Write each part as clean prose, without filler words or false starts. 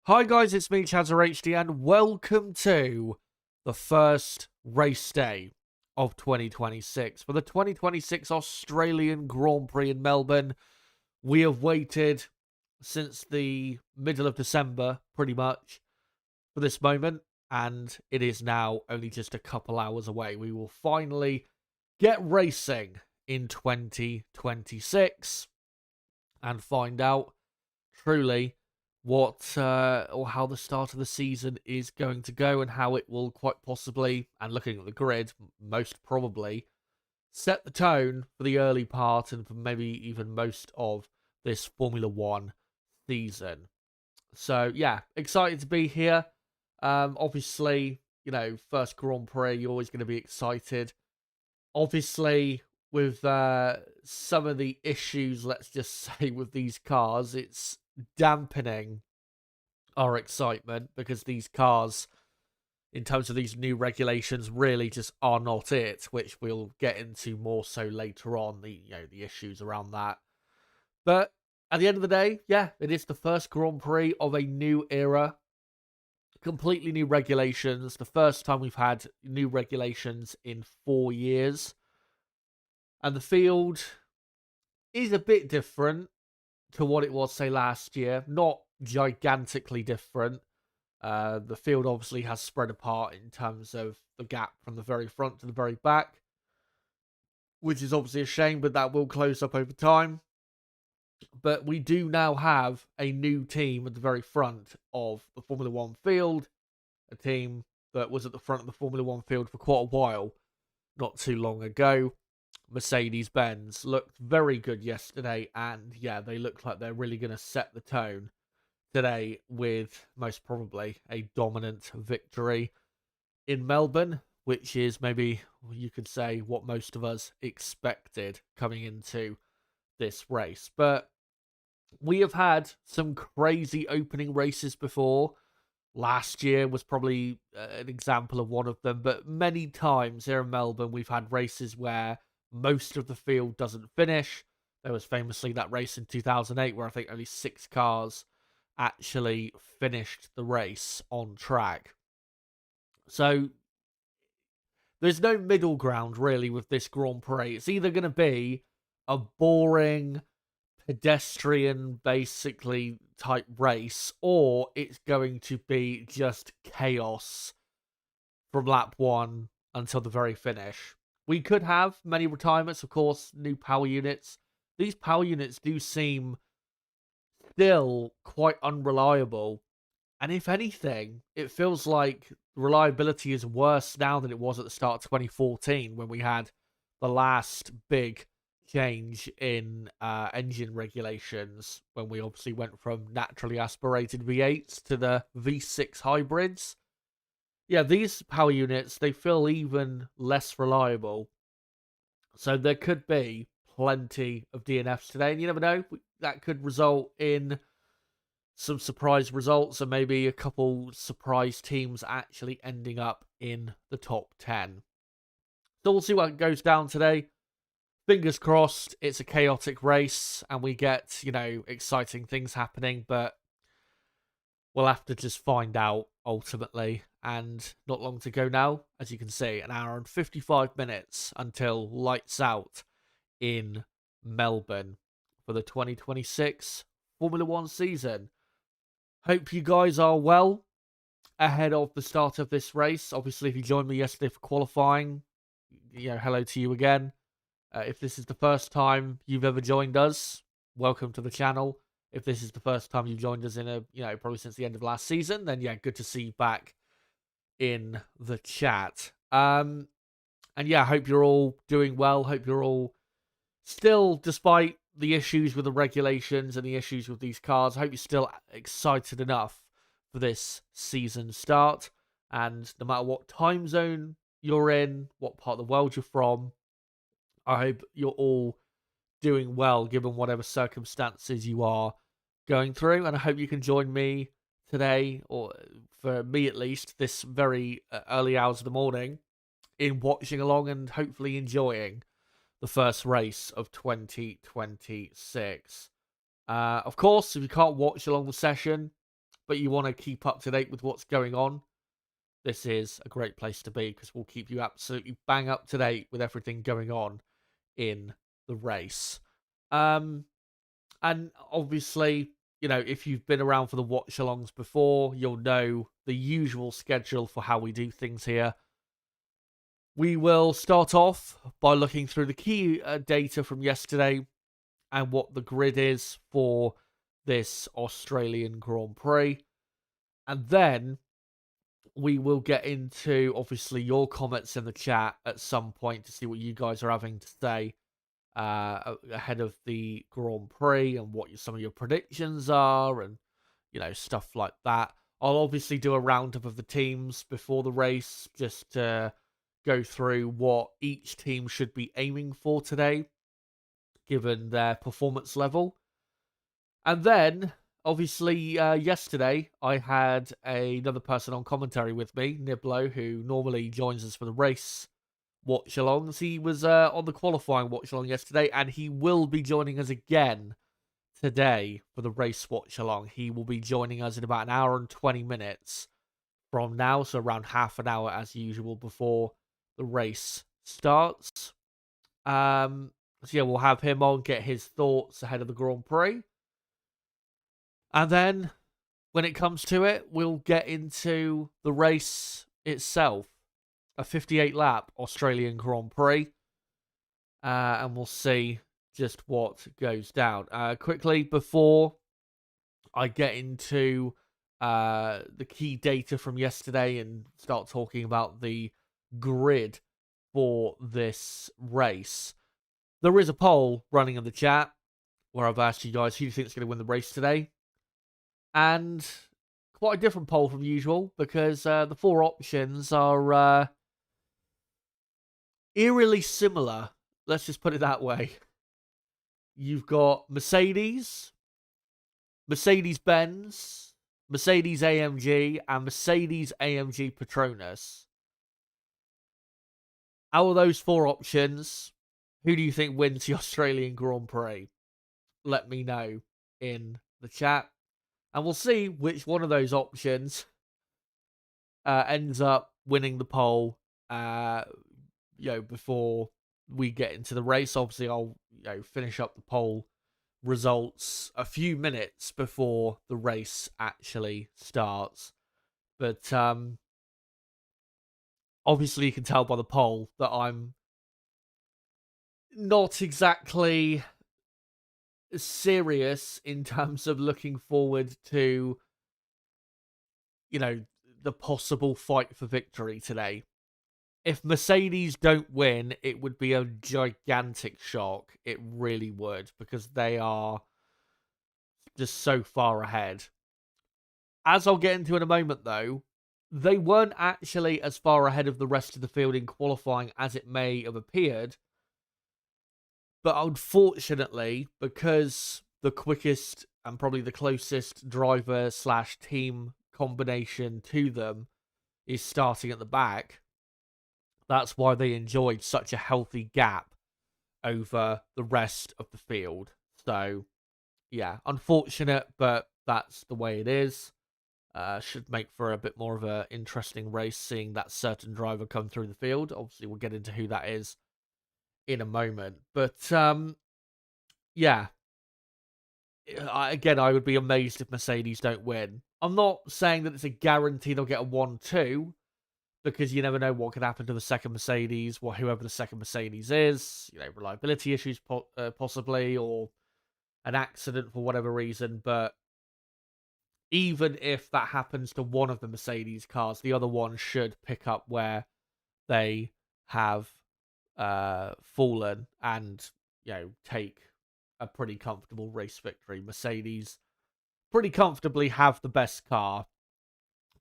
Hi guys, it's me, HD, and welcome to the first race day of 2026 for the 2026 Australian Grand Prix in Melbourne. We have waited since the middle of December, pretty much, for this moment, and it is now only just a couple hours away. We will finally get racing in 2026 and find out truly what or how the start of the season is going to go and how it will quite possibly, and looking at the grid, most probably set the tone for the early part and for maybe even most of this Formula One season. So yeah, excited to be here. Obviously, first Grand Prix, you're always going to be excited. Obviously, with some of the issues, let's just say, with these cars, it's dampening our excitement because these cars, in terms of these new regulations, really just are not it, which we'll get into more so later on, the issues around that. But at the end of the day, yeah, it is the first Grand Prix of a new era. Completely new regulations. The first time we've had new regulations in 4 years. And the field is a bit different to what it was, say, last year. Not gigantically different. The field obviously has spread apart in terms of the gap from the very front to the very back, which is obviously a shame, but that will close up over time. But we do now have a new team at the very front of the Formula One field, a team that was at the front of the Formula One field for quite a while, not too long ago. Mercedes-Benz looked very good yesterday, and yeah, they look like they're really going to set the tone today with most probably a dominant victory in Melbourne, which is maybe, you could say, what most of us expected coming into this race. But we have had some crazy opening races before. Last year was probably an example of one of them, but many times here in Melbourne, we've had races where most of the field doesn't finish. There was famously that race in 2008 where I think only 6 cars actually finished the race on track. So there's no middle ground really with this Grand Prix. It's either going to be a boring, pedestrian, basically type race, or it's going to be just chaos from lap 1 until the very finish. We could have many retirements, of course, new power units. These power units do seem still quite unreliable. And if anything, it feels like reliability is worse now than it was at the start of 2014 when we had the last big change in engine regulations, when we obviously went from naturally aspirated V8s to the V6 hybrids. Yeah, these power units, they feel even less reliable. So there could be plenty of DNFs today, and you never know, that could result in some surprise results and maybe a couple surprise teams actually ending up in the top 10. So we'll see what goes down today. Fingers crossed it's a chaotic race and we get, exciting things happening, but we'll have to just find out ultimately. And not long to go now, as you can see, an hour and 55 minutes until lights out in Melbourne for the 2026 Formula One season. Hope you guys are well ahead of the start of this race. Obviously, if you joined me yesterday for qualifying, hello to you again. If this is the first time you've ever joined us, welcome to the channel. If this is the first time you've joined us in probably since the end of last season, then yeah, good to see you back in the chat. And yeah, hope you're all doing well. Hope you're all still, despite the issues with the regulations and the issues with these cars, I hope you're still excited enough for this season start. And no matter what time zone you're in, what part of the world you're from, I hope you're all doing well given whatever circumstances you are going through. And I hope you can join me today, or for me at least, this very early hours of the morning, in watching along and hopefully enjoying the first race of 2026. Of course, if you can't watch along the session, but you want to keep up to date with what's going on, this is a great place to be because we'll keep you absolutely bang up to date with everything going on in the race. And obviously, you know, if you've been around for the watch-alongs before, you'll know the usual schedule for how we do things here. We will start off by looking through the key data from yesterday and what the grid is for this Australian Grand Prix. And then we will get into, obviously, your comments in the chat at some point to see what you guys are having to say ahead of the Grand Prix and what some of your predictions are and, you know, stuff like that. I'll obviously do a roundup of the teams before the race just to go through what each team should be aiming for today, given their performance level. And then, obviously, yesterday, I had another person on commentary with me, Niblo, who normally joins us for the race watch-alongs. He was on the qualifying watch-along yesterday, and he will be joining us again today for the race watch-along. He will be joining us in about an hour and 20 minutes from now, so around half an hour as usual before the race starts. So yeah, we'll have him on, get his thoughts ahead of the Grand Prix. And then, when it comes to it, we'll get into the race itself. A 58-lap Australian Grand Prix. And we'll see just what goes down. Quickly, before I get into the key data from yesterday and start talking about the grid for this race, there is a poll running in the chat where I've asked you guys who do you think is going to win the race today. And quite a different poll from usual because the four options are eerily similar. Let's just put it that way. You've got Mercedes, Mercedes-Benz, Mercedes-AMG, and Mercedes-AMG Petronas. Out of those four options, who do you think wins the Australian Grand Prix? Let me know in the chat. And we'll see which one of those options ends up winning the poll, before we get into the race. Obviously, I'll finish up the poll results a few minutes before the race actually starts. But obviously, you can tell by the poll that I'm not exactly serious in terms of looking forward to, the possible fight for victory today. If Mercedes don't win, it would be a gigantic shock. It really would, because they are just so far ahead. As I'll get into in a moment, though, they weren't actually as far ahead of the rest of the field in qualifying as it may have appeared. But unfortunately, because the quickest and probably the closest driver/team combination to them is starting at the back, that's why they enjoyed such a healthy gap over the rest of the field. So, yeah, unfortunate, but that's the way it is. Should make for a bit more of an interesting race, seeing that certain driver come through the field. Obviously, we'll get into who that is in a moment. But, yeah. I would be amazed if Mercedes don't win. I'm not saying that it's a guarantee they'll get a 1-2, because you never know what could happen to the second Mercedes, or whoever the second Mercedes is. Reliability issues possibly, or an accident for whatever reason. But even if that happens to one of the Mercedes cars, the other one should pick up where they have fallen and, take a pretty comfortable race victory. Mercedes pretty comfortably have the best car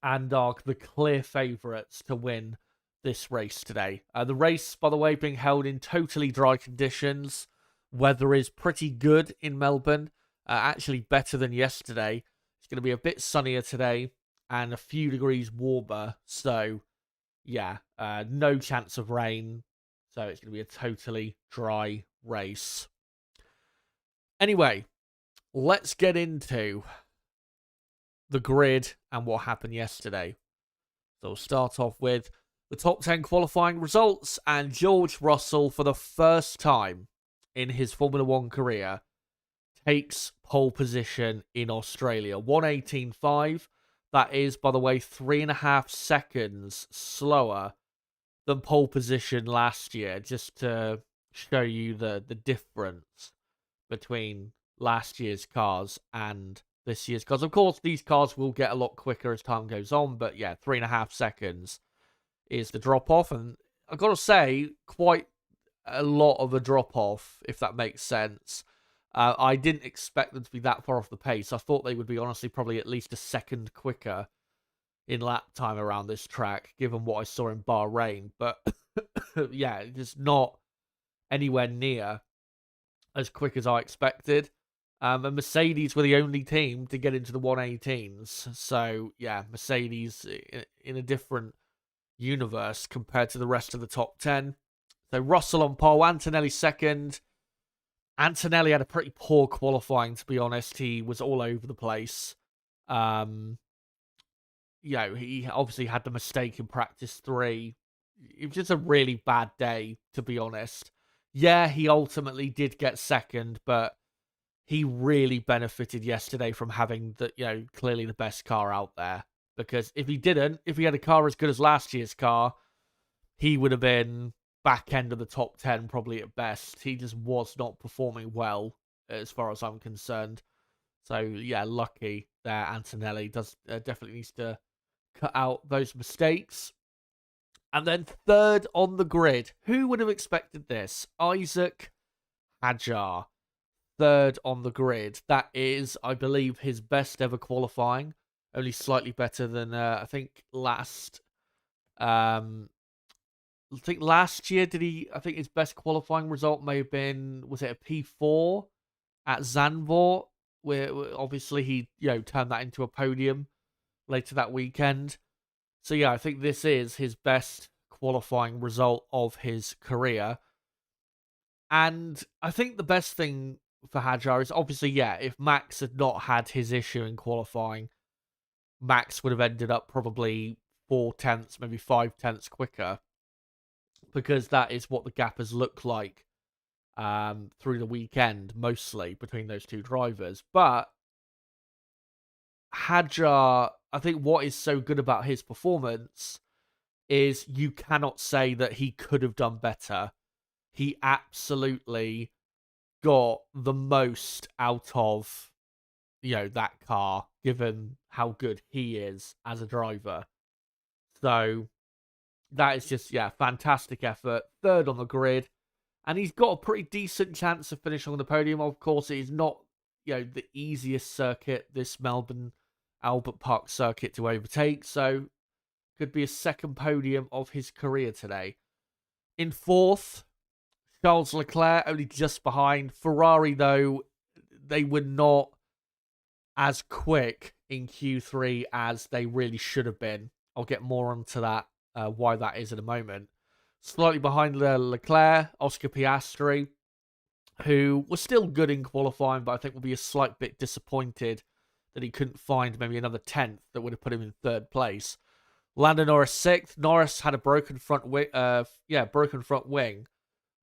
and are the clear favourites to win this race today. The race, by the way, being held in totally dry conditions. Weather is pretty good in Melbourne, actually better than yesterday. It's going to be a bit sunnier today and a few degrees warmer. So, yeah, no chance of rain. So it's going to be a totally dry race. Anyway, let's get into the grid and what happened yesterday. So we'll start off with the top 10 qualifying results, and George Russell, for the first time in his Formula One career, takes pole position in Australia. 1:18.5. That is, by the way, 3.5 seconds slower than pole position last year, just to show you the difference between last year's cars and this year's cars. Of course, these cars will get a lot quicker as time goes on, but yeah, 3.5 seconds is the drop off, and I've got to say, quite a lot of a drop off, if that makes sense. I didn't expect them to be that far off the pace. I thought they would be, honestly, probably at least a second quicker in lap time around this track, given what I saw in Bahrain. But yeah, just not anywhere near as quick as I expected. And Mercedes were the only team to get into the 1:18s. So yeah, Mercedes in a different universe compared to the rest of the top 10. So Russell on pole, Antonelli second. Antonelli had a pretty poor qualifying, to be honest. He was all over the place. He obviously had the mistake in practice 3. It was just a really bad day, to be honest. Yeah, he ultimately did get second, but he really benefited yesterday from having clearly the best car out there. Because if he had a car as good as last year's car, he would have been back end of the top 10 probably at best. He just was not performing well as far as I'm concerned. So yeah, lucky there. Antonelli definitely needs to cut out those mistakes. And then third on the grid, who would have expected this? Isaac Hadjar, third on the grid. That is, I believe, his best ever qualifying. Only slightly better than I think last year I think his best qualifying result may have been, was it a P4 at Zandvoort, where obviously he turned that into a podium later that weekend. So yeah, I think this is his best qualifying result of his career. And I think the best thing for Hadjar is obviously, if Max had not had his issue in qualifying, Max would have ended up probably 4/10, maybe 5/10 quicker, because that is what the gap has looked like through the weekend, mostly between those two drivers. But Hadjar, I think what is so good about his performance is you cannot say that he could have done better. He absolutely got the most out of that car, given how good he is as a driver. So that is just, fantastic effort. Third on the grid. And he's got a pretty decent chance of finishing on the podium. Of course, it is not, the easiest circuit, this Melbourne Albert Park circuit, to overtake. So could be a second podium of his career today. In fourth, Charles Leclerc, only just behind. Ferrari, though, they were not as quick in Q3 as they really should have been. I'll get more onto that, why that is in a moment. Slightly behind Leclerc, Oscar Piastri, who was still good in qualifying, but I think will be a slight bit disappointed that he couldn't find maybe another 10th that would have put him in third place. Lando Norris 6th. Norris had a broken front wing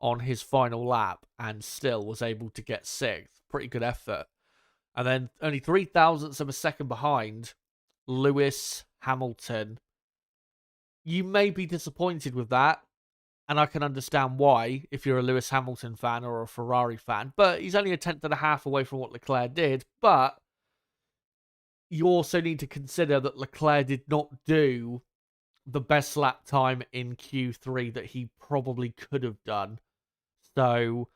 on his final lap and still was able to get 6th. Pretty good effort. And then only 0.003 of a second behind, Lewis Hamilton. You may be disappointed with that, and I can understand why if you're a Lewis Hamilton fan or a Ferrari fan, but he's only a 10.5 away from what Leclerc did. But you also need to consider that Leclerc did not do the best lap time in Q3 that he probably could have done. So,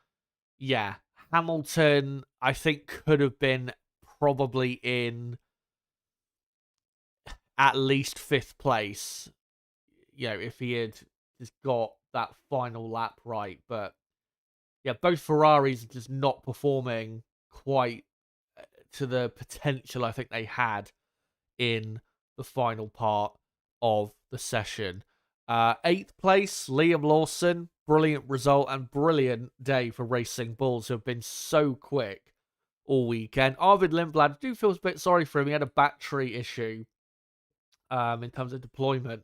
yeah, Hamilton, I think, could have been probably in at least 5th place, if he had just got that final lap right. But, yeah, both Ferraris are just not performing quite to the potential I think they had in the final part of the session. 8th place, Liam Lawson. Brilliant result and brilliant day for Racing Bulls, who have been so quick all weekend. Arvid Lindblad, I do feel a bit sorry for him. He had a battery issue in terms of deployment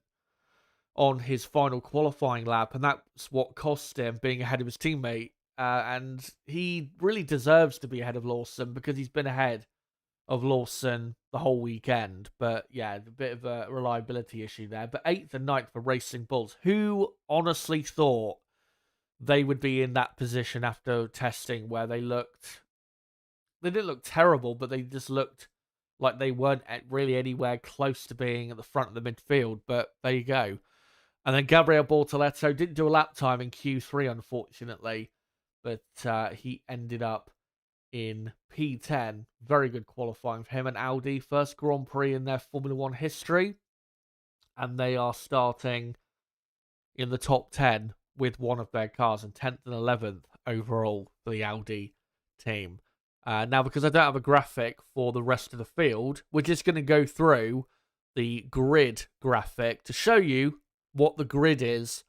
on his final qualifying lap, and that's what cost him being ahead of his teammate. And he really deserves to be ahead of Lawson because he's been ahead of Lawson the whole weekend. But yeah, a bit of a reliability issue there. But 8th and 9th for Racing Bulls. Who honestly thought they would be in that position after testing where they didn't look terrible, but they just looked like they weren't really anywhere close to being at the front of the midfield. But there you go. And then Gabriel Bortoleto didn't do a lap time in Q3, unfortunately, but he ended up in P10. Very good qualifying for him and Audi. First Grand Prix in their Formula 1 history. And they are starting in the top 10 with one of their cars, and 10th and 11th overall for the Audi team. Now, because I don't have a graphic for the rest of the field, we're just going to go through the grid graphic to show you what the grid is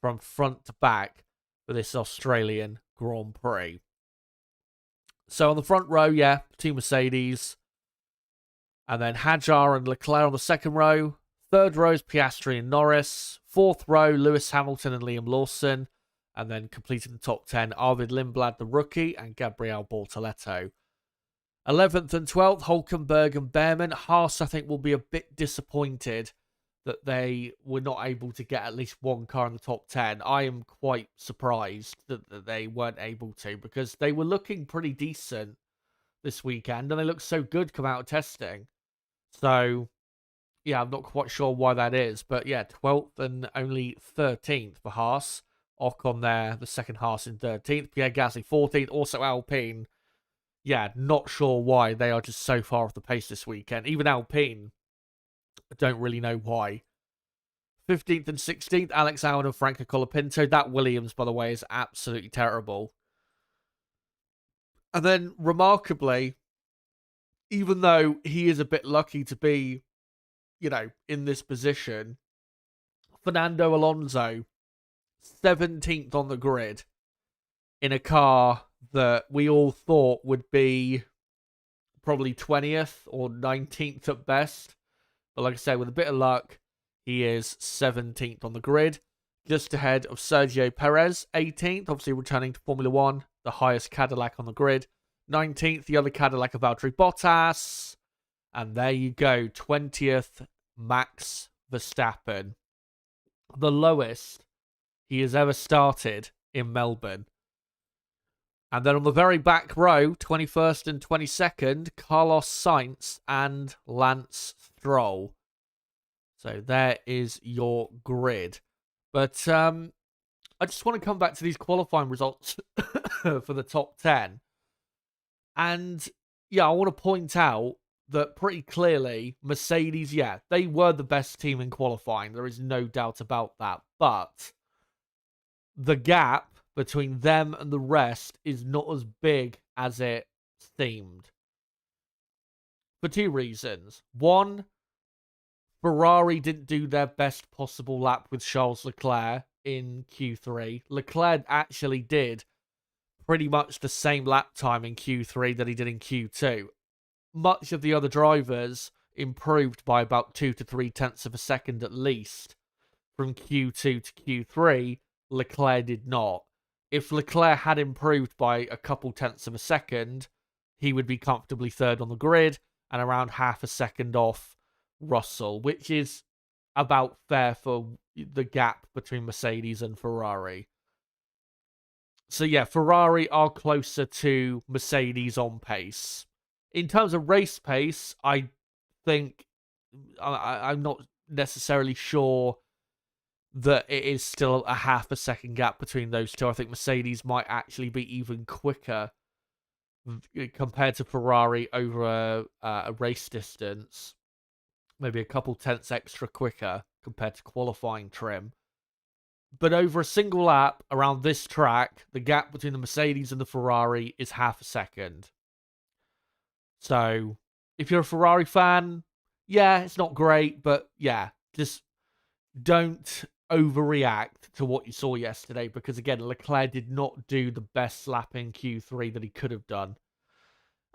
from front to back for this Australian Grand Prix. So on the front row, yeah, two Mercedes. And then Hadjar and Leclerc on the second row. Third row is Piastri and Norris. Fourth row, Lewis Hamilton and Liam Lawson. And then completing the top 10, Arvid Lindblad, the rookie, and Gabriel Bortoleto. 11th and 12th, Hulkenberg and Behrman. Haas, I think, will be a bit disappointed that they were not able to get at least one car in the top 10. I am quite surprised that they weren't able to, because they were looking pretty decent this weekend, and they looked so good come out of testing. So, yeah, I'm not quite sure why that is. But, yeah, 12th and only 13th for Haas. Ocon there, the second Haas in 13th. Pierre Gasly 14th, also Alpine. Yeah, not sure why they are just so far off the pace this weekend. Even Alpine, I don't really know why. 15th and 16th, Alex Albon and Franco Colapinto. That Williams, by the way, is absolutely terrible. And then, remarkably, even though he is a bit lucky to be, in this position, Fernando Alonso, 17th on the grid in a car that we all thought would be probably 20th or 19th at best. But like I said, with a bit of luck, he is 17th on the grid, just ahead of Sergio Perez, 18th, obviously returning to Formula 1, the highest Cadillac on the grid. 19th, the other Cadillac of Valtteri Bottas. And there you go, 20th, Max Verstappen. The lowest he has ever started in Melbourne. And then on the very back row, 21st and 22nd, Carlos Sainz and Lance Stroll. So there is your grid. But I just want to come back to these qualifying results for the top 10. And yeah, I want to point out that pretty clearly, Mercedes, yeah, they were the best team in qualifying. There is no doubt about that. But the gap between them and the rest is not as big as it seemed. For two reasons. One, Ferrari didn't do their best possible lap with Charles Leclerc in Q3. Leclerc actually did pretty much the same lap time in Q3 that he did in Q2. Much of the other drivers improved by about 2 to 3 tenths of a second at least from Q2 to Q3. Leclerc did not. If Leclerc had improved by a couple tenths of a second, he would be comfortably third on the grid and around half a second off Russell, which is about fair for the gap between Mercedes and Ferrari. So yeah, Ferrari are closer to Mercedes on pace. In terms of race pace, I think I'm not necessarily sure that it is still a half a second gap between those two. I think Mercedes might actually be even quicker compared to Ferrari over a race distance. Maybe a couple tenths extra quicker compared to qualifying trim. But over a single lap around this track, the gap between the Mercedes and the Ferrari is half a second. So, if you're a Ferrari fan, yeah, it's not great, but yeah, just don't overreact to what you saw yesterday, because again, Leclerc did not do the best lap in Q3 that he could have done.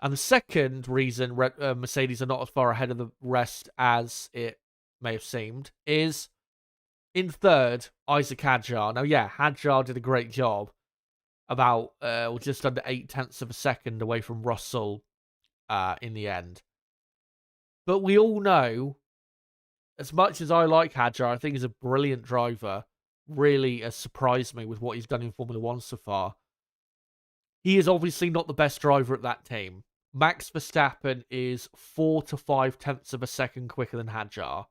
And the second reason Mercedes are not as far ahead of the rest as it may have seemed is in third, Isaac Hadjar. Now, yeah, Hadjar did a great job, about just under 0.8 of a second away from Russell in the end. But we all know, as much as I like Hadjar, I think he's a brilliant driver. Really has surprised me with what he's done in Formula One so far. He is obviously not the best driver at that team. Max Verstappen is 4 to 5 tenths of a second quicker than Hadjar.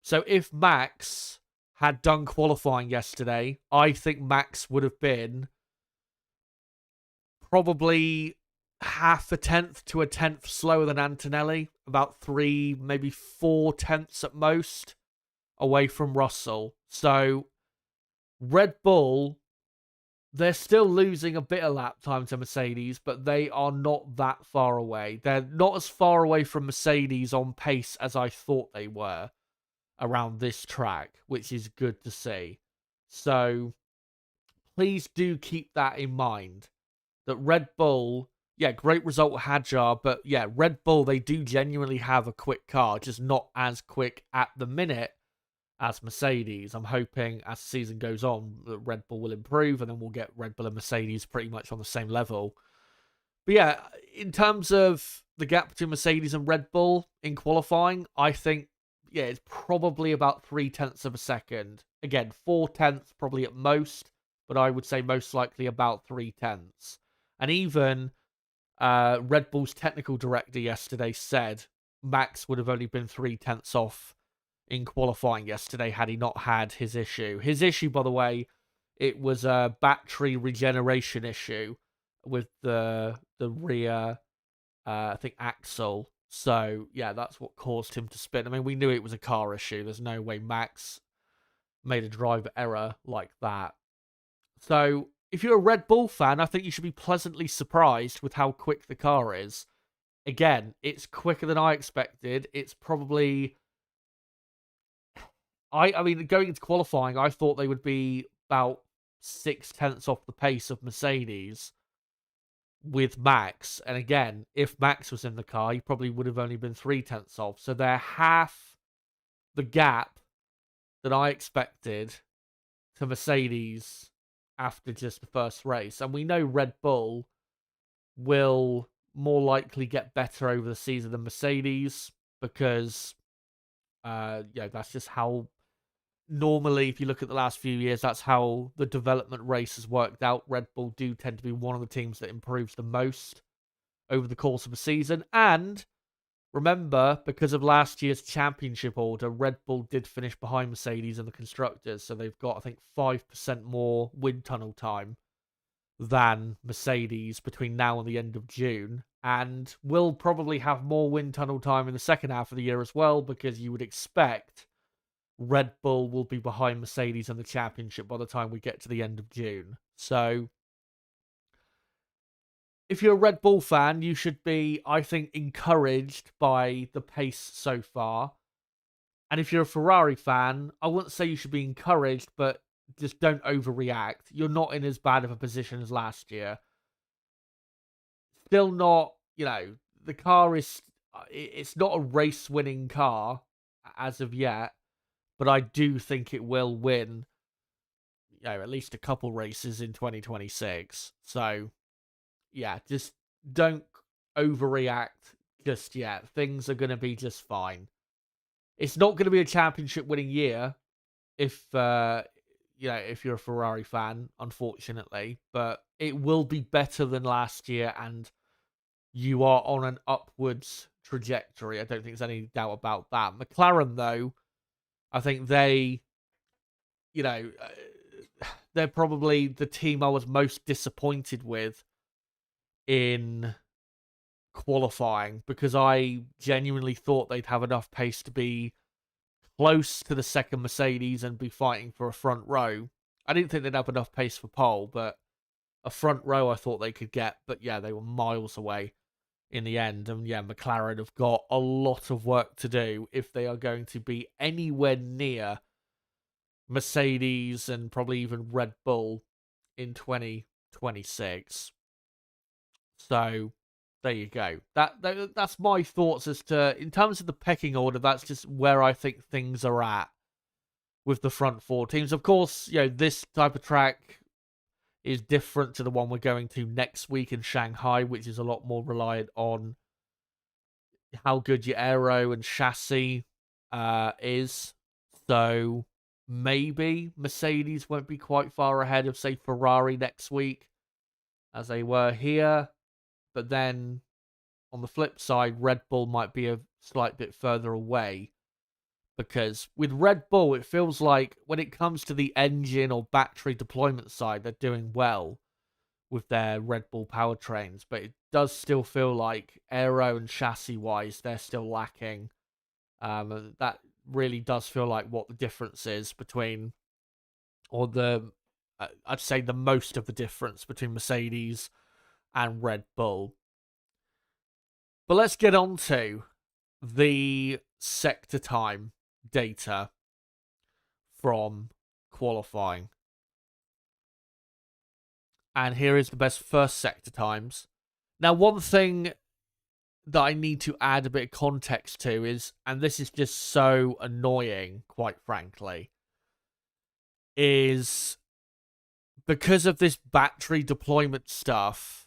So if Max had done qualifying yesterday, I think Max would have been probably half a tenth to a tenth slower than Antonelli, about 3, maybe 4 tenths at most away from Russell. So Red Bull, they're still losing a bit of lap time to Mercedes, but they are not that far away. They're not as far away from Mercedes on pace as I thought they were around this track, which is good to see. So please do keep that in mind, that Red Bull, yeah, great result with Hadjar, but yeah, Red Bull, they do genuinely have a quick car, just not as quick at the minute as Mercedes. I'm hoping as the season goes on that Red Bull will improve, and then we'll get Red Bull and Mercedes pretty much on the same level. But yeah, in terms of the gap between Mercedes and Red Bull in qualifying, I think, yeah, it's probably about 0.3 of a second. Again, 4 tenths probably at most, but I would say most likely about 3 tenths. And even Red Bull's technical director yesterday said Max would have only been 3 tenths off in qualifying yesterday had he not had his issue. His issue, by the way, it was a battery regeneration issue with the rear, I think, axle. So, yeah, that's what caused him to spin. I mean, we knew it was a car issue. There's no way Max made a driver error like that. So, if you're a Red Bull fan, I think you should be pleasantly surprised with how quick the car is. Again, it's quicker than I expected. It's probably... I mean, going into qualifying, I thought they would be about 6 tenths off the pace of Mercedes with Max. And again, if Max was in the car, he probably would have only been 3 tenths off. So they're half the gap that I expected to Mercedes after just the first race. And we know Red Bull will more likely get better over the season than Mercedes because, that's just how... Normally, if you look at the last few years, that's how the development race has worked out. Red Bull do tend to be one of the teams that improves the most over the course of a season. And remember, because of last year's championship order, Red Bull did finish behind Mercedes in the constructors. So they've got, I think, 5% more wind tunnel time than Mercedes between now and the end of June. And will probably have more wind tunnel time in the second half of the year as well, because you would expect Red Bull will be behind Mercedes in the championship by the time we get to the end of June. So, if you're a Red Bull fan, you should be, I think, encouraged by the pace so far. And if you're a Ferrari fan, I wouldn't say you should be encouraged, but just don't overreact. You're not in as bad of a position as last year. Still not, the car is... It's not a race-winning car as of yet. But I do think it will win, at least a couple races in 2026. So, yeah, just don't overreact just yet. Things are going to be just fine. It's not going to be a championship-winning year if you're a Ferrari fan, unfortunately. But it will be better than last year, and you are on an upwards trajectory. I don't think there's any doubt about that. McLaren, though, I think they're probably the team I was most disappointed with in qualifying, because I genuinely thought they'd have enough pace to be close to the second Mercedes and be fighting for a front row. I didn't think they'd have enough pace for pole, but a front row I thought they could get. But yeah, they were miles away in the end. And yeah, McLaren have got a lot of work to do if they are going to be anywhere near Mercedes and probably even Red Bull in 2026. So, There you go. That's my thoughts as to, in terms of the pecking order, that's just where I think things are at with the front four teams. Of course, this type of track is different to the one we're going to next week in Shanghai, which is a lot more reliant on how good your aero and chassis is. So maybe Mercedes won't be quite far ahead of, say, Ferrari next week as they were here. But then on the flip side, Red Bull might be a slight bit further away. Because with Red Bull, it feels like when it comes to the engine or battery deployment side, they're doing well with their Red Bull powertrains. But it does still feel like aero and chassis-wise, they're still lacking. That really does feel like what the difference is between, or I'd say the most of the difference between Mercedes and Red Bull. But let's get on to the sector time data from qualifying. And here is the best first sector times. Now, one thing that I need to add a bit of context to is, and this is just so annoying, quite frankly, is because of this battery deployment stuff,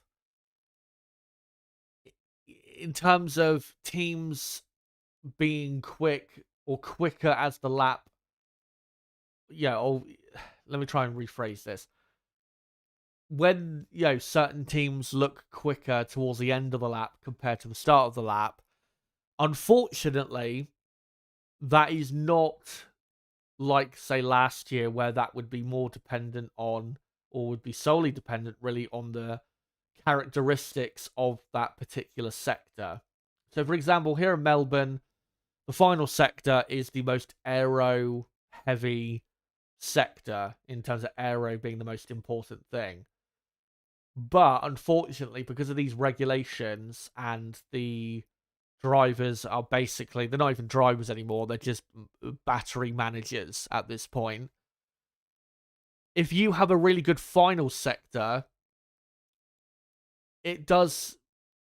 in terms of teams being quick or quicker as the lap, let me try and rephrase this. When, certain teams look quicker towards the end of the lap compared to the start of the lap, unfortunately, that is not like, say, last year, where that would be more dependent on, or would be solely dependent, really, on the characteristics of that particular sector. So, for example, here in Melbourne, the final sector is the most aero-heavy sector, in terms of aero being the most important thing. But unfortunately, because of these regulations, and the drivers are basically, they're not even drivers anymore, they're just battery managers at this point. If you have a really good final sector, it does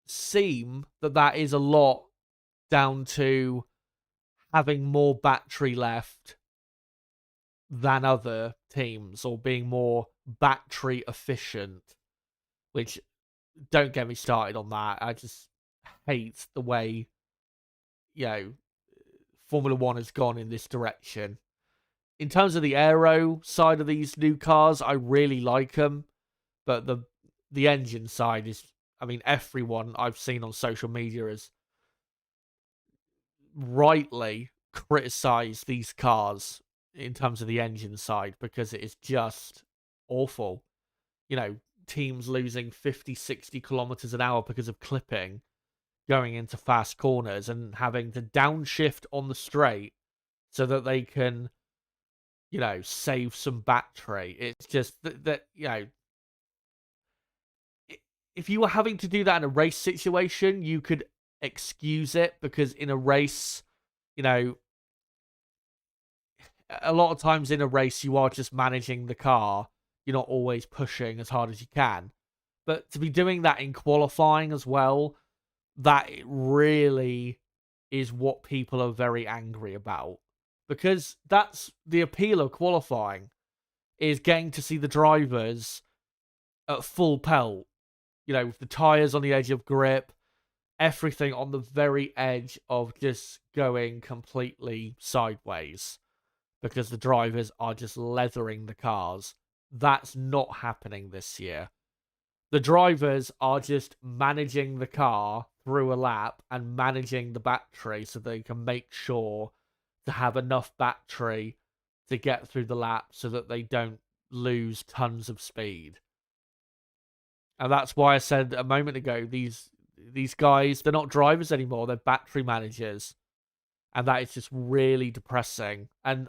seem that is a lot down to having more battery left than other teams, or being more battery efficient. Which, don't get me started on that. I just hate the way, Formula One has gone in this direction. In terms of the aero side of these new cars, I really like them. But the engine side is, everyone I've seen on social media has rightly criticized these cars in terms of the engine side, because it is just awful. Teams losing 50, 60 kilometers an hour because of clipping, going into fast corners and having to downshift on the straight so that they can, save some battery. It's just that if you were having to do that in a race situation, you could excuse it, because in a race, a lot of times in a race, you are just managing the car. You're not always pushing as hard as you can. But to be doing that in qualifying as well, that really is what people are very angry about. Because that's the appeal of qualifying, is getting to see the drivers at full pelt. With the tyres on the edge of grip, everything on the very edge of just going completely sideways. Because the drivers are just leathering the cars. That's not happening this year. The drivers are just managing the car through a lap and managing the battery so they can make sure to have enough battery to get through the lap so that they don't lose tons of speed. And that's why I said a moment ago, these guys, they're not drivers anymore, they're battery managers. And that is just really depressing. And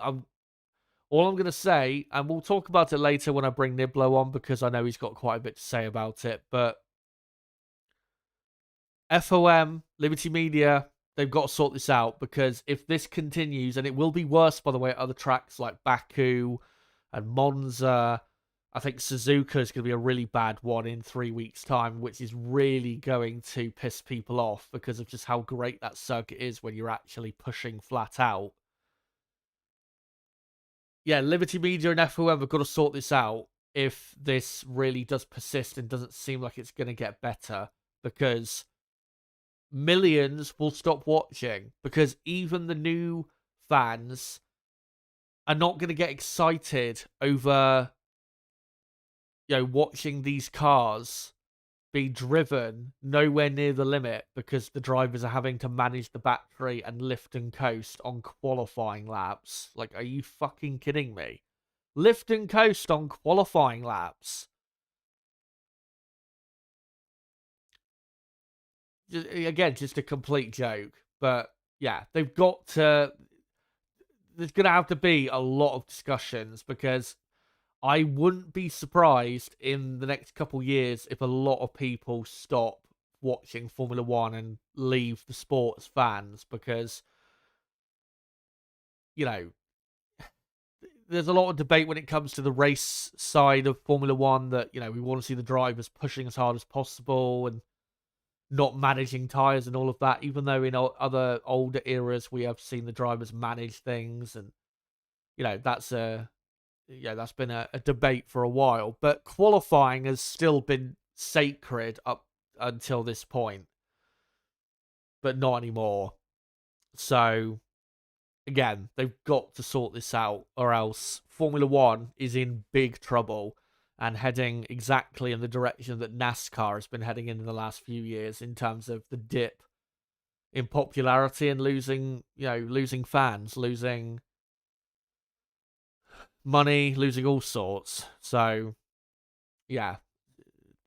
all I'm going to say, and we'll talk about it later when I bring Niblo on, because I know he's got quite a bit to say about it, but FOM, Liberty Media, they've got to sort this out, because if this continues, and it will be worse, by the way, at other tracks like Baku and Monza I think Suzuka is going to be a really bad one in 3 weeks' time, which is really going to piss people off because of just how great that circuit is when you're actually pushing flat out. Yeah, Liberty Media and FOM have got to sort this out if this really does persist and doesn't seem like it's going to get better, because millions will stop watching, because even the new fans are not going to get excited over, watching these cars be driven nowhere near the limit because the drivers are having to manage the battery and lift and coast on qualifying laps. Like, are you fucking kidding me? Lift and coast on qualifying laps. Again, just a complete joke. But yeah, there's going to have to be a lot of discussions, because I wouldn't be surprised in the next couple years if a lot of people stop watching Formula One and leave the sport as fans, because, there's a lot of debate when it comes to the race side of Formula One that, we want to see the drivers pushing as hard as possible and not managing tyres and all of that, even though in other older eras we have seen the drivers manage things, and, that's been a debate for a while. But qualifying has still been sacred up until this point, but not anymore. So, again, they've got to sort this out, or else Formula One is in big trouble and heading exactly in the direction that NASCAR has been heading in the last few years, in terms of the dip in popularity and losing fans, losing money, losing all sorts. So, yeah,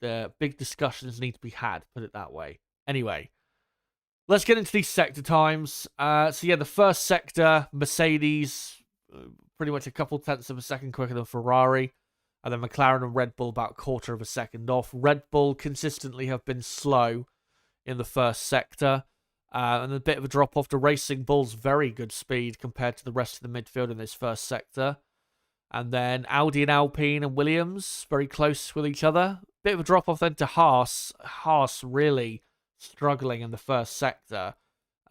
the big discussions need to be had, put it that way. Anyway, let's get into these sector times. The first sector, Mercedes, pretty much a couple tenths of a second quicker than Ferrari. And then McLaren and Red Bull about a quarter of a second off. Red Bull consistently have been slow in the first sector. And a bit of a drop off to Racing Bull's very good speed compared to the rest of the midfield in this first sector. And then Audi and Alpine and Williams very close with each other. Bit of a drop off then to Haas. Haas really struggling in the first sector.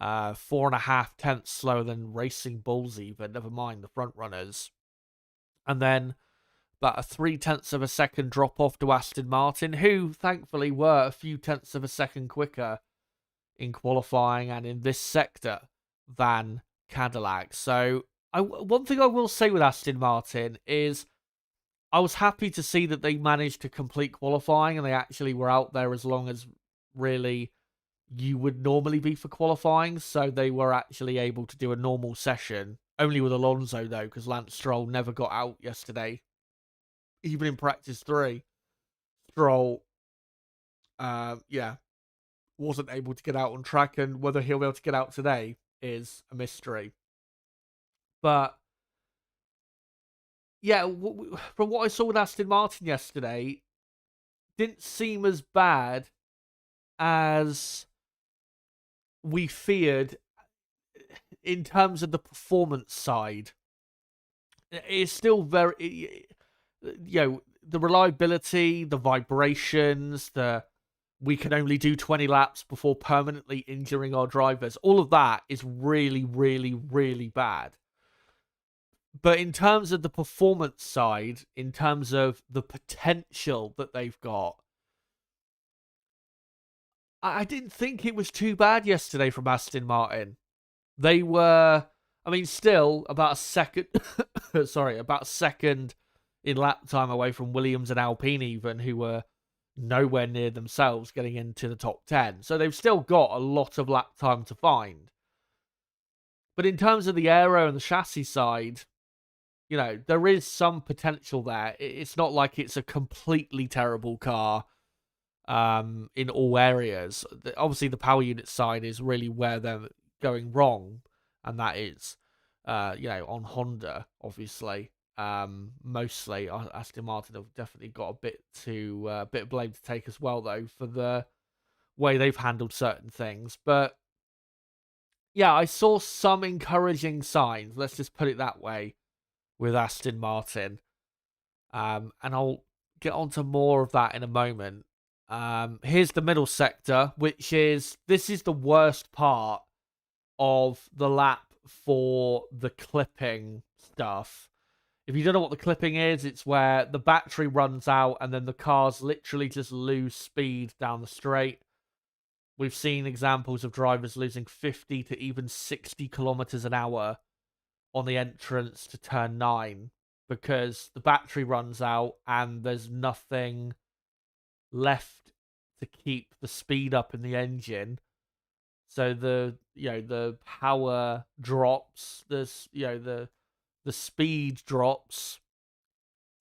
4.5 tenths slower than Racing Bulls even, never mind the front runners. And then about a 3 tenths of a second drop off to Aston Martin, who thankfully were a few tenths of a second quicker in qualifying and in this sector than Cadillac. So one thing I will say with Aston Martin is I was happy to see that they managed to complete qualifying and they actually were out there as long as really you would normally be for qualifying. So they were actually able to do a normal session, only with Alonso though, because Lance Stroll never got out yesterday. Even in practice 3, Stroll, wasn't able to get out on track, and whether he'll be able to get out today is a mystery. But yeah, from what I saw with Aston Martin yesterday, didn't seem as bad as we feared in terms of the performance side. It's still very, the reliability, the vibrations, we can only do 20 laps before permanently injuring our drivers. All of that is really, really, really bad. But in terms of the performance side, in terms of the potential that they've got, I didn't think it was too bad yesterday from Aston Martin. They were, still about a second, about a second in lap time away from Williams and Alpine even, who were nowhere near themselves getting into the top 10. So they've still got a lot of lap time to find. But in terms of the aero and the chassis side, there is some potential there. It's not like it's a completely terrible car in all areas. Obviously, the power unit side is really where they're going wrong, and that is, on Honda, obviously. Mostly, Aston Martin have definitely got a bit of blame to take as well, though, for the way they've handled certain things. But yeah, I saw some encouraging signs. Let's just put it that way with Aston Martin. And I'll get onto more of that in a moment. Here's the middle sector, this is the worst part of the lap for the clipping stuff. If you don't know what the clipping is, it's where the battery runs out and then the cars literally just lose speed down the straight. We've seen examples of drivers losing 50 to even 60 kilometers an hour on the entrance to turn 9 because the battery runs out and there's nothing left to keep the speed up in the engine. So the power drops, the speed drops,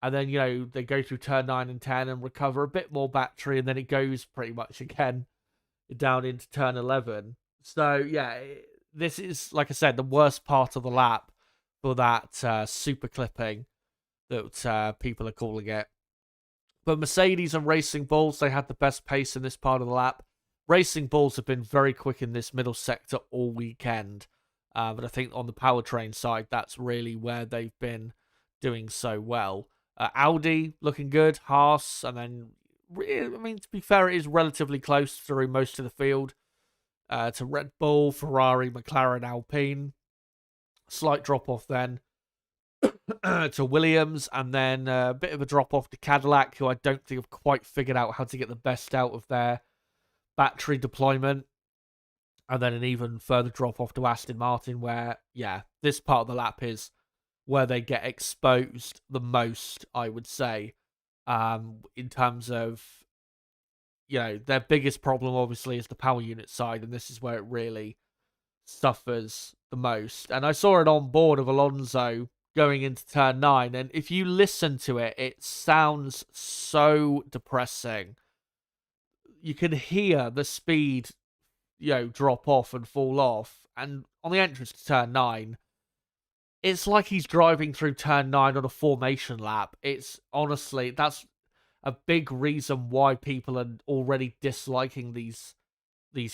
and then they go through turn 9 and 10 and recover a bit more battery, and then it goes pretty much again down into turn 11. So yeah, this is, like I said, the worst part of the lap for that super clipping that people are calling it. But Mercedes and Racing Bulls, they had the best pace in this part of the lap. Racing Bulls have been very quick in this middle sector all weekend. But I think on the powertrain side, that's really where they've been doing so well. Audi looking good, Haas, and then, to be fair, it is relatively close through most of the field to Red Bull, Ferrari, McLaren, Alpine. Slight drop-off then to Williams, and then a bit of a drop-off to Cadillac, who I don't think have quite figured out how to get the best out of their battery deployment. And then an even further drop-off to Aston Martin, where, this part of the lap is where they get exposed the most, I would say, in terms of, their biggest problem, obviously, is the power unit side, and this is where it really suffers the most. And I saw it on board of Alonso going into turn 9, and if you listen to it, it sounds so depressing. You can hear the speed drop off and fall off. And on the entrance to turn 9, it's like he's driving through turn 9 on a formation lap. It's honestly, that's a big reason why people are already disliking these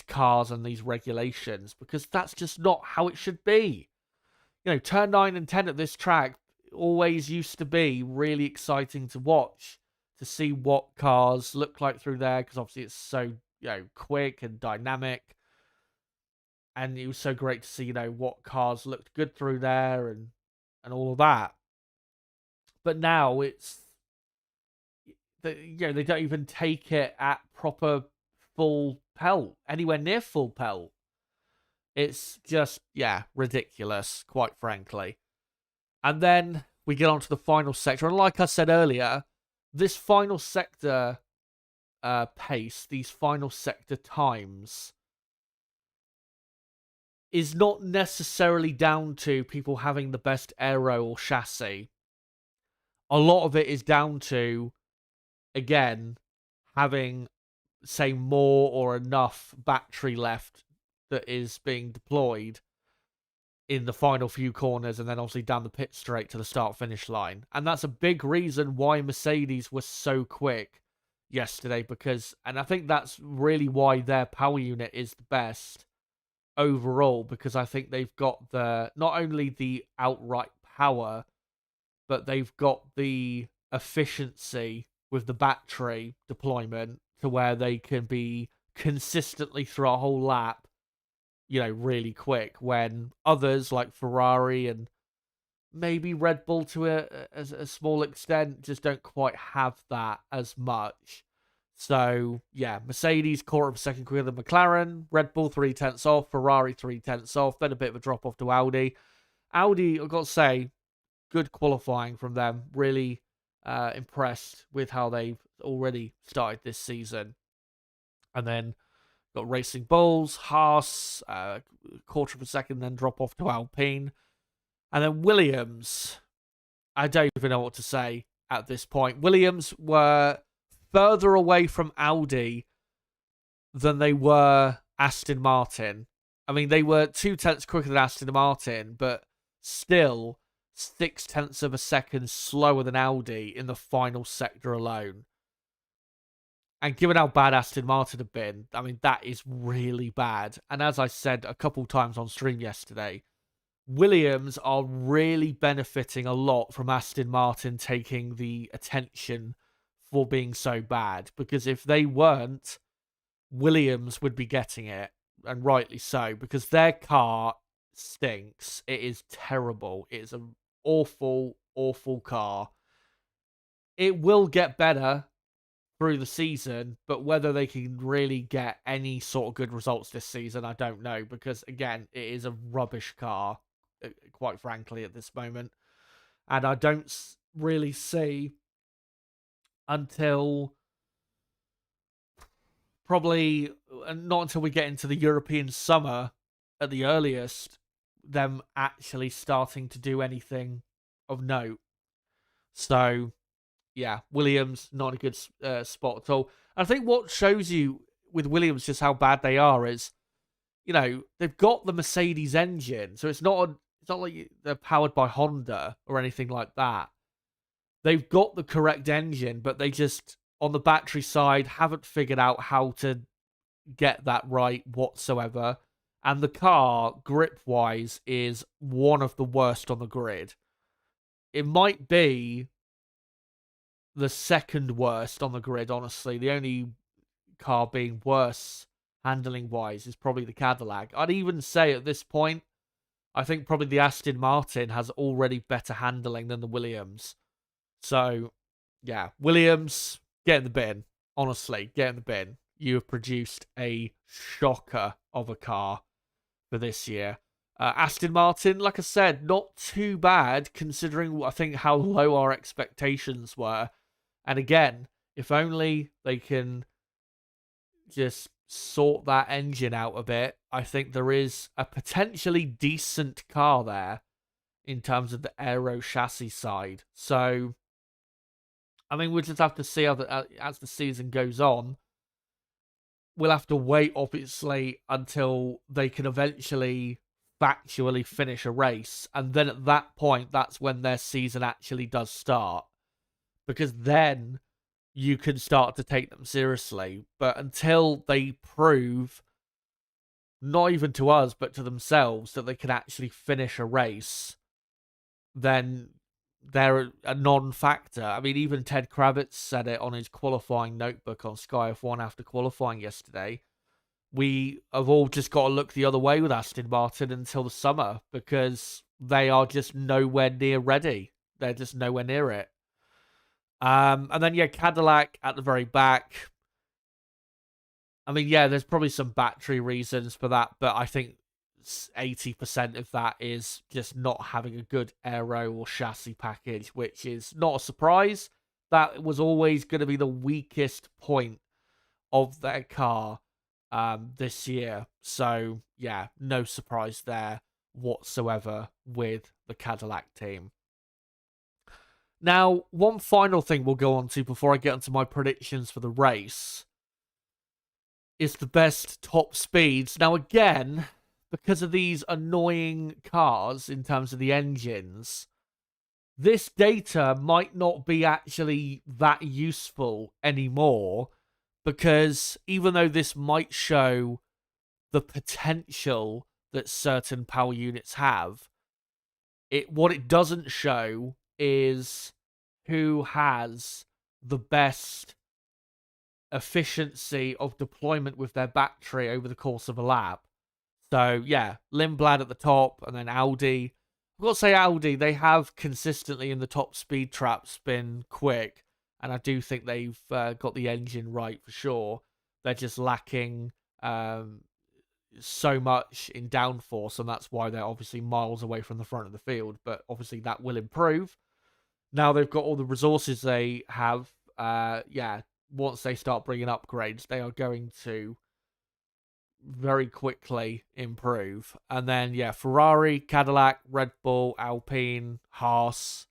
cars and these regulations, because that's just not how it should be. Turn 9 and 10 at this track always used to be really exciting to watch, to see what cars look like through there, because obviously it's so quick and dynamic. And it was so great to see, what cars looked good through there and all of that. But now it's, they don't even take it at proper full pelt, anywhere near full pelt. It's just, ridiculous, quite frankly. And then we get on to the final sector. And like I said earlier, this final sector pace, these final sector times, is not necessarily down to people having the best aero or chassis. A lot of it is down to, again, having, say, more or enough battery left that is being deployed in the final few corners, and then obviously down the pit straight to the start-finish line. And that's a big reason why Mercedes was so quick yesterday, and I think that's really why their power unit is the best overall, because I think they've got not only the outright power, but they've got the efficiency with the battery deployment to where they can be consistently through a whole lap, really quick, when others like Ferrari and maybe Red Bull to a small extent just don't quite have that as much. So, Mercedes quarter of a second quicker than McLaren, Red Bull 0.3 off, Ferrari 0.3 off, then a bit of a drop off to Audi. Audi, I've got to say, good qualifying from them. Really impressed with how they've already started this season. And then got Racing Bulls, Haas, quarter of a second, then drop off to Alpine. And then Williams, I don't even know what to say at this point. Williams were further away from Audi than they were Aston Martin. I mean, they were 0.2 quicker than Aston Martin, but still 0.6 of a second slower than Audi in the final sector alone. And given how bad Aston Martin have been, I mean, that is really bad. And as I said a couple times on stream yesterday, Williams are really benefiting a lot from Aston Martin taking the attention for being so bad, because if they weren't, Williams would be getting it, and rightly so, because their car stinks. It is terrible. It is an awful, awful car. It will get better through the season, but whether they can really get any sort of good results this season, I don't know, because again, it is a rubbish car, quite frankly, at this moment. And I don't really see until probably not until we get into the European summer at the earliest, them actually starting to do anything of note. So, yeah, Williams, not a good spot at all. I think what shows you with Williams just how bad they are is, they've got the Mercedes engine, so it's not like they're powered by Honda or anything like that. They've got the correct engine, but they just, on the battery side, haven't figured out how to get that right whatsoever. And the car, grip-wise, is one of the worst on the grid. It might be the second worst on the grid, honestly. The only car being worse handling-wise is probably the Cadillac. I'd even say at this point, I think probably the Aston Martin has already better handling than the Williams. So, yeah, Williams, get in the bin. Honestly, get in the bin. You have produced a shocker of a car for this year. Aston Martin, like I said, not too bad considering, I think, how low our expectations were. And again, if only they can just sort that engine out a bit, I think there is a potentially decent car there in terms of the aero chassis side. So, I mean, we'll just have to see how as the season goes on. We'll have to wait, obviously, until they can eventually factually finish a race. And then at that point, that's when their season actually does start. Because then you can start to take them seriously. But until they prove, not even to us, but to themselves, that they can actually finish a race, then they're a non-factor. I mean, even Ted Kravitz said it on his qualifying notebook on Sky F1 after qualifying yesterday. We have all just got to look the other way with Aston Martin until the summer, because they are just nowhere near ready. They're just nowhere near it. And then, yeah, Cadillac at the very back. I mean, yeah, there's probably some battery reasons for that, but I think 80% of that is just not having a good aero or chassis package, which is not a surprise. That was always going to be the weakest point of their car this year. So, yeah, no surprise there whatsoever with the Cadillac team. Now, one final thing we'll go on to before I get into my predictions for the race is the best top speeds. Now, again, because of these annoying cars in terms of the engines, this data might not be actually that useful anymore, because even though this might show the potential that certain power units have, what it doesn't show is who has the best efficiency of deployment with their battery over the course of a lap. So, yeah, Lindblad at the top, and then Audi. I've got to say Audi, they have consistently in the top speed traps been quick, and I do think they've got the engine right for sure. They're just lacking so much in downforce, and that's why they're obviously miles away from the front of the field, but obviously that will improve. Now they've got all the resources they have, once they start bringing upgrades, they are going to very quickly improve. And then, yeah, Ferrari, Cadillac, Red Bull, Alpine, Haas,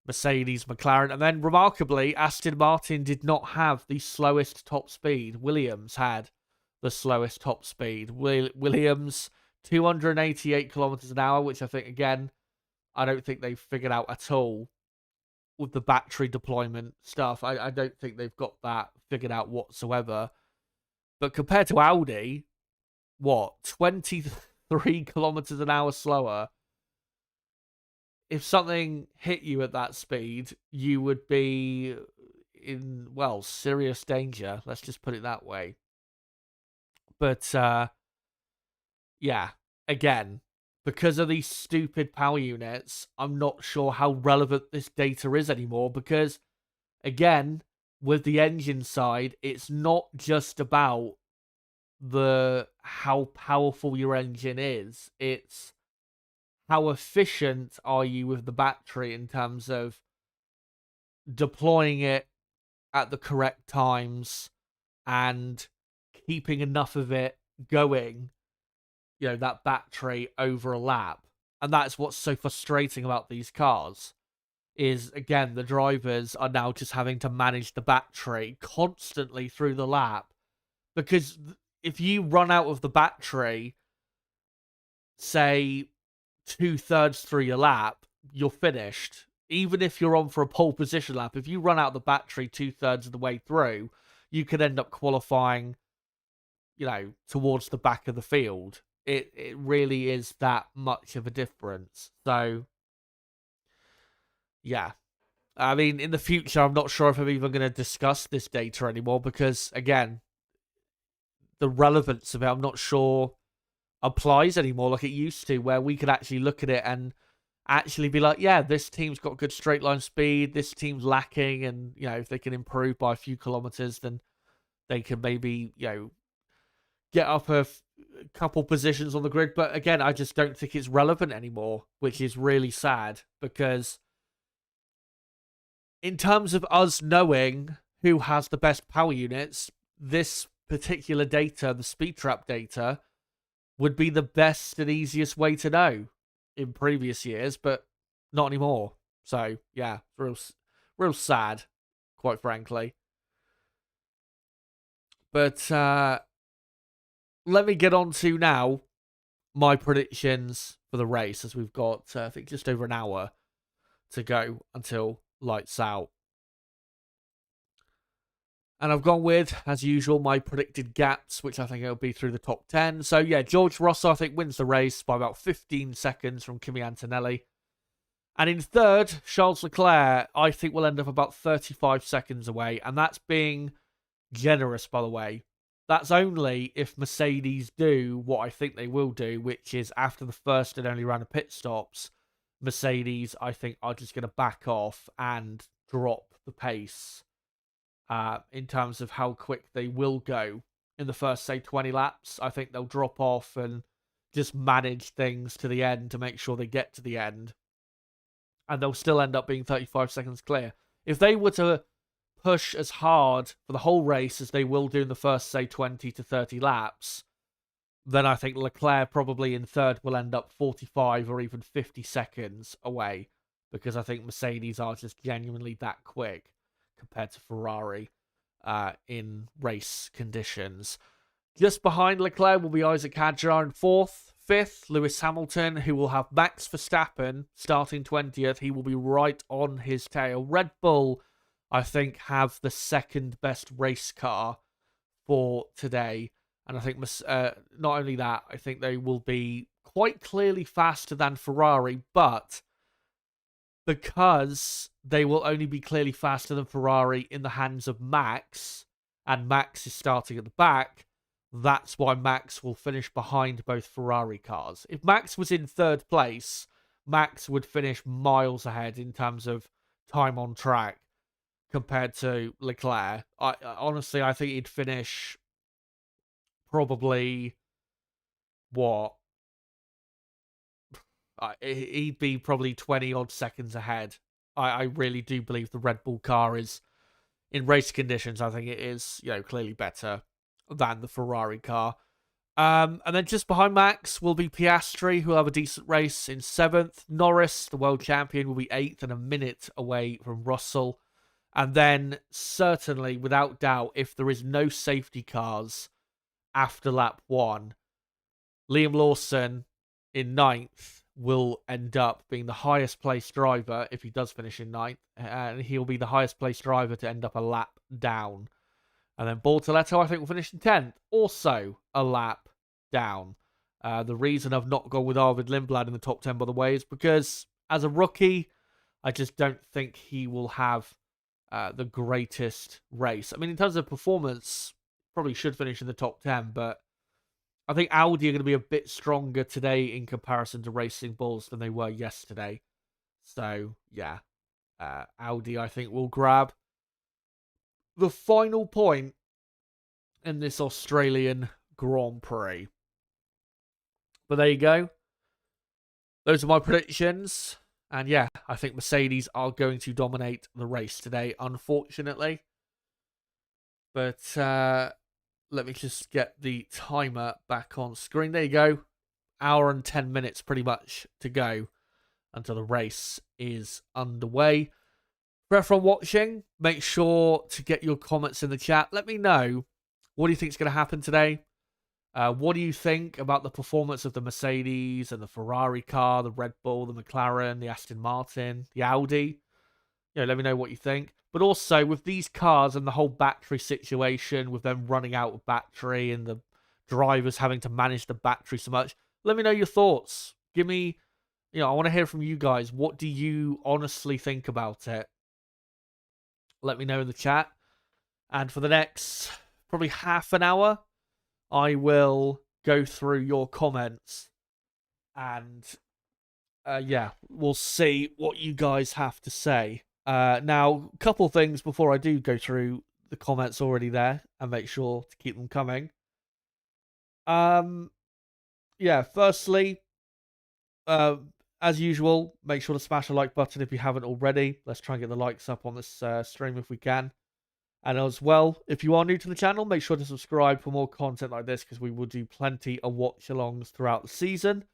Mercedes, McLaren. And then, remarkably, Aston Martin did not have the slowest top speed. Williams had the slowest top speed. Williams, 288 kilometers an hour, which I think, again, I don't think they've figured out at all with the battery deployment stuff. I don't think they've got that figured out whatsoever. But compared to Audi, 23 kilometers an hour slower? If something hit you at that speed, you would be in, well, serious danger. Let's just put it that way. But, yeah, again, because of these stupid power units, I'm not sure how relevant this data is anymore because, again, with the engine side, it's not just about how powerful your engine is. It's how efficient are you with the battery in terms of deploying it at the correct times and keeping enough of it going, that battery over a lap. And that's what's so frustrating about these cars is, again, the drivers are now just having to manage the battery constantly through the lap. Because if you run out of the battery, say, 2/3 through your lap, you're finished. Even if you're on for a pole position lap, if you run out the battery 2/3 of the way through, you could end up qualifying, towards the back of the field. It really is that much of a difference. So, yeah. I mean, in the future, I'm not sure if I'm even going to discuss this data anymore because, again, the relevance of it, I'm not sure applies anymore like it used to, where we could actually look at it and actually be like, yeah, this team's got good straight line speed, this team's lacking, and, if they can improve by a few kilometers, then they can maybe, get up a couple positions on the grid. But again, I just don't think it's relevant anymore, which is really sad because in terms of us knowing who has the best power units, this particular data, the speed trap data, would be the best and easiest way to know in previous years, but not anymore. So, yeah, real sad, quite frankly. But let me get on to now my predictions for the race, as we've got, I think, just over an hour to go until lights out. And I've gone with, as usual, my predicted gaps, which I think it'll be through the top 10. So, yeah, George Russell, I think, wins the race by about 15 seconds from Kimi Antonelli. And in third, Charles Leclerc, I think, will end up about 35 seconds away. And that's being generous, by the way. That's only if Mercedes do what I think they will do, which is after the first and only round of pit stops, Mercedes, I think, are just going to back off and drop the pace. In terms of how quick they will go in the first, say, 20 laps. I think they'll drop off and just manage things to the end to make sure they get to the end. And they'll still end up being 35 seconds clear. If they were to push as hard for the whole race as they will do in the first, say, 20 to 30 laps, then I think Leclerc probably in third will end up 45 or even 50 seconds away. Because I think Mercedes are just genuinely that quick compared to Ferrari in race conditions. Just behind Leclerc will be Isaac Hadjar in fourth. Fifth, Lewis Hamilton, who will have Max Verstappen starting 20th. He will be right on his tail. Red Bull, I think, have the second best race car for today. And I think not only that, I think they will be quite clearly faster than Ferrari, but because they will only be clearly faster than Ferrari in the hands of Max, and Max is starting at the back, that's why Max will finish behind both Ferrari cars. If Max was in third place, Max would finish miles ahead in terms of time on track compared to Leclerc. Honestly, I think he'd finish probably, what? He'd be probably 20 odd seconds ahead. I really do believe the Red Bull car is, in race conditions, I think it is, clearly better than the Ferrari car. And then just behind Max will be Piastri, who will have a decent race in seventh. Norris, the world champion, will be eighth and a minute away from Russell. And then, certainly, without doubt, if there is no safety cars after lap one, Liam Lawson in ninth will end up being the highest placed driver if he does finish in ninth, and he'll be the highest placed driver to end up a lap down. And then Bortoletto, I think, will finish in 10th, also a lap down. The reason I've not gone with Arvid Lindblad in the top 10, by the way, is because as a rookie, I just don't think he will have the greatest race. I mean, in terms of performance, probably should finish in the top 10, but I think Audi are going to be a bit stronger today in comparison to Racing Bulls than they were yesterday. So, yeah, Audi, I think, will grab the final point in this Australian Grand Prix. But there you go. Those are my predictions. And yeah, I think Mercedes are going to dominate the race today, unfortunately. But let me just get the timer back on screen. There you go. Hour and 10 minutes pretty much to go until the race is underway. For everyone watching, make sure to get your comments in the chat. Let me know, what do you think is going to happen today? What do you think about the performance of the Mercedes and the Ferrari car, the Red Bull, the McLaren, the Aston Martin, the Audi? Let me know what you think. But also, with these cars and the whole battery situation, with them running out of battery and the drivers having to manage the battery so much, let me know your thoughts. Give me, I want to hear from you guys. What do you honestly think about it? Let me know in the chat. And for the next probably half an hour, I will go through your comments. And yeah, we'll see what you guys have to say. Now, a couple things before I do go through the comments already there and make sure to keep them coming. Yeah, firstly, as usual, make sure to smash the like button if you haven't already. Let's try and get the likes up on this stream if we can. And as well, if you are new to the channel, make sure to subscribe for more content like this, because we will do plenty of watch-alongs throughout the season.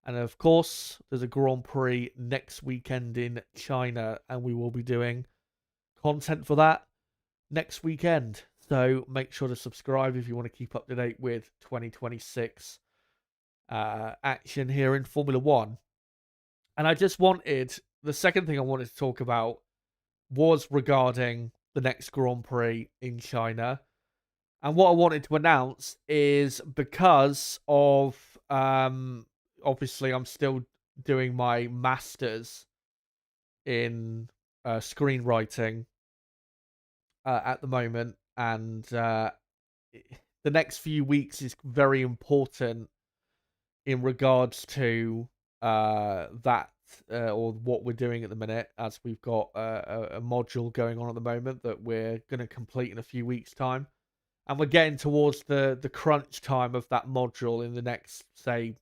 And of course, there's a Grand Prix next weekend in China, and we will be doing content for that next weekend. So make sure to subscribe if you want to keep up to date with 2026 action here in Formula One. And the second thing I wanted to talk about was regarding the next Grand Prix in China. And what I wanted to announce is, because of, obviously I'm still doing my master's in screenwriting at the moment, and the next few weeks is very important in regards to that or what we're doing at the minute, as we've got a module going on at the moment that we're going to complete in a few weeks' time. And we're getting towards the crunch time of that module in the next, say,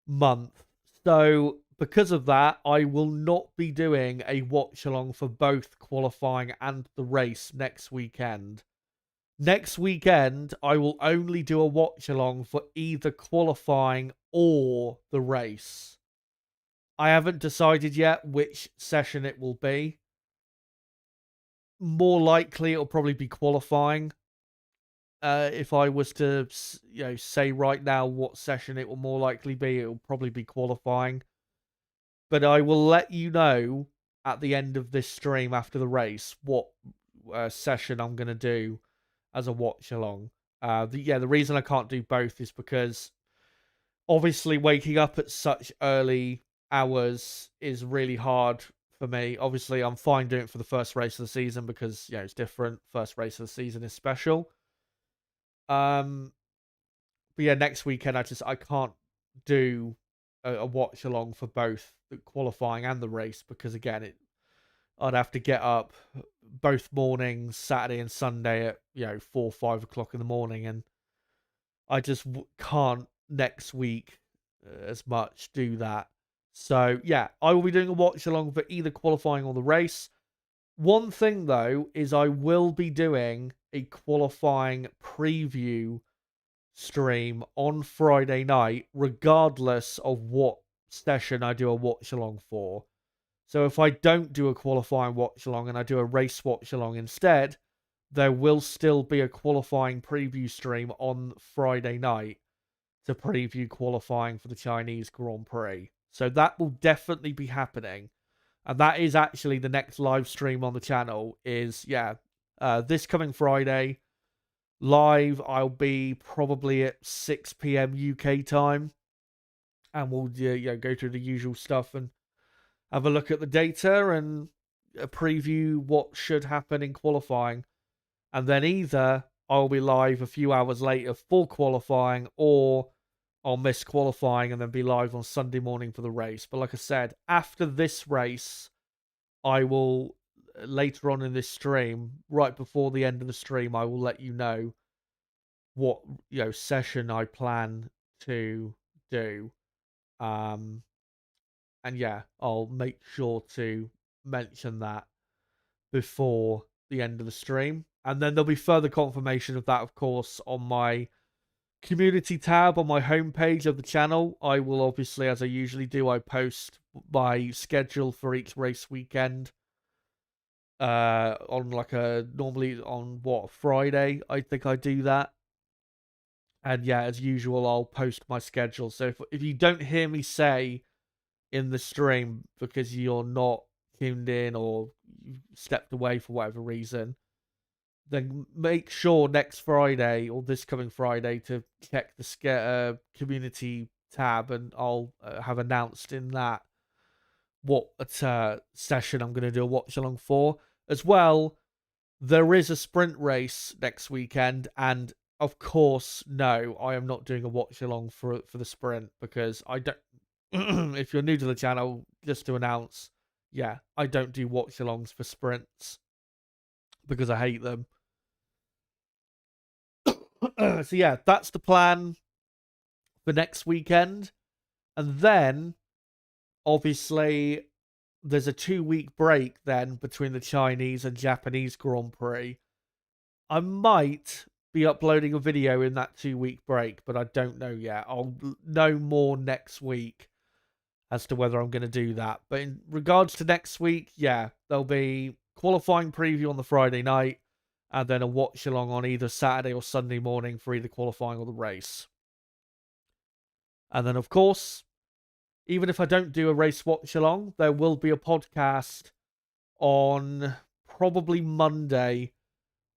month. So because of that, I will not be doing a watch-along for both qualifying and the race next weekend. Next weekend, I will only do a watch-along for either qualifying or the race. I haven't decided yet which session it will be. More likely, it'll probably be qualifying. If I was to, say right now what session it will more likely be, it will probably be qualifying. But I will let you know at the end of this stream after the race what session I'm going to do as a watch-along. The reason I can't do both is because obviously waking up at such early hours is really hard for me. Obviously, I'm fine doing it for the first race of the season because, it's different. First race of the season is special. But yeah, next weekend I can't do a watch along for both the qualifying and the race, because again, I'd have to get up both mornings, Saturday and Sunday at 4 or 5 o'clock in the morning, and I just can't next week as much do that. So yeah, I will be doing a watch along for either qualifying or the race. One thing though is I will be doing a qualifying preview stream on Friday night, regardless of what session I do a watch along for. So if I don't do a qualifying watch along and I do a race watch along instead, there will still be a qualifying preview stream on Friday night to preview qualifying for the Chinese Grand Prix. So that will definitely be happening. And that is actually the next live stream on the channel is, this coming Friday. Live, I'll be probably at 6 p.m. UK time. And we'll go through the usual stuff and have a look at the data and preview what should happen in qualifying, and then either I'll be live a few hours later for qualifying, or I'll miss qualifying and then be live on Sunday morning for the race. But like I said, after this race, I will later on in this stream, right before the end of the stream, I will let you know what session I plan to do. And yeah, I'll make sure to mention that before the end of the stream. And then there'll be further confirmation of that, of course, on my community tab on my homepage of the channel. I will obviously, as I usually do, I post my schedule for each race weekend on like normally on Friday, I think I do that. And yeah, as usual, I'll post my schedule. So if you don't hear me say in the stream because you're not tuned in or you stepped away for whatever reason, then make sure next Friday or this coming Friday to check the community tab, and I'll have announced in that what session I'm going to do a watch along for. As well, there is a sprint race next weekend, and of course, no, I am not doing a watch along for the sprint because I don't. If you're new to the channel, just to announce, yeah, I don't do watch alongs for sprints because I hate them. So yeah, that's the plan for next weekend. And then, obviously, there's a 2-week break then between the Chinese and Japanese Grand Prix. I might be uploading a video in that 2-week break, but I don't know yet. I'll know more next week as to whether I'm going to do that. But in regards to next week, yeah, there'll be qualifying preview on the Friday night, and then a watch along on either Saturday or Sunday morning for either qualifying or the race. And then, of course, even if I don't do a race watch along, there will be a podcast on probably Monday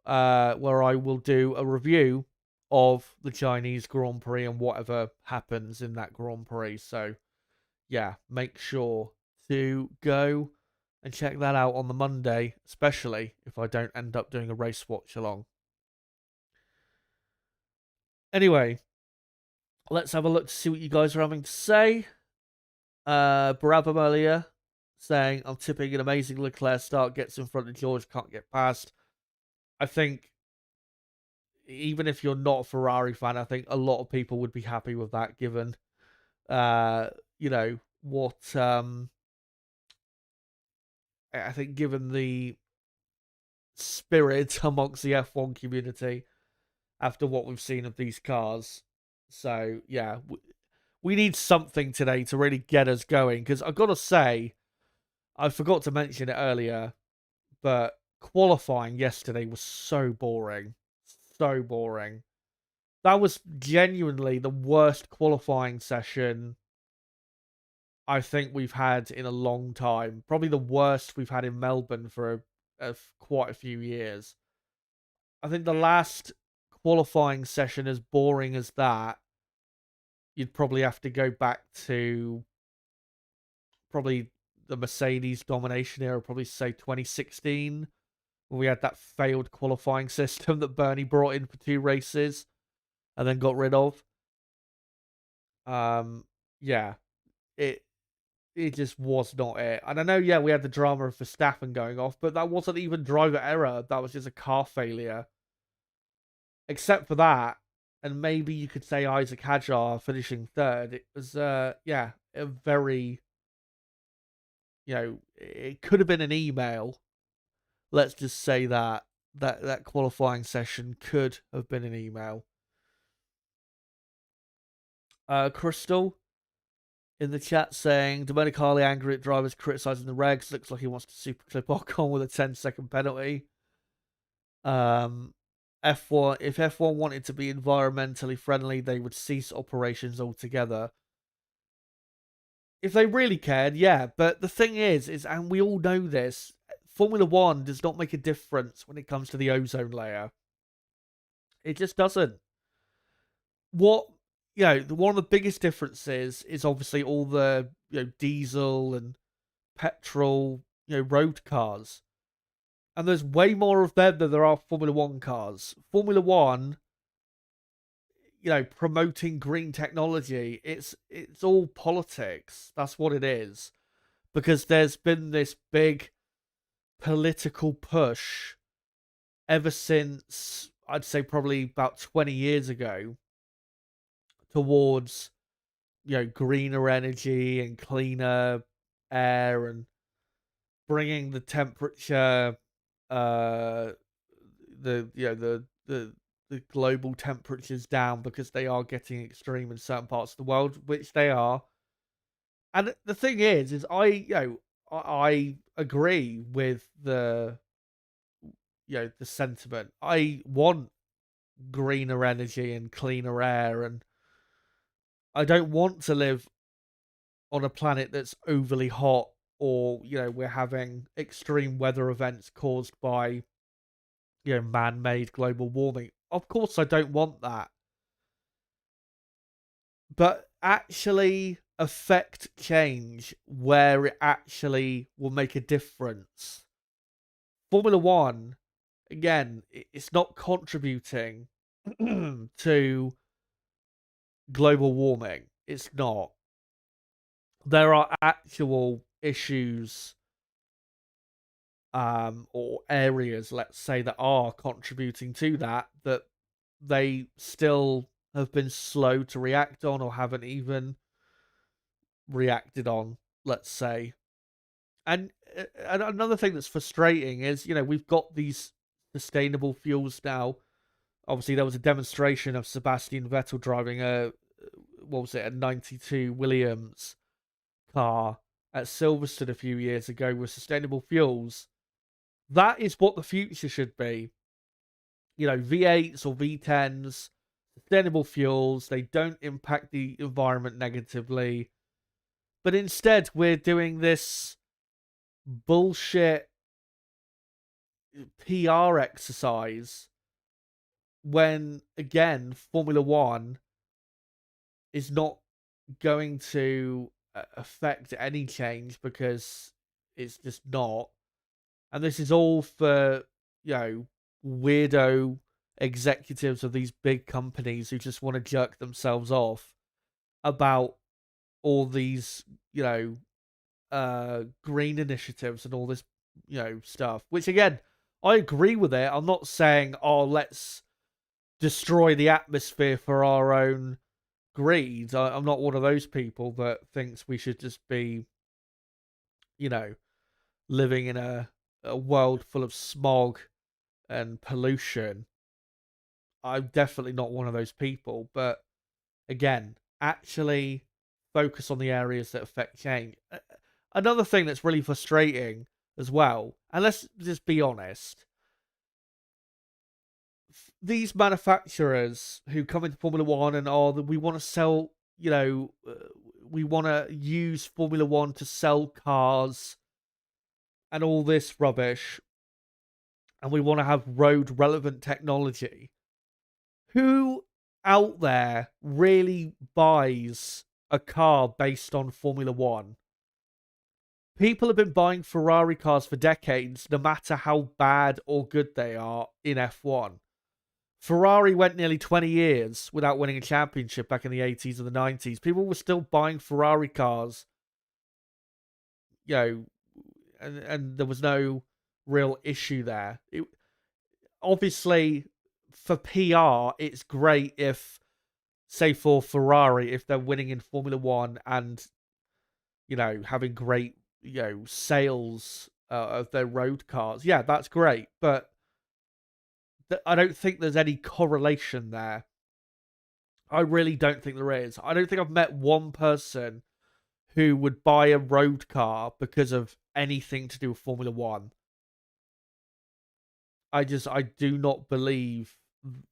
where I will do a review of the Chinese Grand Prix and whatever happens in that Grand Prix. So, yeah, make sure to go and check that out on the Monday, especially if I don't end up doing a race watch along. Anyway, let's have a look to see what you guys are having to say. Barabam earlier saying, I'm tipping an amazing Leclerc start, gets in front of George, can't get past. I think even if you're not a Ferrari fan, I think a lot of people would be happy with that, given what I think, given the spirit amongst the F1 community after what we've seen of these cars. So yeah, we need something today to really get us going, because I've got to say, I forgot to mention it earlier, but qualifying yesterday was so boring. So boring. That was genuinely the worst qualifying session I think we've had in a long time. Probably the worst we've had in Melbourne for quite a few years. I think the last qualifying session as boring as that, you'd probably have to go back to probably the Mercedes domination era, probably say 2016, when we had that failed qualifying system that Bernie brought in for 2 races and then got rid of. Yeah, it just was not it. And I know, yeah, we had the drama of Verstappen going off, but that wasn't even driver error. That was just a car failure. Except for that, and maybe you could say Isaac Hadjar finishing 3rd. It was, yeah, a very, it could have been an email. Let's just say that qualifying session could have been an email. Crystal in the chat saying, Domenicali angry at drivers criticising the regs. Looks like he wants to super clip Ocon with a 10-second penalty. F1, if F1 wanted to be environmentally friendly, they would cease operations altogether. If they really cared, yeah. But the thing is, and we all know this, Formula One does not make a difference when it comes to the ozone layer. It just doesn't. One of the biggest differences is obviously all the diesel and petrol road cars. And there's way more of them than there are Formula One cars. Formula One, promoting green technology, it's all politics. That's what it is. Because there's been this big political push ever since, I'd say probably about 20 years ago, towards, greener energy and cleaner air, and bringing the temperature, the global temperatures down, because they are getting extreme in certain parts of the world, which they are. And the thing is I agree with the sentiment. I want greener energy and cleaner air, and I don't want to live on a planet that's overly hot, or we're having extreme weather events caused by man-made global warming. Of course I don't want that, but actually affect change where it actually will make a difference. Formula One, again, it's not contributing to global warming. It's not. There are actual issues, or areas, let's say, that are contributing to that they still have been slow to react on, or haven't even reacted on, let's say. And another thing that's frustrating is, we've got these sustainable fuels now. Obviously, there was a demonstration of Sebastian Vettel driving a 92 Williams car at Silverstone a few years ago with sustainable fuels. That is what the future should be. V8s or V10s, sustainable fuels, they don't impact the environment negatively. But instead, we're doing this bullshit PR exercise when, again, Formula One is not going to affect any change, because it's just not. And this is all for, weirdo executives of these big companies who just want to jerk themselves off about all these, green initiatives and all this, stuff. Which, again, I agree with it. I'm not saying, let's destroy the atmosphere for our own greed. I'm not one of those people that thinks we should just be, living in a world full of smog and pollution. I'm definitely not one of those people. But again, actually focus on the areas that affect change. Another thing that's really frustrating as well, and let's just be honest, these manufacturers who come into Formula One and we want to sell, we want to use Formula One to sell cars and all this rubbish, and we want to have road relevant technology. Who out there really buys a car based on Formula One? People have been buying Ferrari cars for decades, no matter how bad or good they are in F1. Ferrari went nearly 20 years without winning a championship back in the 80s and the 90s. People were still buying Ferrari cars, and there was no real issue there. Obviously, for PR, it's great if, say, for Ferrari, if they're winning in Formula One and, having great, sales of their road cars. Yeah, that's great. But I don't think there's any correlation there. I really don't think there is. I don't think I've met one person who would buy a road car because of anything to do with Formula One. I do not believe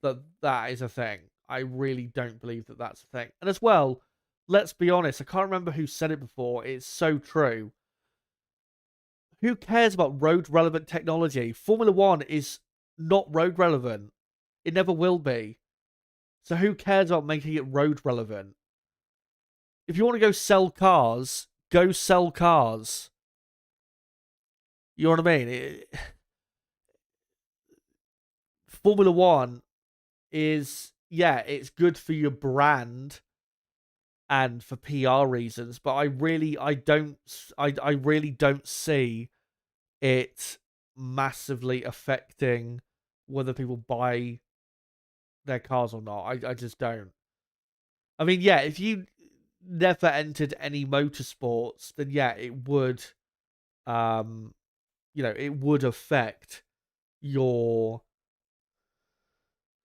that is a thing. I really don't believe that that's a thing. And as well, let's be honest, I can't remember who said it before. It's so true. Who cares about road relevant technology? Formula One is not road relevant. It never will be. So who cares about making it road relevant? If you want to go sell cars, go sell cars. You know what I mean? Formula One is, yeah, it's good for your brand and for PR reasons, but I really don't see it massively affecting whether people buy their cars or not. I just don't. I mean, yeah, if you never entered any motorsports, then yeah, it would, um, it would affect your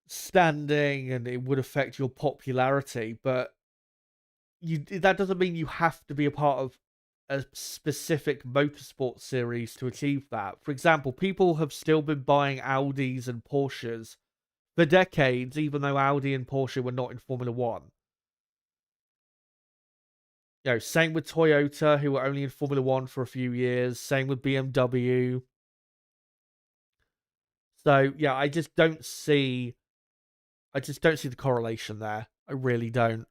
standing and it would affect your popularity. But that doesn't mean you have to be a part of a specific motorsport series to achieve that. For example, people have still been buying Audis and Porsches for decades, even though Audi and Porsche were not in Formula One. Same with Toyota, who were only in Formula One for a few years. Same with BMW. So yeah, I just don't see the correlation there. I really don't.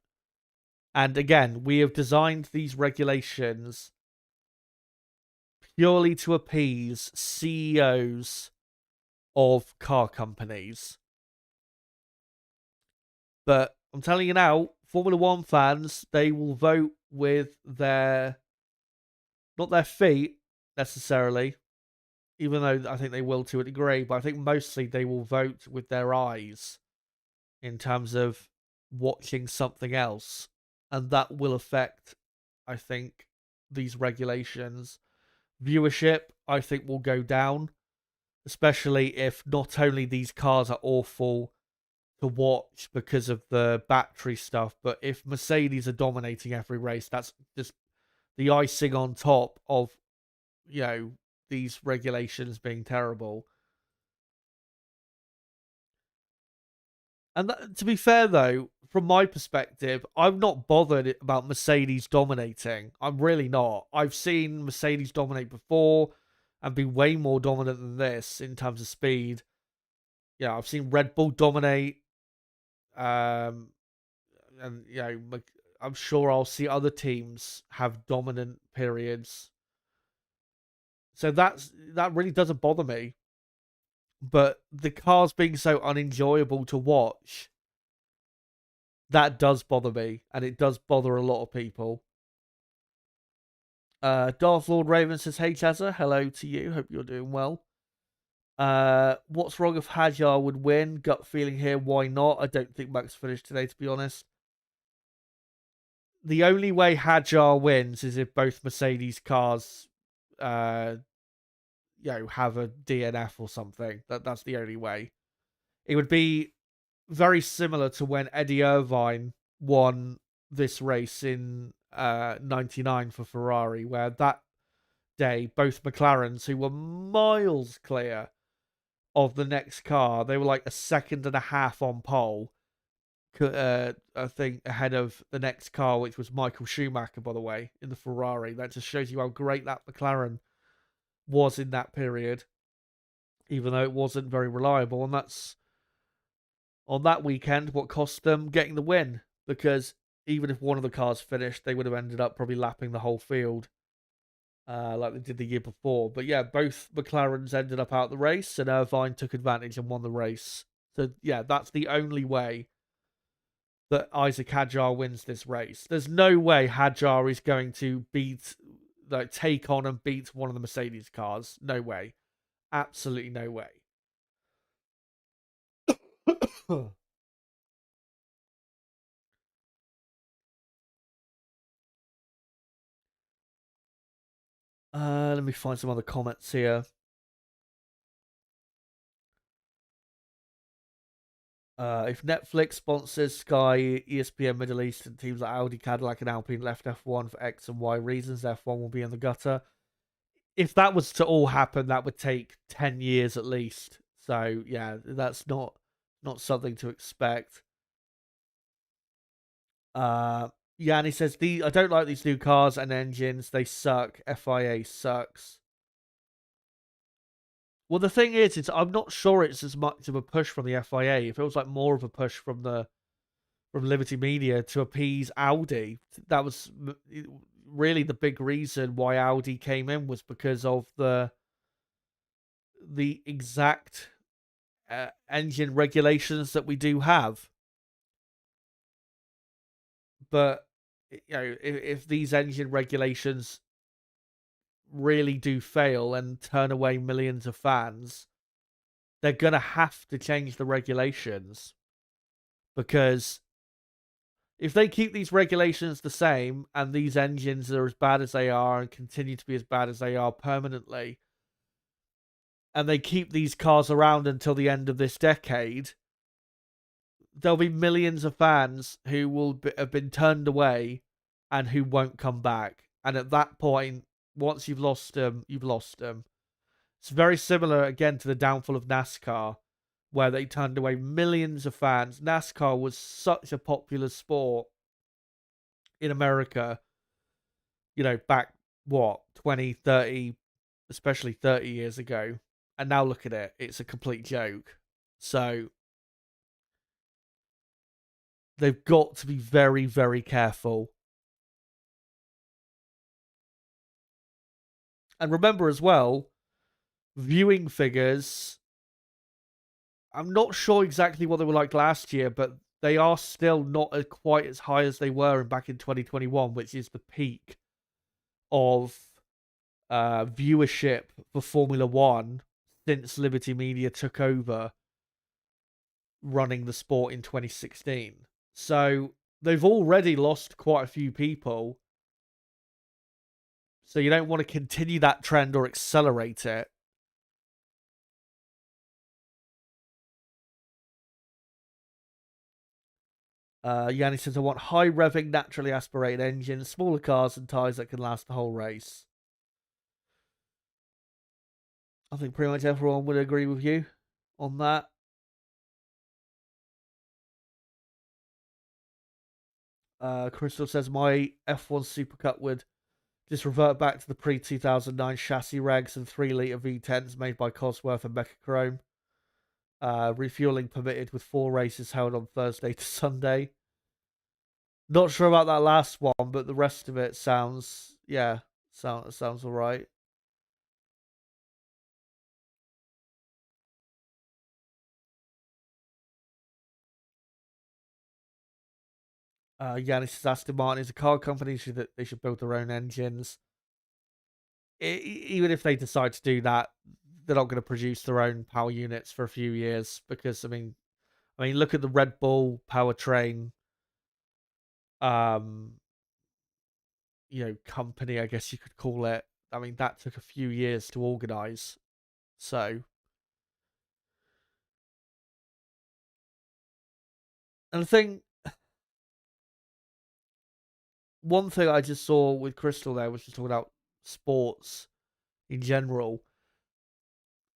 And again, we have designed these regulations purely to appease CEOs of car companies. But I'm telling you now, Formula One fans, they will vote with not their feet necessarily, even though I think they will to a degree, but I think mostly they will vote with their eyes in terms of watching something else. And that will affect, I think, these regulations. Viewership, I think, will go down, especially if not only these cars are awful to watch because of the battery stuff, but if Mercedes are dominating every race, that's just the icing on top of, these regulations being terrible. And to be fair, though, from my perspective, I'm not bothered about Mercedes dominating. I'm really not. I've seen Mercedes dominate before and be way more dominant than this in terms of speed. Yeah, I've seen Red Bull dominate. And, I'm sure I'll see other teams have dominant periods. So that really doesn't bother me. But the cars being so unenjoyable to watch, that does bother me, and it does bother a lot of people. Darth Lord Raven says, "Hey Chazza, hello to you. Hope you're doing well." What's wrong if Hadjar would win? Gut feeling here, why not? I don't think Max finished today, to be honest. The only way Hadjar wins is if both Mercedes cars, have a DNF or something. That's the only way. It would be very similar to when Eddie Irvine won this race in 99 for Ferrari, where that day both McLarens, who were miles clear of the next car, they were like a second and a half on pole, I think, ahead of the next car, which was Michael Schumacher, by the way, in the Ferrari. That just shows you how great that McLaren was in that period, even though it wasn't very reliable. And that's, on that weekend, what cost them getting the win, because even if one of the cars finished, they would have ended up probably lapping the whole field, like they did the year before. But yeah, both McLarens ended up out the race, and Irvine took advantage and won the race. So yeah, that's the only way that Isaac Hadjar wins this race. There's no way Hadjar is going to take on and beat one of the Mercedes cars. No way. Absolutely no way. Let me find some other comments here. If Netflix sponsors Sky, ESPN Middle East, and teams like Audi, Cadillac, and Alpine left F1 for X and Y reasons, F1 will be in the gutter. If that was to all happen, that would take 10 years at least. So yeah, that's not something to expect. Yanni says, I don't like these new cars and engines. They suck. FIA sucks. Well, the thing is, I'm not sure it's as much of a push from the FIA. It feels like more of a push from Liberty Media to appease Audi. That was really the big reason why Audi came in, was because of the the exact engine regulations that we do have. But if these engine regulations really do fail and turn away millions of fans, they're gonna have to change the regulations, because if they keep these regulations the same and these engines are as bad as they are and continue to be as bad as they are permanently, and they keep these cars around until the end of this decade, there'll be millions of fans who will have been turned away and who won't come back. And at that point, once you've lost them, you've lost them. It's very similar, again, to the downfall of NASCAR, where they turned away millions of fans. NASCAR was such a popular sport in America, back, 20, 30, especially 30 years ago. And now look at it. It's a complete joke. So they've got to be very, very careful. And remember as well, viewing figures, I'm not sure exactly what they were like last year, but they are still not quite as high as they were back in 2021, which is the peak of viewership for Formula One since Liberty Media took over running the sport in 2016. So they've already lost quite a few people. So you don't want to continue that trend or accelerate it. Yanni says, I want high revving, naturally aspirated engines, smaller cars, and tyres that can last the whole race. I think pretty much everyone would agree with you on that. Crystal says, my F1 Supercut would just revert back to the pre-2009 chassis regs and 3-litre V10s made by Cosworth and Mechachrome. Refueling permitted with 4 races held on Thursday to Sunday. Not sure about that last one, but the rest of it sounds all right. Yanis says Aston Martin is a car company, so they should build their own engines. Even if they decide to do that, they're not going to produce their own power units for a few years, because I mean, look at the Red Bull powertrain, company, I guess you could call it. I mean, that took a few years to organize. So, and the thing, one thing I just saw with Crystal there was just talking about sports in general.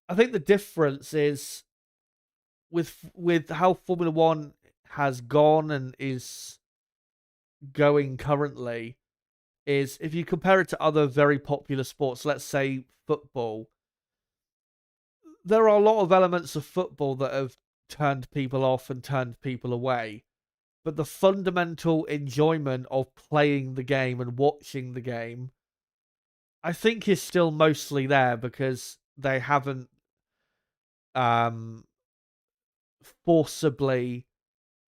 I think the difference is with how Formula One has gone and is going currently, is if you compare it to other very popular sports, let's say football, there are a lot of elements of football that have turned people off and turned people away. But the fundamental enjoyment of playing the game and watching the game, I think, is still mostly there, because they haven't forcibly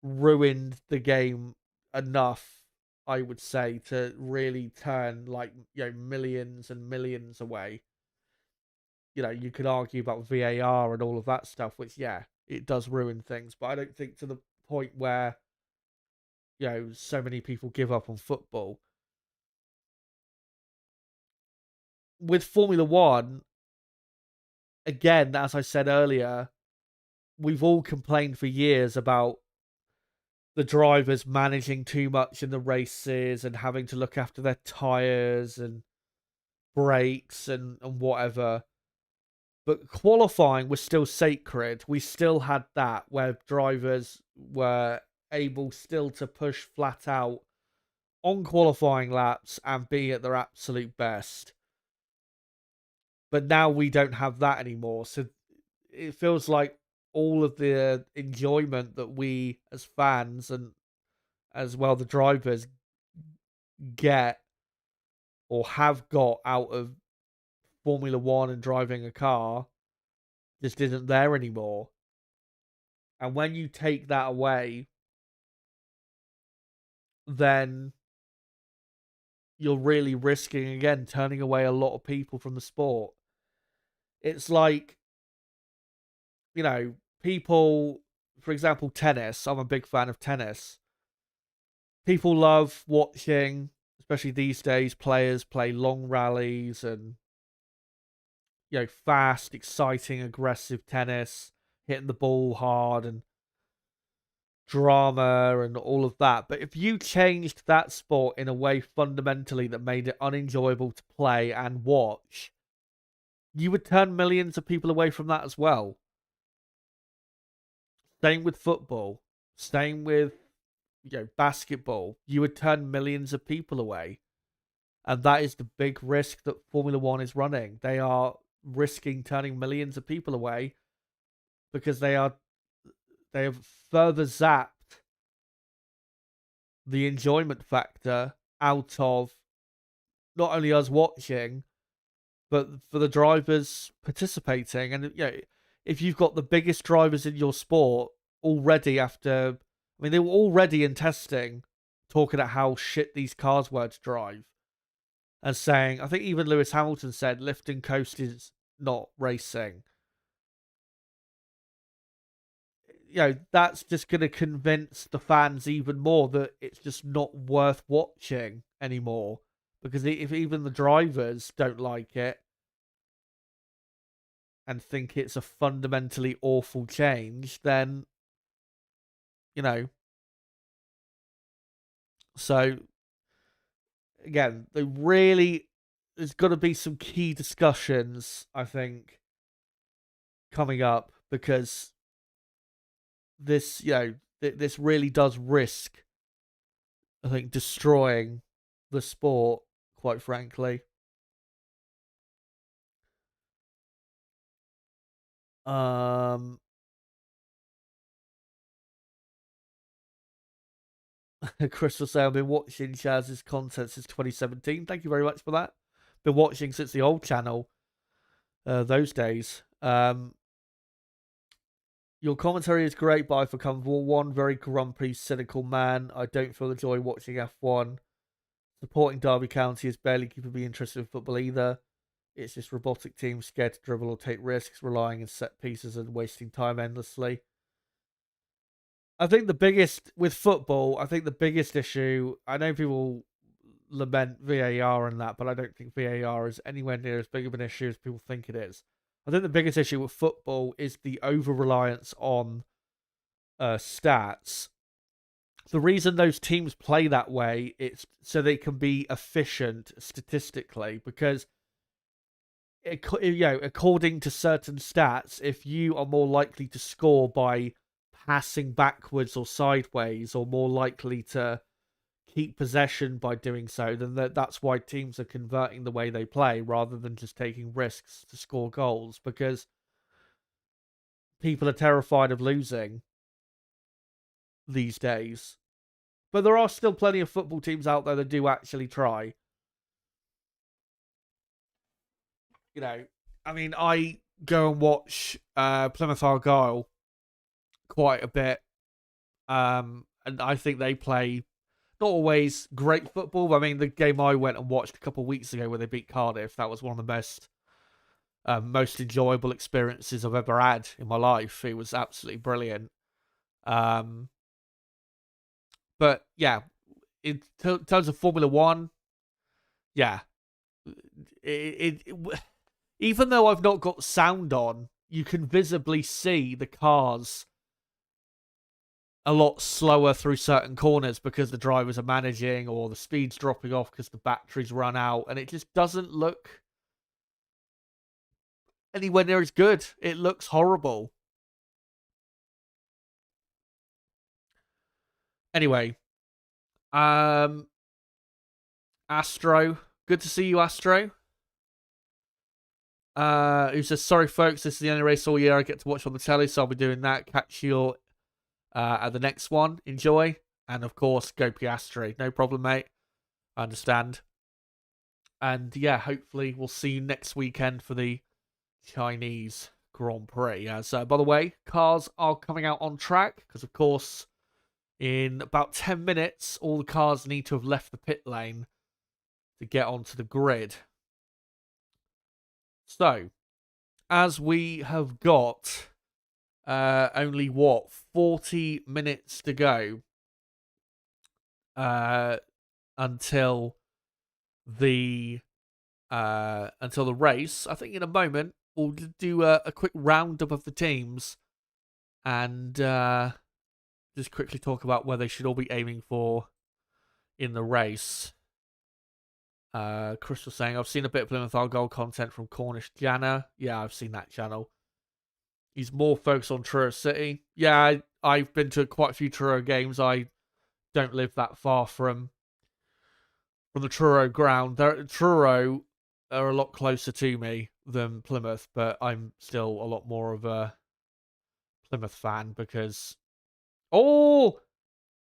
ruined the game enough, I would say, to really turn millions and millions away. You could argue about VAR and all of that stuff, which it does ruin things, but I don't think to the point where so many people give up on football. With Formula One, again, as I said earlier, we've all complained for years about the drivers managing too much in the races and having to look after their tyres and brakes and whatever. But qualifying was still sacred. We still had that, where drivers were able still to push flat out on qualifying laps and be at their absolute best. But now we don't have that anymore. So it feels like all of the enjoyment that we as fans and as well the drivers get or have got out of Formula One and driving a car just isn't there anymore. And when you take that away, then you're really risking, again, turning away a lot of people from the sport. It's like, people, for example, tennis. I'm a big fan of tennis. People love watching, especially these days, players play long rallies and, fast, exciting, aggressive tennis, hitting the ball hard and drama and all of that. But if you changed that sport in a way fundamentally that made it unenjoyable to play and watch, you would turn millions of people away from that as well. Same with football. Same with, basketball. You would turn millions of people away. And that is the big risk that Formula One is running. They are risking turning millions of people away because they have further zapped the enjoyment factor out of not only us watching, but for the drivers participating. And if you've got the biggest drivers in your sport already they were already in testing talking about how shit these cars were to drive and saying, I think even Lewis Hamilton said, lift and coast is not racing. That's just going to convince the fans even more that it's just not worth watching anymore. Because if even the drivers don't like it and think it's a fundamentally awful change, then, So, again, there's got to be some key discussions, I think, coming up, because this, this really does risk, I think, destroying the sport, quite frankly. Chris will say, I've been watching Chaz's content since 2017. Thank you very much for that. Been watching since the old channel, those days. Your commentary is great, but I've become one very grumpy, cynical man. I don't feel the joy watching F1. Supporting Derby County is barely keeping me interested in football either. It's just robotic teams scared to dribble or take risks, relying on set pieces and wasting time endlessly. I think the biggest issue, I know people lament VAR and that, but I don't think VAR is anywhere near as big of an issue as people think it is. I think the biggest issue with football is the over-reliance on stats. The reason those teams play that way, it's so they can be efficient statistically, because according to certain stats, if you are more likely to score by passing backwards or sideways, or more likely to keep possession by doing so, then that's why teams are converting the way they play rather than just taking risks to score goals, because people are terrified of losing these days. But there are still plenty of football teams out there that do actually try. I go and watch Plymouth Argyle quite a bit. And I think they play not always great football, but the game I went and watched a couple of weeks ago where they beat Cardiff, that was one of the most enjoyable experiences I've ever had in my life. It was absolutely brilliant. But yeah, in terms of Formula One, yeah, even though I've not got sound on, you can visibly see the cars a lot slower through certain corners because the drivers are managing, or the speed's dropping off because the batteries run out, and it just doesn't look anywhere near as good. It looks horrible. Anyway, Astro, good to see you, Astro. Who says, sorry folks, this is the only race all year I get to watch on the telly, so I'll be doing that. Catch you at the next one. Enjoy. And of course, go Piastri. No problem, mate. I understand. And yeah, hopefully we'll see you next weekend for the Chinese Grand Prix. So, by the way, cars are coming out on track because, of course, in about 10 minutes, all the cars need to have left the pit lane to get onto the grid. So, as we have got only, 40 minutes to go until the race. I think in a moment we'll do a quick roundup of the teams and just quickly talk about where they should all be aiming for in the race. Crystal saying, I've seen a bit of Plymouth Argyle content from Cornish Jana. Yeah, I've seen that channel. He's more focused on Truro City. Yeah, I've been to quite a few Truro games. I don't live that far from the Truro ground. Truro are a lot closer to me than Plymouth, but I'm still a lot more of a Plymouth fan because... Oh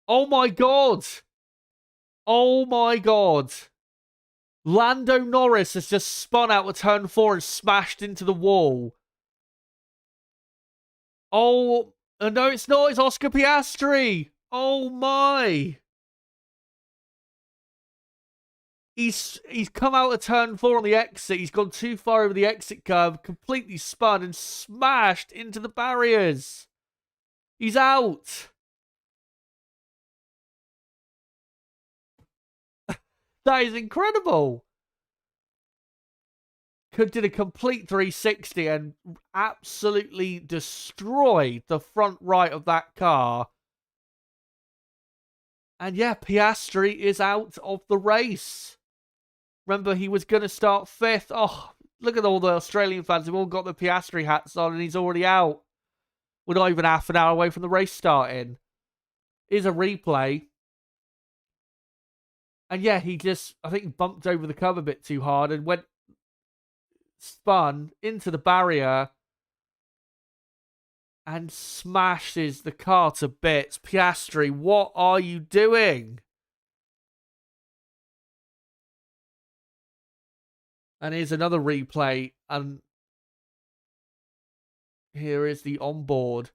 my God! Oh my God! Lando Norris has just spun out of turn 4 and smashed into the wall. Oh, no, it's not. It's Oscar Piastri. Oh my! He's come out of turn 4 on the exit. He's gone too far over the exit curve, completely spun and smashed into the barriers. He's out. That is incredible. Did a complete 360 and absolutely destroyed the front right of that car. And yeah, Piastri is out of the race. Remember, he was going to start 5th. Oh, look at all the Australian fans who've all got the Piastri hats on and he's already out. We're not even half an hour away from the race starting. Here's a replay. And yeah, he just, I think, bumped over the curb a bit too hard and spun into the barrier and smashes the car to bits. Piastri, what are you doing? And here's another replay, and here is the onboard.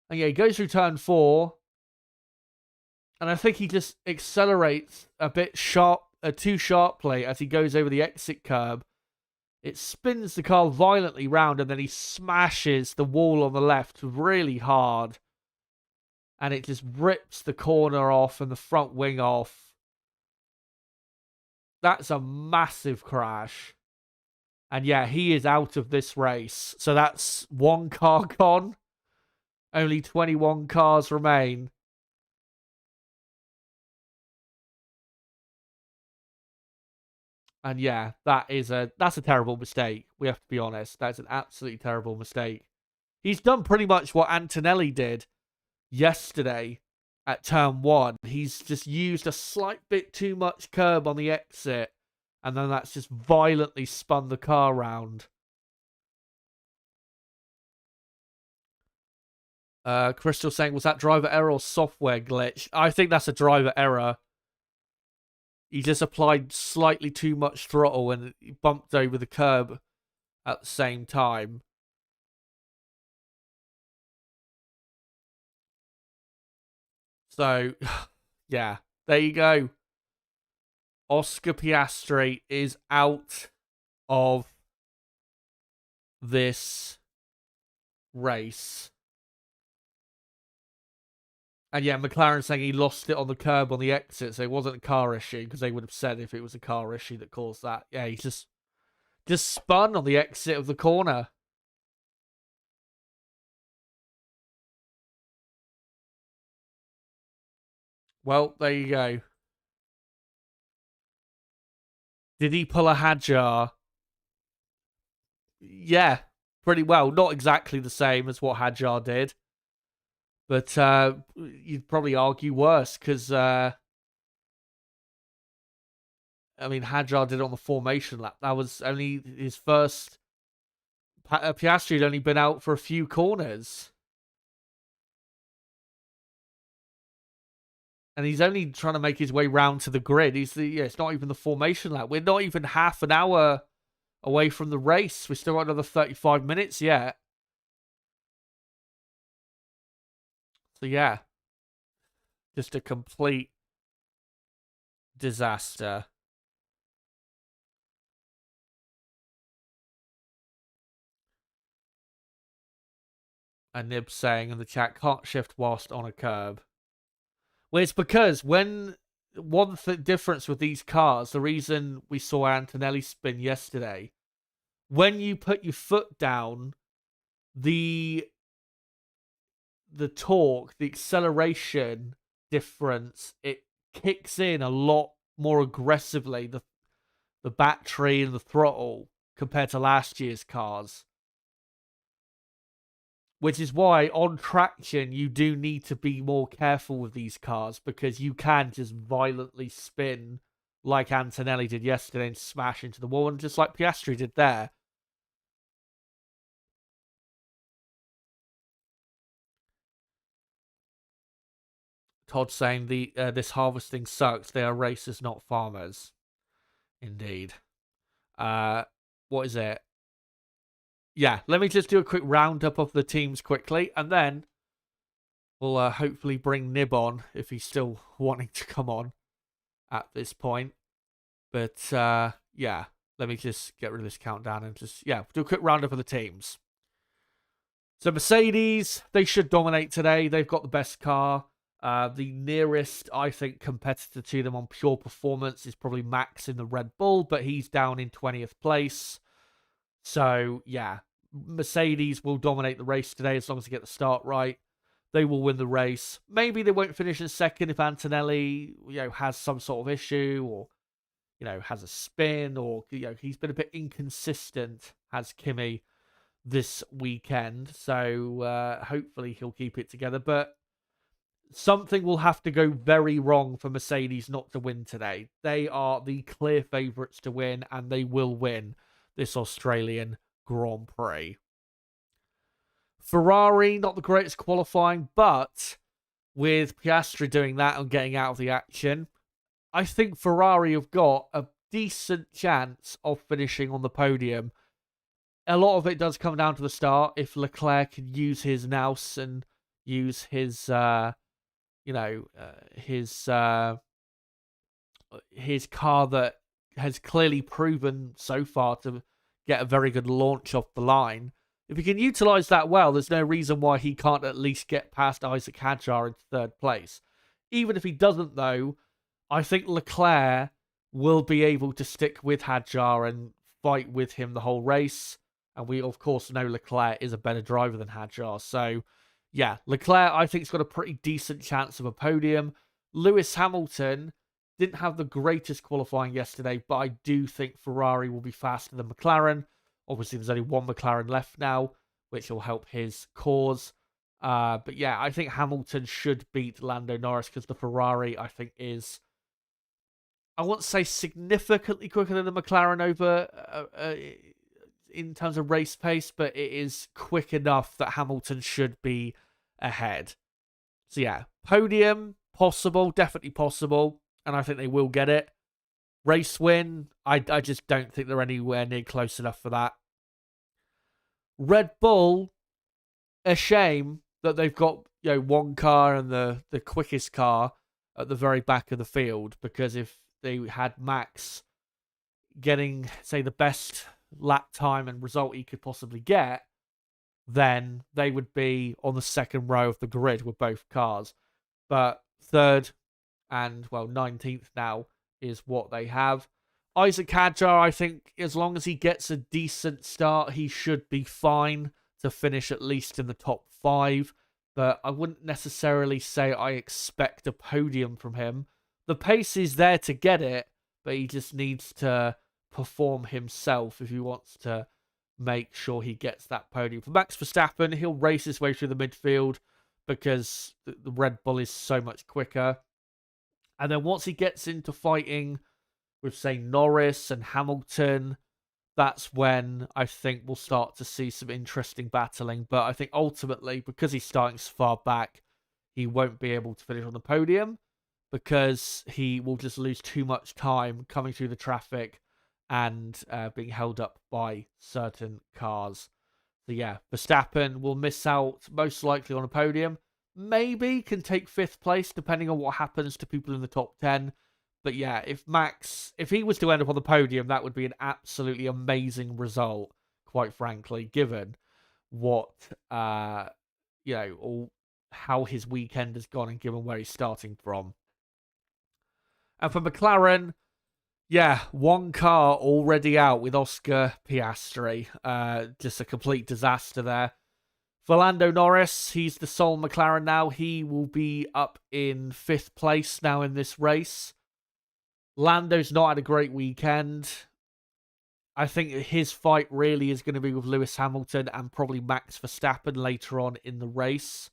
And yeah, he goes through turn 4, and I think he just accelerates a bit too sharply as he goes over the exit curb. It spins the car violently round, and then he smashes the wall on the left really hard. And it just rips the corner off and the front wing off. That's a massive crash. And yeah, he is out of this race. So that's one car gone. Only 21 cars remain. And yeah, that's a terrible mistake. We have to be honest. That's an absolutely terrible mistake. He's done pretty much what Antonelli did yesterday at turn 1. He's just used a slight bit too much curb on the exit, and then that's just violently spun the car round. Crystal saying, was that driver error or software glitch? I think that's a driver error. He just applied slightly too much throttle and he bumped over the curb at the same time. So, yeah, there you go. Oscar Piastri is out of this race. And yeah, McLaren saying he lost it on the curb on the exit, so it wasn't a car issue, because they would have said if it was a car issue that caused that. Yeah, he just spun on the exit of the corner. Well, there you go. Did he pull a Hadjar? Yeah, pretty well. Not exactly the same as what Hadjar did. But you'd probably argue worse, because, I mean, Hadjar did it on the formation lap. That was only his first... Piastri had only been out for a few corners. And he's only trying to make his way round to the grid. It's not even the formation lap. We're not even half an hour away from the race. We've still got another 35 minutes yet. So, yeah. Just a complete disaster. And Nib saying in the chat, can't shift whilst on a curb. Well, it's because when one difference with these cars, the reason we saw Antonelli spin yesterday, when you put your foot down, the torque, the acceleration difference, it kicks in a lot more aggressively, the battery and the throttle, compared to last year's cars. Which is why, on traction, you do need to be more careful with these cars, because you can just violently spin like Antonelli did yesterday and smash into the wall, and just like Piastri did there. Todd saying this harvesting sucks. They are racers, not farmers. Indeed. What is it? Yeah, let me just do a quick roundup of the teams quickly, and then we'll hopefully bring Nib on if he's still wanting to come on at this point. But yeah, let me just get rid of this countdown and just, yeah, do a quick roundup of the teams. So Mercedes, they should dominate today. They've got the best car. The nearest, I think, competitor to them on pure performance is probably Max in the Red Bull, but he's down in 20th place. So, yeah, Mercedes will dominate the race today as long as they get the start right. They will win the race. Maybe they won't finish in second if Antonelli, has some sort of issue, or, has a spin, or, he's been a bit inconsistent, has Kimi, this weekend. So, hopefully he'll keep it together. But something will have to go very wrong for Mercedes not to win today. They are the clear favourites to win, and they will win this Australian Grand Prix. Ferrari, not the greatest qualifying, but with Piastri doing that and getting out of the action, I think Ferrari have got a decent chance of finishing on the podium. A lot of it does come down to the start. If Leclerc can use his nous and use his, his car that has clearly proven so far to get a very good launch off the line. If he can utilise that well, there's no reason why he can't at least get past Isaac Hadjar into third place. Even if he doesn't, though, I think Leclerc will be able to stick with Hadjar and fight with him the whole race. And we, of course, know Leclerc is a better driver than Hadjar. So, yeah, Leclerc, I think, has got a pretty decent chance of a podium. Lewis Hamilton didn't have the greatest qualifying yesterday, but I do think Ferrari will be faster than McLaren. Obviously, there's only one McLaren left now, which will help his cause. But yeah, I think Hamilton should beat Lando Norris because the Ferrari, I think, is, I won't say significantly quicker than the McLaren over in terms of race pace, but it is quick enough that Hamilton should be ahead. So yeah, podium, possible, definitely possible, and I think they will get it. Race win, I just don't think they're anywhere near close enough for that. Red Bull, a shame that they've got one car and the quickest car at the very back of the field, because if they had Max getting, say, the best lap time and result he could possibly get, then they would be on the second row of the grid with both cars. But third and, 19th now is what they have. Isaac Hadjar, I think, as long as he gets a decent start, he should be fine to finish at least in the top 5. But I wouldn't necessarily say I expect a podium from him. The pace is there to get it, but he just needs to perform himself if he wants to make sure he gets that podium. For Max Verstappen, he'll race his way through the midfield because the Red Bull is so much quicker. And then once he gets into fighting with, say, Norris and Hamilton, that's when I think we'll start to see some interesting battling. But I think ultimately, because he's starting so far back, he won't be able to finish on the podium because he will just lose too much time coming through the traffic and being held up by certain cars. So yeah, Verstappen will miss out most likely on a podium. Maybe can take 5th place depending on what happens to people in the top 10. But yeah, if he was to end up on the podium, that would be an absolutely amazing result, quite frankly, given what, or how his weekend has gone and given where he's starting from. And for McLaren, yeah, one car already out with Oscar Piastri. Just a complete disaster there. For Lando Norris, he's the sole McLaren now. He will be up in 5th place now in this race. Lando's not had a great weekend. I think his fight really is going to be with Lewis Hamilton and probably Max Verstappen later on in the race.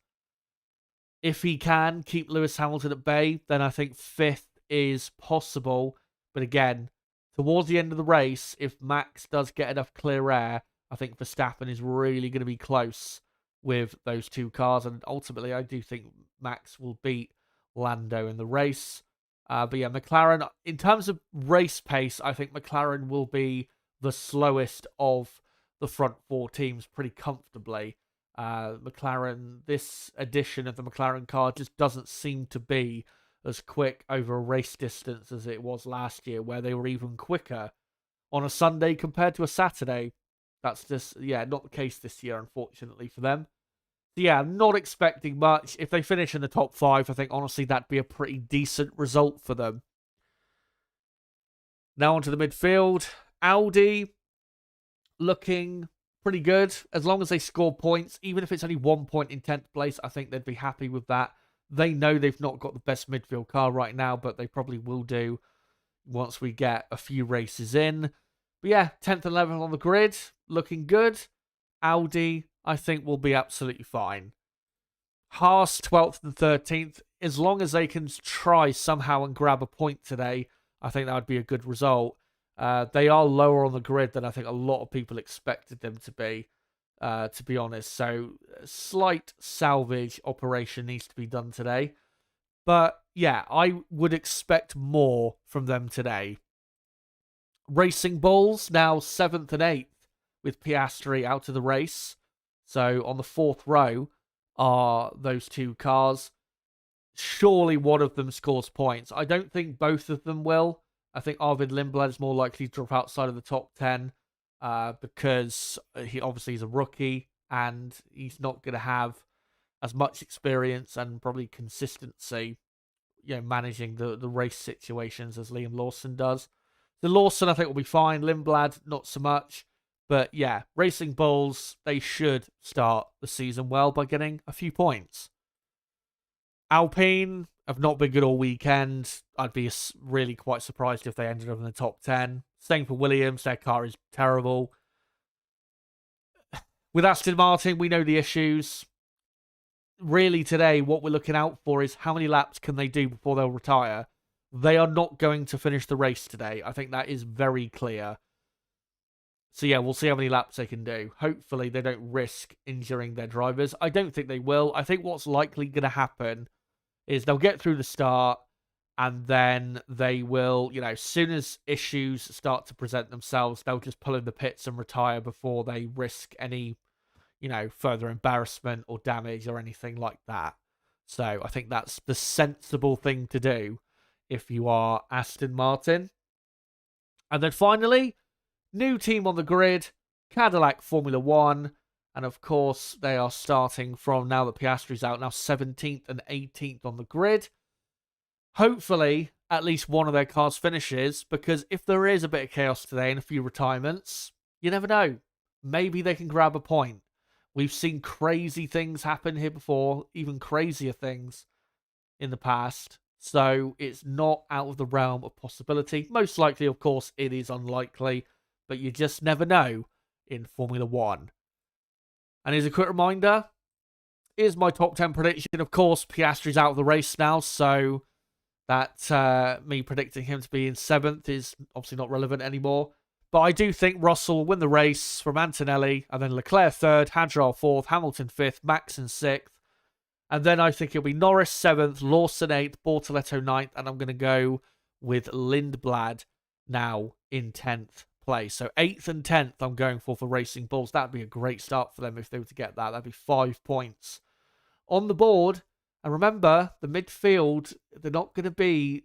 If he can keep Lewis Hamilton at bay, then I think 5th is possible. But again, towards the end of the race, if Max does get enough clear air, I think Verstappen is really going to be close with those two cars. And ultimately, I do think Max will beat Lando in the race. But yeah, McLaren, in terms of race pace, I think McLaren will be the slowest of the front 4 teams pretty comfortably. McLaren, this edition of the McLaren car just doesn't seem to be as quick over a race distance as it was last year, where they were even quicker on a Sunday compared to a Saturday. That's just, not the case this year, unfortunately, for them. So yeah, I'm not expecting much. If they finish in the top 5, I think, honestly, that'd be a pretty decent result for them. Now onto the midfield. Audi, looking pretty good. As long as they score points, even if it's only 1 point in 10th place, I think they'd be happy with that. They know they've not got the best midfield car right now, but they probably will do once we get a few races in. But yeah, 10th and 11th on the grid, looking good. Audi, I think, will be absolutely fine. Haas, 12th and 13th. As long as they can try somehow and grab a point today, I think that would be a good result. They are lower on the grid than I think a lot of people expected them to be honest. So a slight salvage operation needs to be done today. But yeah, I would expect more from them today. Racing Bulls, now 7th and 8th with Piastri out of the race. So on the 4th row are those two cars. Surely one of them scores points. I don't think both of them will. I think Arvid Lindblad is more likely to drop outside of the top 10 because he obviously is a rookie and he's not going to have as much experience and probably consistency, managing the race situations as Liam Lawson does. The Lawson, I think, will be fine. Lindblad, not so much. But yeah, Racing Bulls, they should start the season well by getting a few points. Alpine have not been good all weekend. I'd be really quite surprised if they ended up in the top 10. Same for Williams, their car is terrible. With Aston Martin, we know the issues. Really today, what we're looking out for is how many laps can they do before they'll retire. They are not going to finish the race today. I think that is very clear. So yeah, we'll see how many laps they can do. Hopefully they don't risk injuring their drivers. I don't think they will. I think what's likely going to happen is they'll get through the start and then they will, as soon as issues start to present themselves, they'll just pull in the pits and retire before they risk any, further embarrassment or damage or anything like that. So I think that's the sensible thing to do if you are Aston Martin. And then finally, new team on the grid, Cadillac Formula One. And of course, they are starting from, now that Piastri's out, now 17th and 18th on the grid. Hopefully, at least one of their cars finishes, because if there is a bit of chaos today and a few retirements, you never know. Maybe they can grab a point. We've seen crazy things happen here before, even crazier things in the past. So it's not out of the realm of possibility. Most likely, of course, it is unlikely, but you just never know in Formula One. And as a quick reminder, here's my top 10 prediction. Of course, Piastri's out of the race now, so that me predicting him to be in 7th is obviously not relevant anymore. But I do think Russell will win the race from Antonelli, and then Leclerc 3rd, Hadjar 4th, Hamilton 5th, Max in 6th. And then I think it'll be Norris 7th, Lawson 8th, Bortoletto 9th, and I'm going to go with Lindblad now in 10th place. So 8th and 10th I'm going for Racing Bulls. That'd be a great start for them if they were to get that. That'd be 5 points on the board. And remember, the midfield, they're not going to be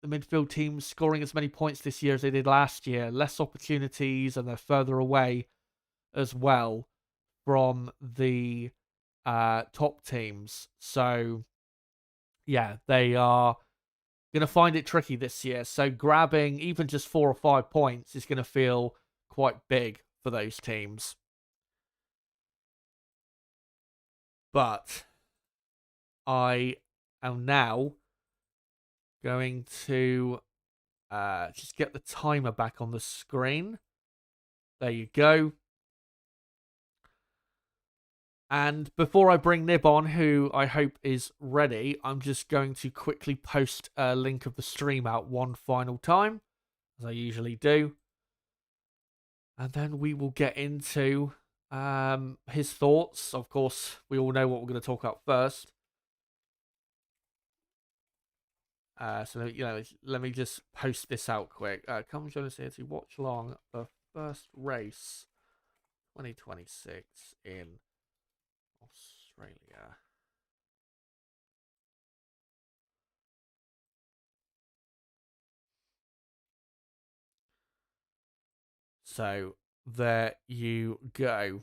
the midfield teams scoring as many points this year as they did last year. Less opportunities, and they're further away as well from the top teams. So, yeah, they are going to find it tricky this year. So grabbing even just 4 or 5 points is going to feel quite big for those teams. But I am now going to just get the timer back on the screen. There you go. And before I bring Nib on, who I hope is ready, I'm just going to quickly post a link of the stream out one final time, as I usually do. And then we will get into his thoughts. Of course, we all know what we're going to talk about first. So, let me just post this out quick. Come join us here to watch along the first race 2026 in Australia. So there you go.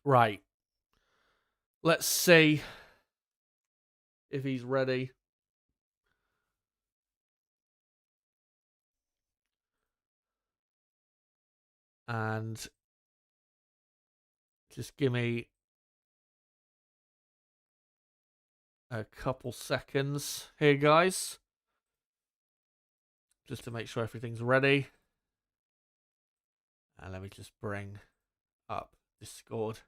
Right. Let's see if he's ready. And just give me a couple seconds here, guys, just to make sure everything's ready. And let me just bring up Discord.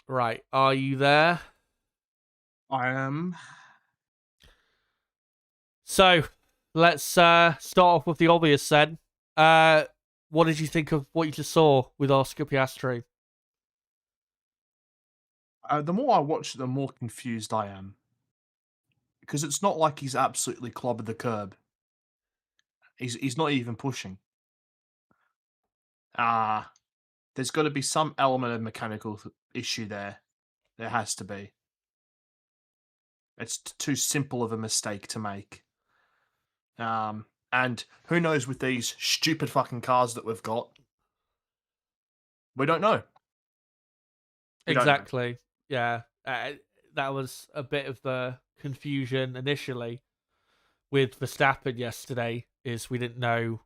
Right, are you there? I am. So, let's start off with the obvious then. What did you think of what you just saw with Oscar Piastri? The more I watch it, the more confused I am. Because it's not like he's absolutely clobbered the curb. He's not even pushing. There's got to be some element of mechanical issue there. There has to be. It's too simple of a mistake to make. And who knows with these stupid fucking cars that we've got? We don't know. Exactly. Yeah. That was a bit of the confusion initially with Verstappen yesterday, is we didn't know,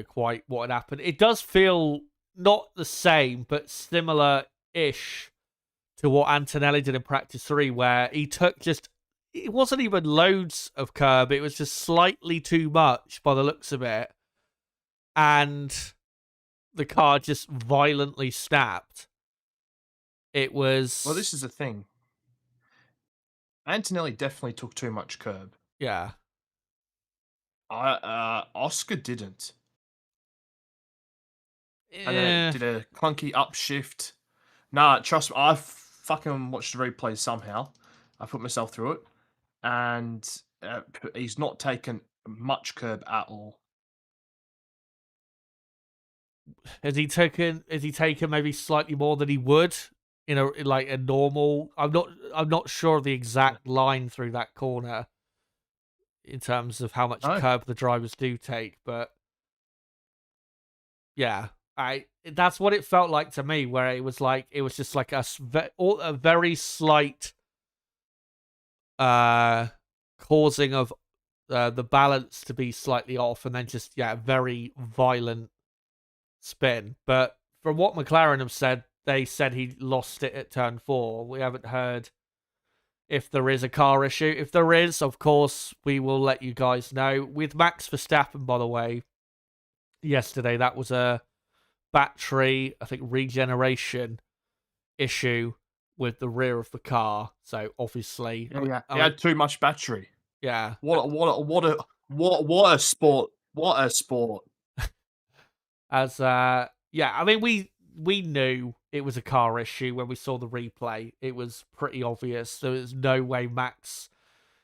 quite what had happened. It does feel not the same, but similar-ish to what Antonelli did in practice 3, where he took it wasn't even loads of curb, it was just slightly too much by the looks of it. And the car just violently snapped. It was... Well, this is the thing. Antonelli definitely took too much curb. Yeah. Oscar didn't. And then it did a clunky upshift. Nah, trust me, I fucking watched the replay somehow. I put myself through it. And he's not taken much curb at all. Has he taken maybe slightly more than he would in a normal? I'm not sure of the exact line through that corner in terms of how much curb the drivers do take, but yeah, that's what it felt like to me, where it was just like a very slight causing of the balance to be slightly off, and then just very violent spin. But from what McLaren have said, they said he lost it at turn 4. We haven't heard if there is a car issue. If there is, of course, we will let you guys know. With Max Verstappen, by the way, yesterday, that was a battery, I think, regeneration issue with the rear of the car. So obviously, he had too much battery. Yeah. What a sport! What a sport! As I mean, we knew it was a car issue when we saw the replay. It was pretty obvious. There was no way Max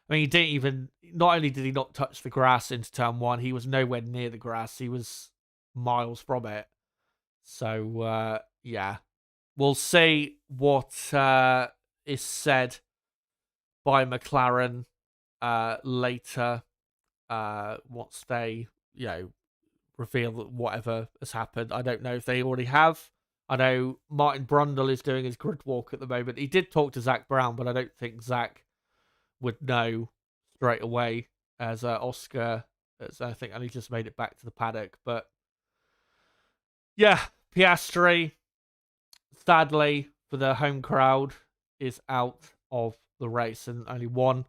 I mean, he didn't even. Not only did he not touch the grass into turn one, he was nowhere near the grass. He was miles from it. So yeah, we'll see what is said by McLaren later once they reveal whatever has happened. I don't know if they already have. I know Martin Brundle is doing his grid walk at the moment. He did talk to Zach Brown, but I don't think Zach would know straight away as Oscar. As I think, and he just made it back to the paddock. But yeah, Piastri, sadly for the home crowd, is out of the race, and only one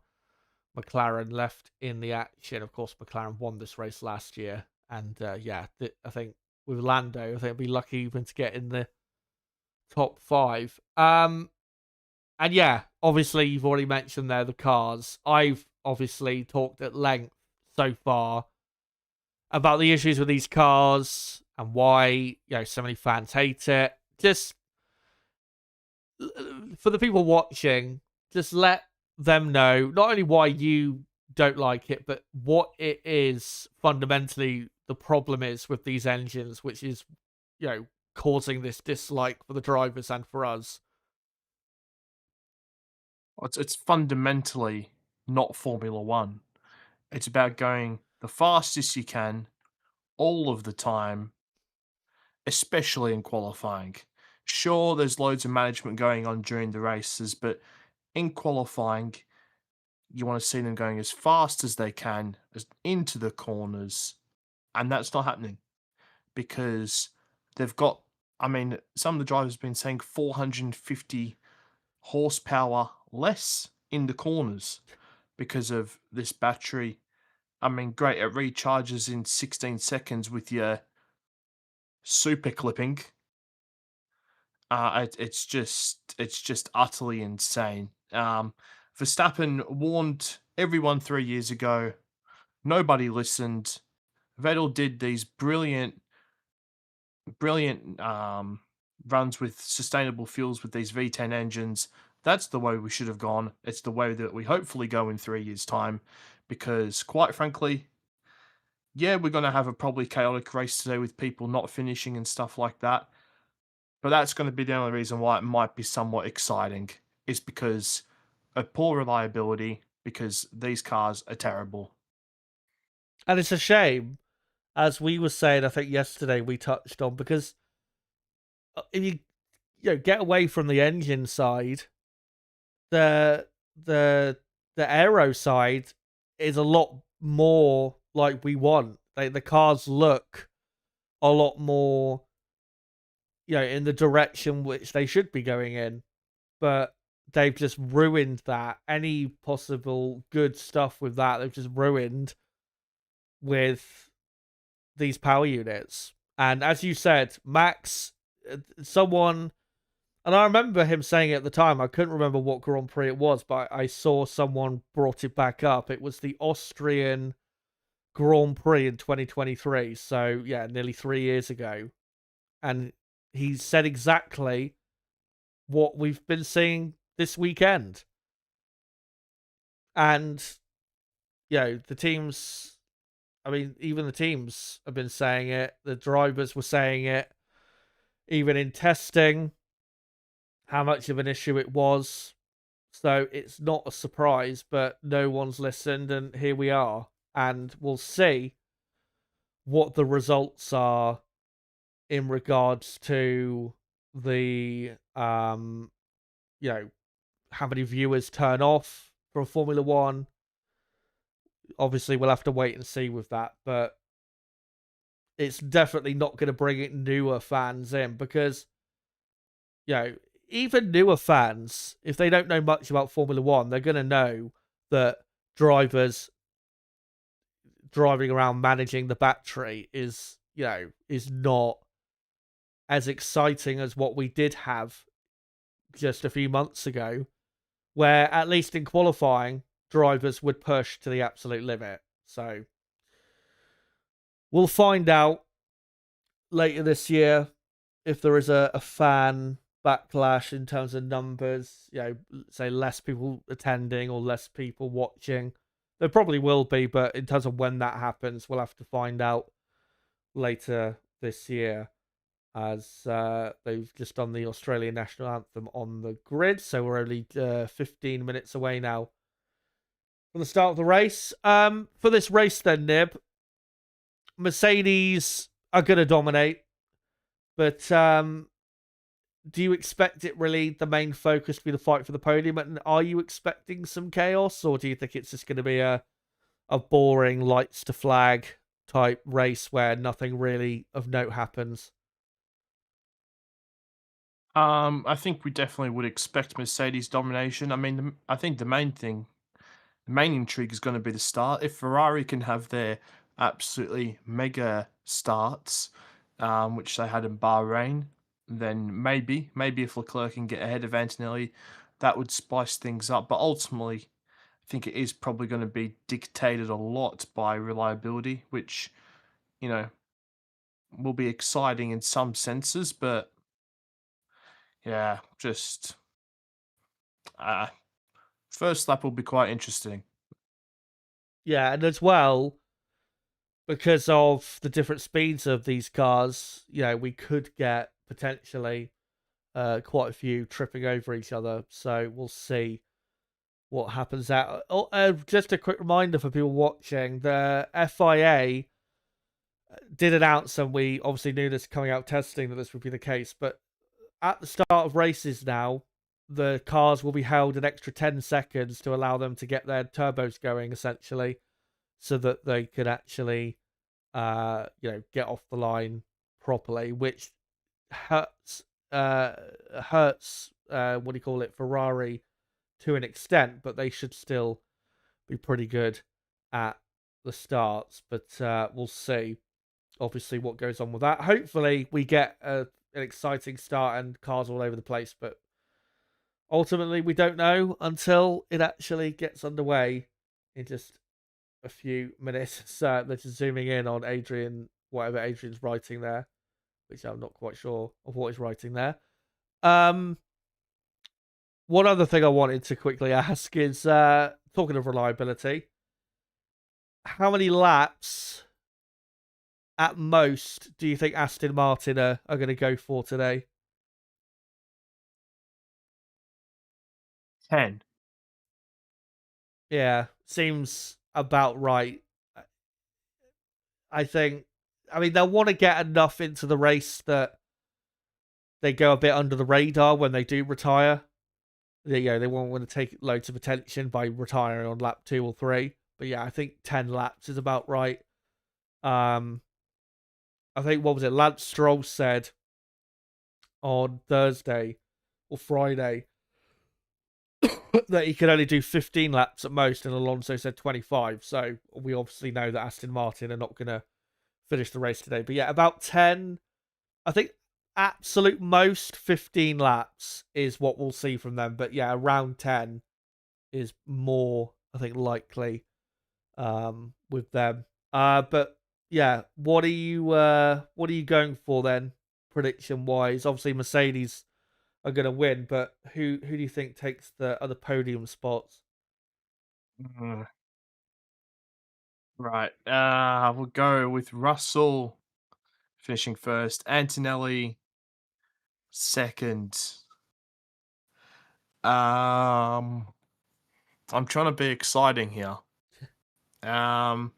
McLaren left in the action. Of course, McLaren won this race last year, and I think with Lando, I think he'll be lucky even to get in the top 5. And yeah, obviously you've already mentioned there the cars. I've obviously talked at length so far about the issues with these cars and why so many fans hate it. Just for the people watching, just let them know not only why you don't like it, but what it is fundamentally the problem is with these engines, which is causing this dislike for the drivers and for us. It's fundamentally not Formula One. It's about going the fastest you can all of the time, especially in qualifying. Sure, there's loads of management going on during the races, but in qualifying, you want to see them going as fast as they can into the corners, and that's not happening because they've got. I mean, some of the drivers have been saying 450 horsepower less in the corners because of this battery. I mean, great, it recharges in 16 seconds with your super clipping. It's just utterly insane. Verstappen warned everyone 3 years ago. Nobody listened. Vettel did these brilliant runs with sustainable fuels with these V10 engines. That's the way we should have gone. It's the way that we hopefully go in 3 years' time, because quite frankly, yeah, we're going to have a probably chaotic race today with people not finishing and stuff like that. But that's going to be the only reason why it might be somewhat exciting, is because of poor reliability, because these cars are terrible. And it's a shame, as we were saying, I think yesterday we touched on, because if you get away from the engine side, the the aero side is a lot more like we want. The cars look a lot more in the direction which they should be going in, but they've just ruined that. Any possible good stuff with that, they've just ruined with these power units. And as you said, Max, someone, and I remember him saying it at the time, I couldn't remember what Grand Prix it was, but I saw someone brought it back up. It was the Austrian Grand Prix in 2023. So, yeah, nearly 3 years ago. And he said exactly what we've been seeing this weekend. And, the teams, I mean, even the teams have been saying it. The drivers were saying it. Even in testing, how much of an issue it was. So it's not a surprise, but no one's listened, and here we are. And we'll see what the results are in regards to the how many viewers turn off from Formula One. Obviously we'll have to wait and see with that, but it's definitely not going to bring in newer fans in, because even newer fans, if they don't know much about Formula One, they're going to know that drivers driving around managing the battery is not as exciting as what we did have just a few months ago, where at least in qualifying, drivers would push to the absolute limit. So we'll find out later this year if there is a fan backlash in terms of numbers, say less people attending or less people watching. There probably will be, but in terms of when that happens, we'll have to find out later this year, as they've just done the Australian national anthem on the grid, so we're only 15 minutes away now from the start of the race. For this race then, Nib, Mercedes are going to dominate, but do you expect it really the main focus to be the fight for the podium? And are you expecting some chaos, or do you think it's just going to be a boring lights to flag type race where nothing really of note happens? I think we definitely would expect Mercedes domination. I mean, I think the main intrigue is going to be the start. If Ferrari can have their absolutely mega starts, which they had in Bahrain, then maybe if Leclerc can get ahead of Antonelli, that would spice things up. But ultimately, I think it is probably going to be dictated a lot by reliability, which, you know, will be exciting in some senses, but yeah, just uh, first lap will be quite interesting. Yeah, and as well, because of the different speeds of these cars, we could get potentially quite a few tripping over each other. So we'll see what happens out. Just a quick reminder for people watching: the FIA did announce, and we obviously knew this coming out testing that this would be the case. But at the start of races now, the cars will be held an extra 10 seconds to allow them to get their turbos going, essentially, so that they could actually get off the line properly, which hurts what do you call it, Ferrari to an extent, but they should still be pretty good at the starts. But we'll see, obviously, what goes on with that. Hopefully we get an exciting start and cars all over the place, but ultimately we don't know until it actually gets underway in just a few minutes. So they're just zooming in on whatever Adrian's writing there, which I'm not quite sure of what he's writing there. One other thing I wanted to quickly ask is, talking of reliability, how many laps at most do you think Aston Martin are going to go for today? 10. Yeah, seems about right. I think, I mean, they'll want to get enough into the race that they go a bit under the radar when they do retire. They won't want to take loads of attention by retiring on lap 2 or 3. But yeah, I think 10 laps is about right. I think, what was it, Lance Stroll said on Thursday or Friday that he could only do 15 laps at most, and Alonso said 25. So we obviously know that Aston Martin are not going to finish the race today. But yeah, about 10, I think absolute most 15 laps is what we'll see from them. But yeah, around 10 is more, I think, likely with them. But yeah, what are you going for then, prediction wise? Obviously Mercedes are going to win, but who do you think takes the other podium spots? Mm, right. We'll go with Russell finishing first, Antonelli second. Um, I'm trying to be exciting here. Um,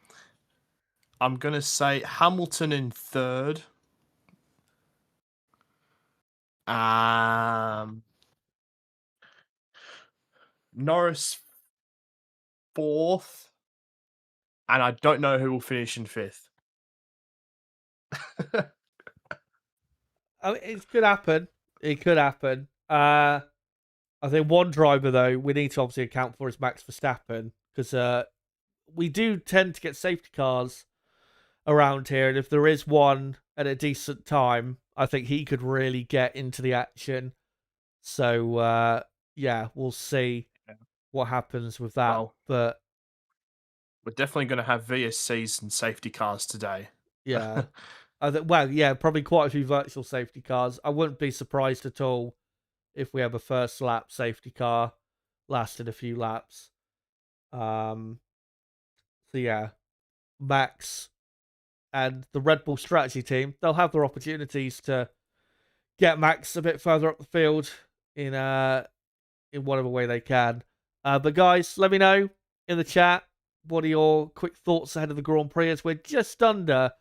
I'm gonna say Hamilton in third. Um, Norris fourth, and I don't know who will finish in fifth. I mean, it could happen. It could happen. I think one driver though we need to obviously account for is Max Verstappen, because we do tend to get safety cars around here, and if there is one at a decent time, I think he could really get into the action. So yeah, we'll see Yeah. what happens with that. Well, But we're definitely going to have VSCs and safety cars today. yeah, well, yeah, probably quite a few virtual safety cars. I wouldn't be surprised at all if we have a first lap safety car lasted a few laps. So yeah, Max and the Red Bull strategy team, they'll have their opportunities to get Max a bit further up the field in whatever way they can. But guys, let me know in the chat, what are your quick thoughts ahead of the Grand Prix, as we're just under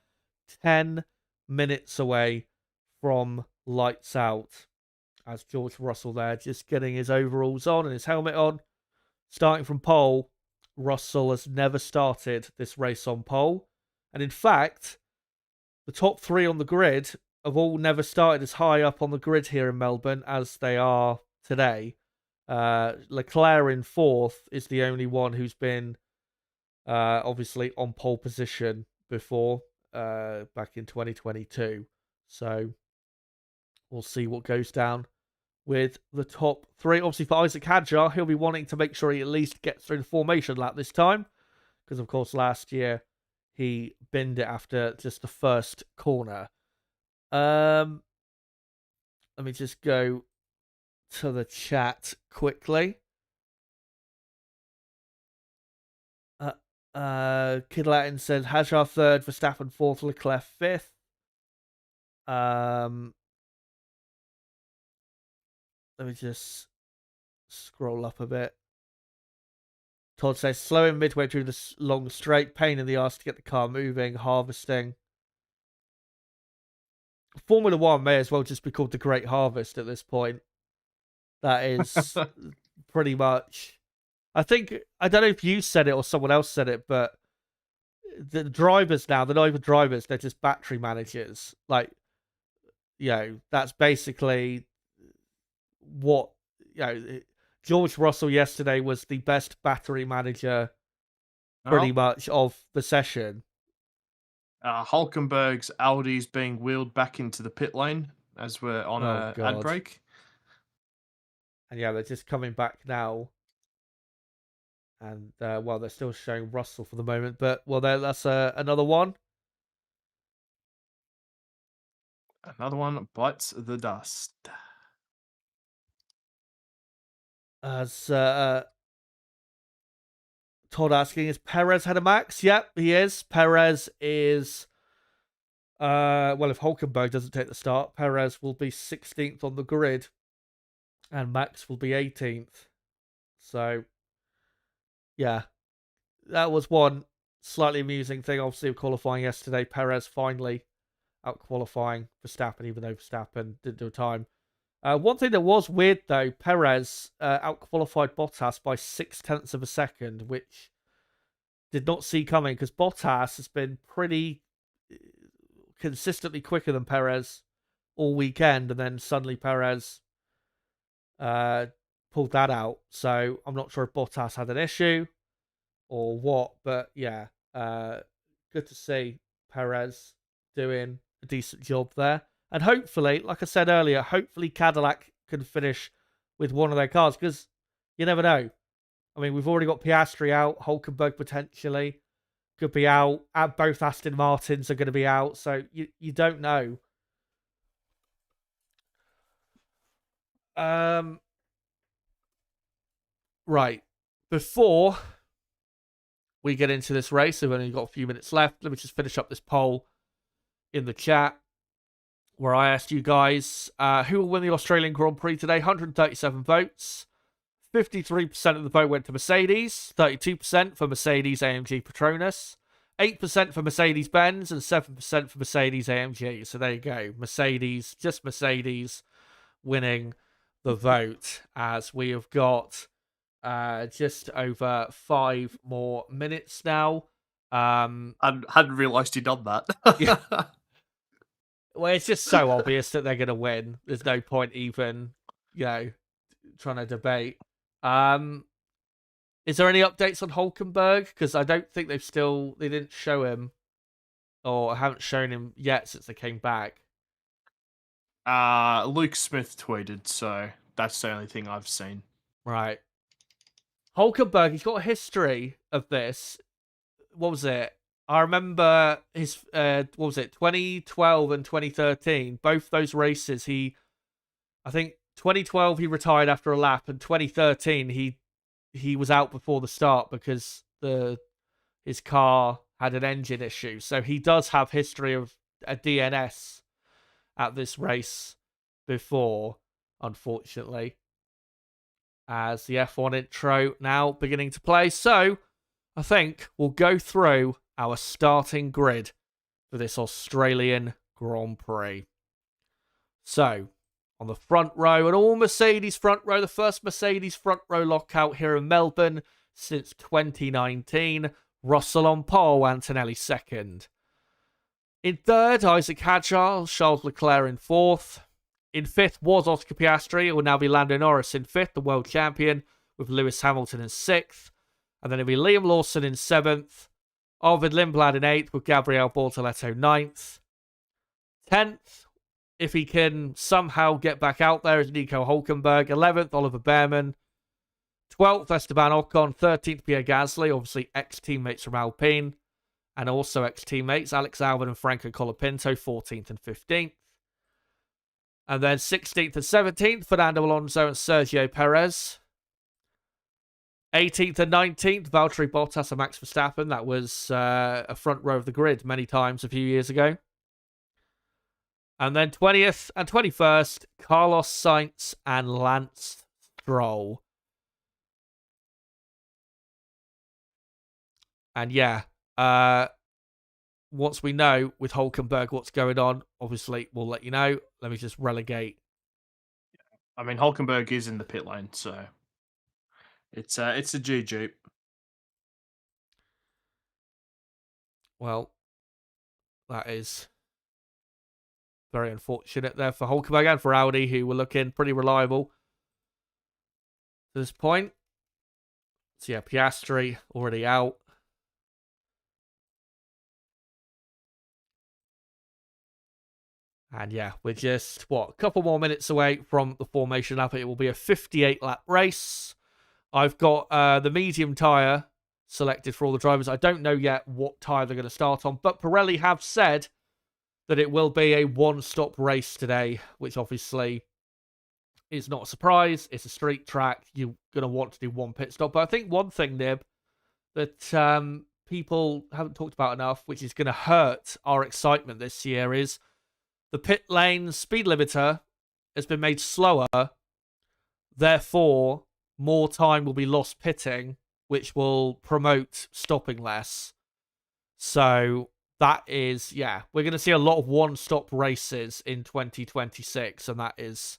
10 minutes away from lights out. As George Russell there, just getting his overalls on and his helmet on. Starting from pole, Russell has never started this race on pole. And in fact, the top 3 on the grid have all never started as high up on the grid here in Melbourne as they are today. Leclerc in 4th is the only one who's been obviously on pole position before, back in 2022. So we'll see what goes down with the top 3. Obviously for Isaac Hadjar, he'll be wanting to make sure he at least gets through the formation lap this time, because of course last year he binned it after just the first corner. Let me just go to the chat quickly. Kid Latin said Hadjar 3rd, Verstappen 4th, Leclerc 5th. Let me just scroll up a bit. Todd says slow in midway through this long straight, pain in the ass to get the car moving, harvesting. Formula One may as well just be called the Great Harvest at this point. That is pretty much. I think, I don't know if you said it or someone else said it, but the drivers now, they're not even drivers, they're just battery managers. Like, that's basically what, George Russell yesterday was the best battery manager pretty much of the session. Hulkenberg's Audi's being wheeled back into the pit lane as we're on a ad break. And yeah, they're just coming back now. And, they're still showing Russell for the moment. But, that's another one. Another one bites the dust. As Todd asking, is Perez had a max? Yep, he is. Perez is... if Hulkenberg doesn't take the start, Perez will be 16th on the grid. And Max will be 18th. So... yeah, that was one slightly amusing thing, obviously, of qualifying yesterday. Perez finally out-qualifying Verstappen, even though Verstappen didn't do a time. One thing that was weird, though, Perez out-qualified Bottas by 0.6 of a second, which did not see coming, because Bottas has been pretty consistently quicker than Perez all weekend, and then suddenly Perez pulled that out. So I'm not sure if Bottas had an issue or what, but yeah, good to see Perez doing a decent job there. And hopefully, like I said earlier, hopefully Cadillac can finish with one of their cars, because you never know. I mean, we've already got Piastri out, Hulkenberg potentially could be out, both Aston Martins are going to be out, so you don't know. Right. Before we get into this race, we've only got a few minutes left. Let me just finish up this poll in the chat where I asked you guys who will win the Australian Grand Prix today. 137 votes. 53% of the vote went to Mercedes, 32% for Mercedes AMG Petronas, 8% for Mercedes-Benz, and 7% for Mercedes AMG. So there you go. Mercedes, just Mercedes winning the vote, as we have got just over 5 more minutes now. I hadn't realised you'd done that. Yeah. Well, it's just so obvious that they're going to win. There's no point even, trying to debate. Is there any updates on Hulkenberg? Because I don't think they didn't show him, or haven't shown him yet since they came back. Luke Smith tweeted, so that's the only thing I've seen. Right. Hulkenberg, he's got a history of this. What was it? I remember his, 2012 and 2013, both those races, I think 2012 he retired after a lap, and 2013 he was out before the start because his car had an engine issue. So he does have history of a DNS at this race before, unfortunately. As the F1 intro now beginning to play. So I think we'll go through our starting grid for this Australian Grand Prix. So, on the front row, an all Mercedes front row, the first Mercedes front row lockout here in Melbourne since 2019. Russell on pole, Antonelli second. In third, Isaac Hadjar, Charles Leclerc in fourth. In fifth was Oscar Piastri. It will now be Lando Norris in fifth, the world champion, with Lewis Hamilton in sixth. And then it'll be Liam Lawson in seventh. Arvid Lindblad in eighth, with Gabriel Bortoleto ninth. 10th, if he can somehow get back out there, is Nico Hulkenberg. 11th, Oliver Behrman. 12th, Esteban Ocon. 13th, Pierre Gasly. Obviously, ex-teammates from Alpine. And also ex-teammates, Alex Albon and Franco Colapinto, 14th and 15th. And then 16th and 17th, Fernando Alonso and Sergio Perez. 18th and 19th, Valtteri Bottas and Max Verstappen. That was a front row of the grid many times a few years ago. And then 20th and 21st, Carlos Sainz and Lance Stroll. And yeah, once we know with Hulkenberg what's going on, obviously we'll let you know. Let me just relegate. I mean, Hulkenberg is in the pit lane, so it's a GG. Well, that is very unfortunate there for Hulkenberg and for Audi, who were looking pretty reliable to this point. So yeah, Piastri already out. And yeah, we're just, a couple more minutes away from the formation lap. It will be a 58-lap race. I've got the medium tyre selected for all the drivers. I don't know yet what tyre they're going to start on, but Pirelli have said that it will be a one-stop race today, which obviously is not a surprise. It's a street track. You're going to want to do one pit stop. But I think one thing, Nib, that people haven't talked about enough, which is going to hurt our excitement this year, is the pit lane speed limiter has been made slower. Therefore, more time will be lost pitting, which will promote stopping less. So that is, yeah, we're going to see a lot of one-stop races in 2026, and that is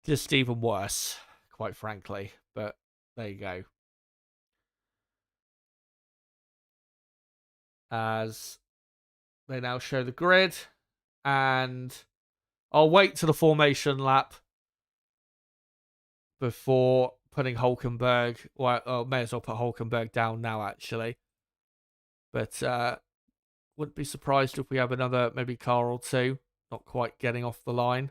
just even worse, quite frankly. But there you go. As they now show the grid. And I'll wait to the formation lap before putting Hulkenberg. Well, may as well put Hulkenberg down now, actually. But wouldn't be surprised if we have another maybe car or two not quite getting off the line.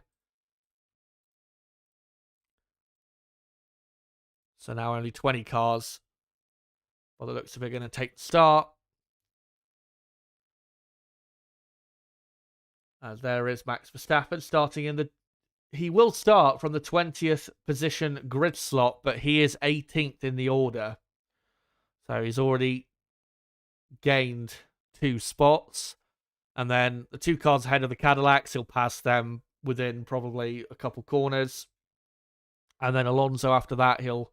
So now only 20 cars. By the looks of it, going to take the start. As there is Max Verstappen starting in the... He will start from the 20th position grid slot, but he is 18th in the order. So he's already gained 2 spots. And then the 2 cars ahead of the Cadillacs, he'll pass them within probably a couple corners. And then Alonso after that, he'll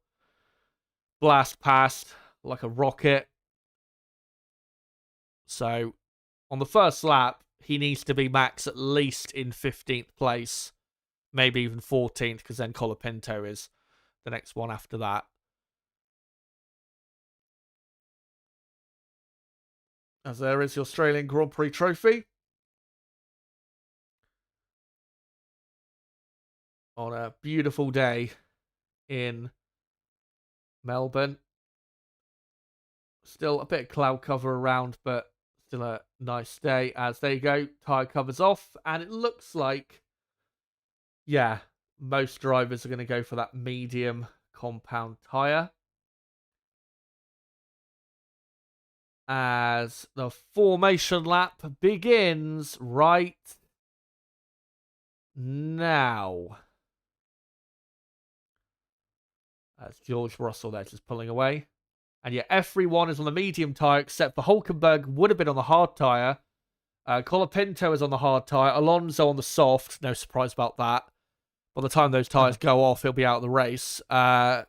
blast past like a rocket. So on the first lap, he needs to be Max at least in 15th place. Maybe even 14th, because then Colapinto is the next one after that. As there is the Australian Grand Prix trophy. On a beautiful day in Melbourne. Still a bit of cloud cover around, but still a nice day. As there you go, tyre covers off, and it looks like, yeah, most drivers are going to go for that medium compound tyre. As the formation lap begins right now. That's George Russell there just pulling away. And yeah, everyone is on the medium tyre except for Hülkenberg would have been on the hard tyre. Colapinto is on the hard tyre. Alonso on the soft. No surprise about that. By the time those tyres go off, he'll be out of the race. And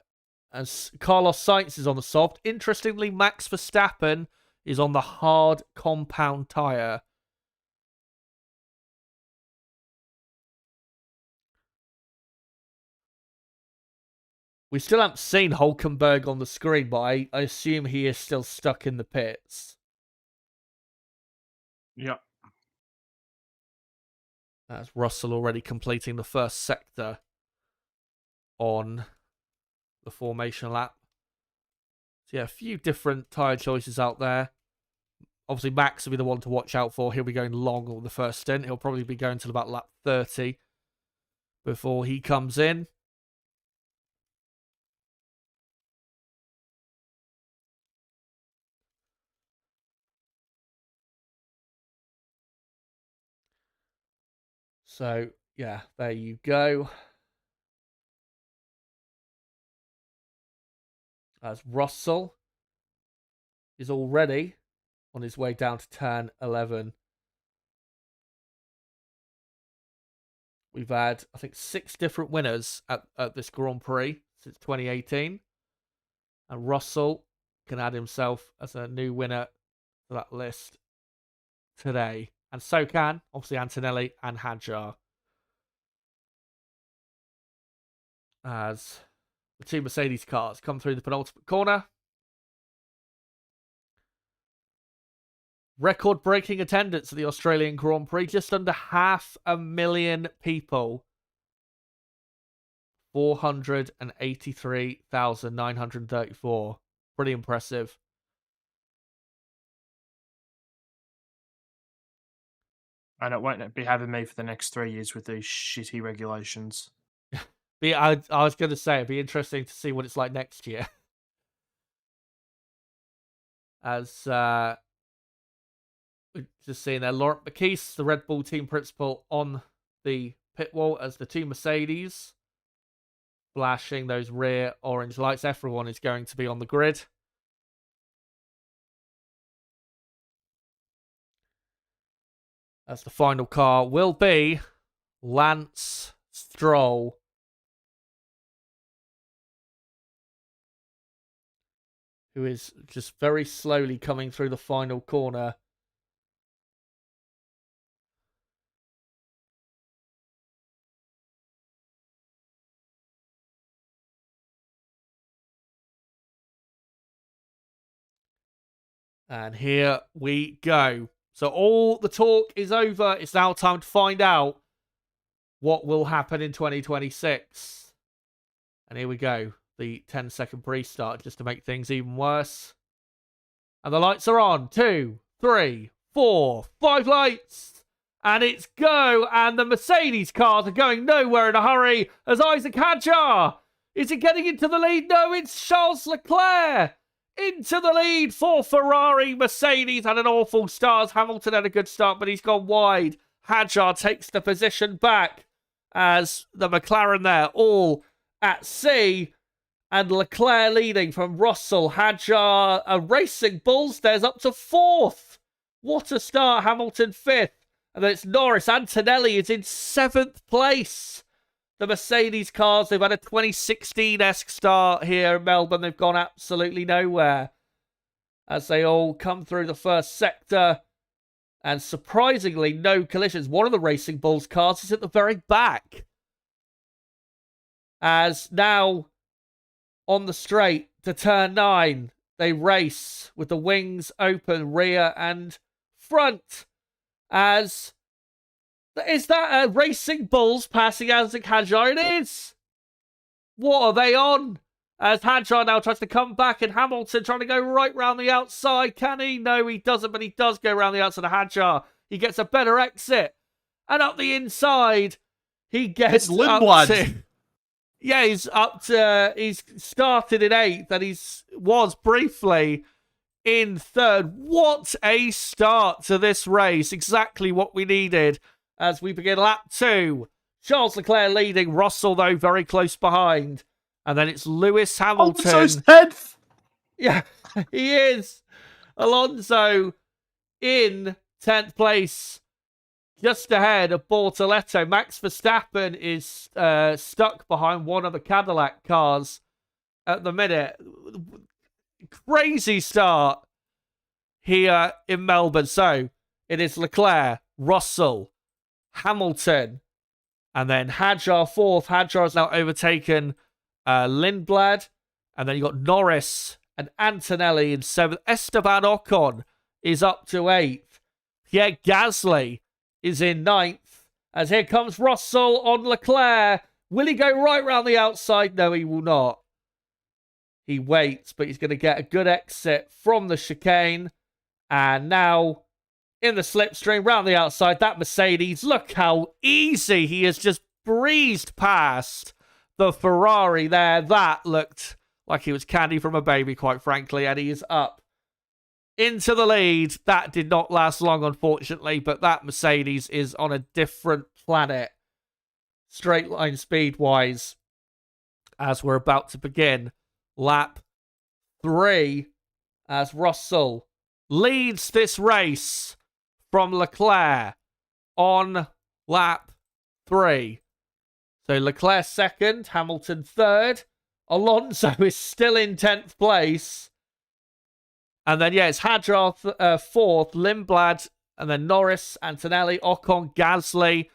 Carlos Sainz is on the soft. Interestingly, Max Verstappen is on the hard compound tyre. We still haven't seen Hülkenberg on the screen, but I assume he is still stuck in the pits. Yep. That's Russell already completing the first sector on the formation lap. So yeah, a few different tyre choices out there. Obviously, Max will be the one to watch out for. He'll be going long on the first stint. He'll probably be going till about lap 30 before he comes in. So, yeah, there you go. As Russell is already on his way down to turn 11. We've had, I think, 6 different winners at this Grand Prix since 2018. And Russell can add himself as a new winner to that list today. And so can, obviously, Antonelli and Hadjar. As the two Mercedes cars come through the penultimate corner. Record-breaking attendance at the Australian Grand Prix. Just under 500,000 people. 483,934. Pretty impressive. And it won't be having me for the next 3 years with these shitty regulations. I was going to say, it'd be interesting to see what it's like next year. As we've just seen there, Laurent Marquis, the Red Bull team principal, on the pit wall as the two Mercedes flashing those rear orange lights. Everyone is going to be on the grid. As the final car will be Lance Stroll. Who is just very slowly coming through the final corner. And here we go. So all the talk is over. It's now time to find out what will happen in 2026. And here we go. The 10-second pre-start just to make things even worse. And the lights are on. 2, 3, 4, 5 lights. And it's go. And the Mercedes cars are going nowhere in a hurry as Isaac Hadjar. Is it getting into the lead? No, it's Charles Leclerc. Into the lead for Ferrari. Mercedes had an awful start. Hamilton had a good start, but he's gone wide. Hadjar takes the position back as the McLaren there all at sea. And Leclerc leading from Russell. Hadjar, Racing Bulls, there's up to 4th. What a start. Hamilton 5th. And then it's Norris. Antonelli is in 7th place. The Mercedes cars, they've had a 2016-esque start here in Melbourne. They've gone absolutely nowhere as they all come through the first sector. And surprisingly, no collisions. One of the Racing Bulls cars is at the very back. As now on the straight to turn 9, they race with the wings open, rear and front. As... Is that a Racing Bulls passing Isaac Hadjar? It is! What are they on? As Hadjar now tries to come back and Hamilton trying to go right round the outside. Can he? No, he doesn't, but he does go round the outside of Hadjar. He gets a better exit. And up the inside, he gets it's Lindblad. Yeah, he's up to... He's started in 8th and was briefly in 3rd. What a start to this race. Exactly what we needed. As we begin lap 2. Charles Leclerc leading. Russell, though, very close behind. And then it's Lewis Hamilton. Alonso's 10th. Yeah, he is. Alonso in 10th place, just ahead of Bortoleto. Max Verstappen is stuck behind one of the Cadillac cars at the minute. Crazy start here in Melbourne. So it is Leclerc, Russell, Hamilton, and then Hadjar fourth. Hadjar has now overtaken Lindblad. And then you got Norris and Antonelli in seventh. Esteban Ocon is up to eighth. Pierre Gasly is in ninth. As here comes Russell on Leclerc. Will he go right round the outside? No, he will not. He waits, but he's going to get a good exit from the chicane. And now in the slipstream round the outside, that Mercedes, look how easy he has just breezed past the Ferrari there. That looked like he was candy from a baby, quite frankly, and he is up into the lead. That did not last long, unfortunately, but that Mercedes is on a different planet, straight line speed-wise, as we're about to begin lap 3, as Russell leads this race from Leclerc on lap 3. So Leclerc second, Hamilton third. Alonso is still in 10th place. And then, it's Hadjar fourth, Lindblad, and then Norris, Antonelli, Ocon, Gasly,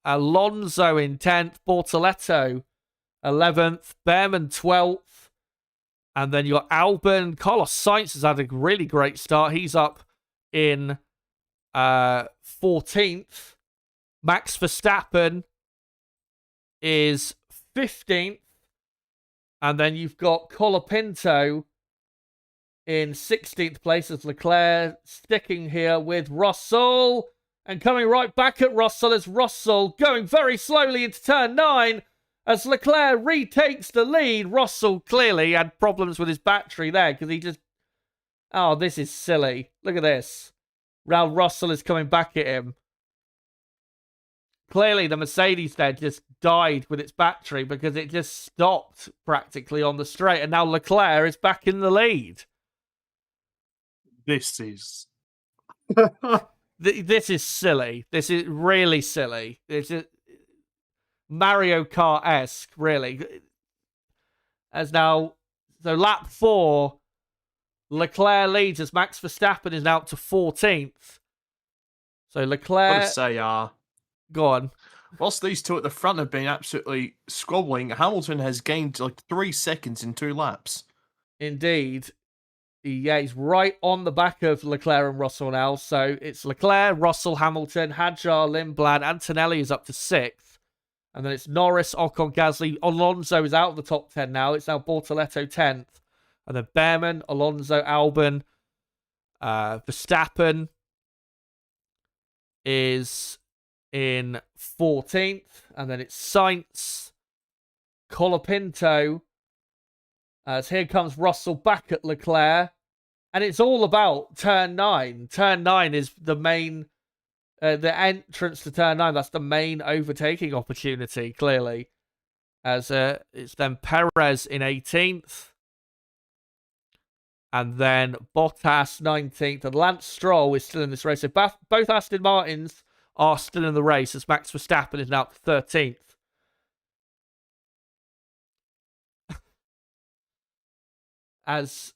Alonso in 10th, Bortoleto 11th, Behrman 12th, and then your Albon. Carlos Sainz has had a really great start. He's up in 14th. Max Verstappen is 15th. And then you've got Colapinto in 16th place as Leclerc sticking here with Russell. And coming right back at Russell is Russell going very slowly into turn 9 as Leclerc retakes the lead. Russell clearly had problems with his battery there because he just... Oh, this is silly. Look at this. Now Russell is coming back at him. Clearly, the Mercedes there just died with its battery because it just stopped practically on the straight. And now Leclerc is back in the lead. This is... This is silly. This is really silly. It's just Mario Kart-esque, really. As now... So lap 4, Leclerc leads as Max Verstappen is now up to 14th. So Leclerc... I gotta say, Go on. whilst these two at the front have been absolutely squabbling, Hamilton has gained like 3 seconds in 2 laps. Indeed. Yeah, he's right on the back of Leclerc and Russell now. So it's Leclerc, Russell, Hamilton, Hadjar, Lindblad, Antonelli is up to 6th. And then it's Norris, Ocon, Gasly. Alonso is out of the top 10 now. It's now Bortoleto 10th. And then Behrman, Alonso, Albon, Verstappen is in 14th, and then it's Sainz, Colapinto, as here comes Russell back at Leclerc, and it's all about turn 9. Turn 9 is the main, the entrance to turn 9, that's the main overtaking opportunity, clearly, as it's then Perez in 18th, and then Bottas 19th, and Lance Stroll is still in this race. So both Aston Martins are still in the race as Max Verstappen is now 13th. As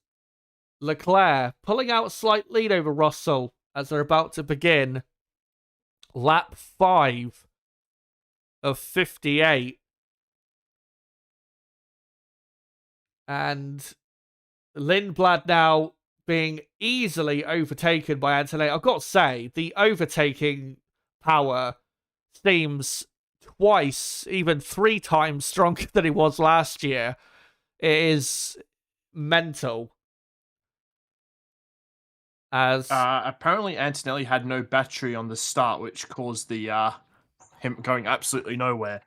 Leclerc pulling out a slight lead over Russell as they're about to begin lap 5 of 58. And Lindblad now being easily overtaken by Antonelli. I've got to say, the overtaking power seems twice, even 3 times stronger than it was last year. It is mental. As apparently Antonelli had no battery on the start, which caused the him going absolutely nowhere.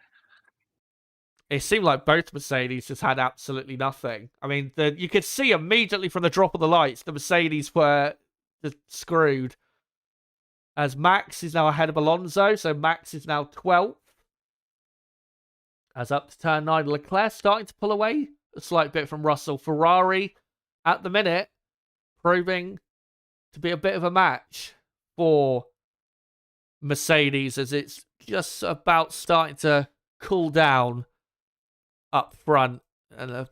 it seemed like both Mercedes just had absolutely nothing. I mean, you could see immediately from the drop of the lights, the Mercedes were just screwed. As Max is now ahead of Alonso, so Max is now 12th. As up to turn 9, Leclerc starting to pull away a slight bit from Russell. Ferrari, at the minute, proving to be a bit of a match for Mercedes as it's just about starting to cool down up front. And they're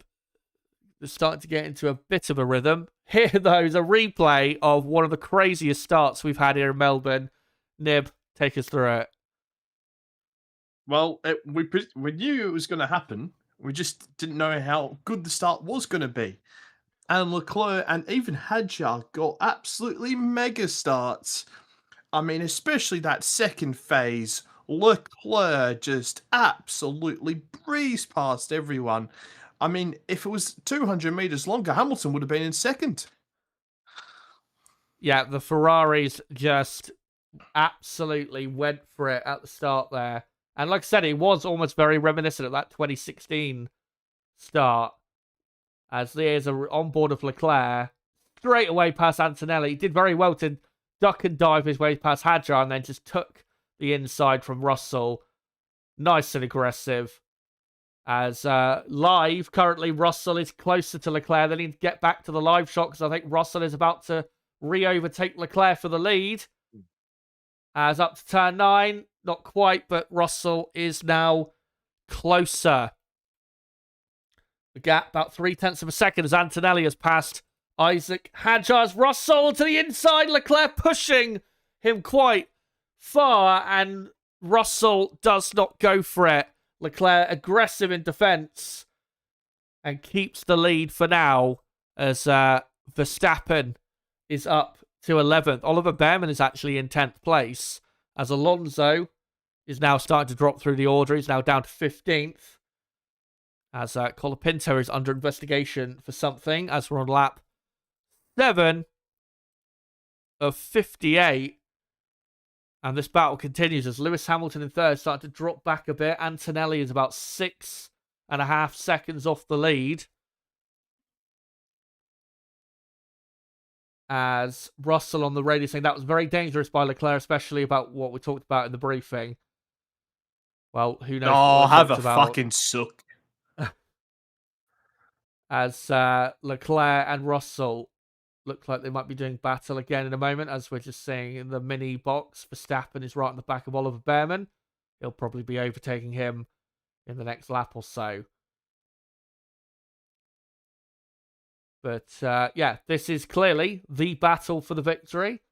starting to get into a bit of a rhythm. Here, though, is a replay of one of the craziest starts we've had here in Melbourne. Nib, take us through it. Well, we knew it was going to happen. We just didn't know how good the start was going to be. And Leclerc and even Hadjar got absolutely mega starts. I mean, especially that second phase, Leclerc just absolutely breezed past everyone. I mean, if it was 200 meters longer, Hamilton would have been in second. Yeah, the Ferraris just absolutely went for it at the start there. And like I said, it was almost very reminiscent of that 2016 start. As there's on board of Leclerc, straight away past Antonelli. He did very well to duck and dive his way past Hadjar and then just took the inside from Russell. Nice and aggressive. As live, currently Russell is closer to Leclerc. They need to get back to the live shot because I think Russell is about to re-overtake Leclerc for the lead. As up to turn 9, not quite, but Russell is now closer. The gap about 0.3 of a second as Antonelli has passed Isaac Hadjar's Russell to the inside. Leclerc pushing him quite far, and Russell does not go for it. Leclerc aggressive in defence and keeps the lead for now as Verstappen is up to 11th. Oliver Behrman is actually in 10th place as Alonso is now starting to drop through the order. He's now down to 15th as Colapinto is under investigation for something as we're on lap 7 of 58. And this battle continues as Lewis Hamilton in third starting to drop back a bit. Antonelli is about 6.5 seconds off the lead. As Russell on the radio saying that was very dangerous by Leclerc, especially about what we talked about in the briefing. Well, who knows? Oh, have a fucking suck. As Leclerc and Russell look like they might be doing battle again in a moment, as we're just seeing in the mini box. Verstappen is right on the back of Oliver Behrman. He'll probably be overtaking him in the next lap or so. But yeah, this is clearly the battle for the victory.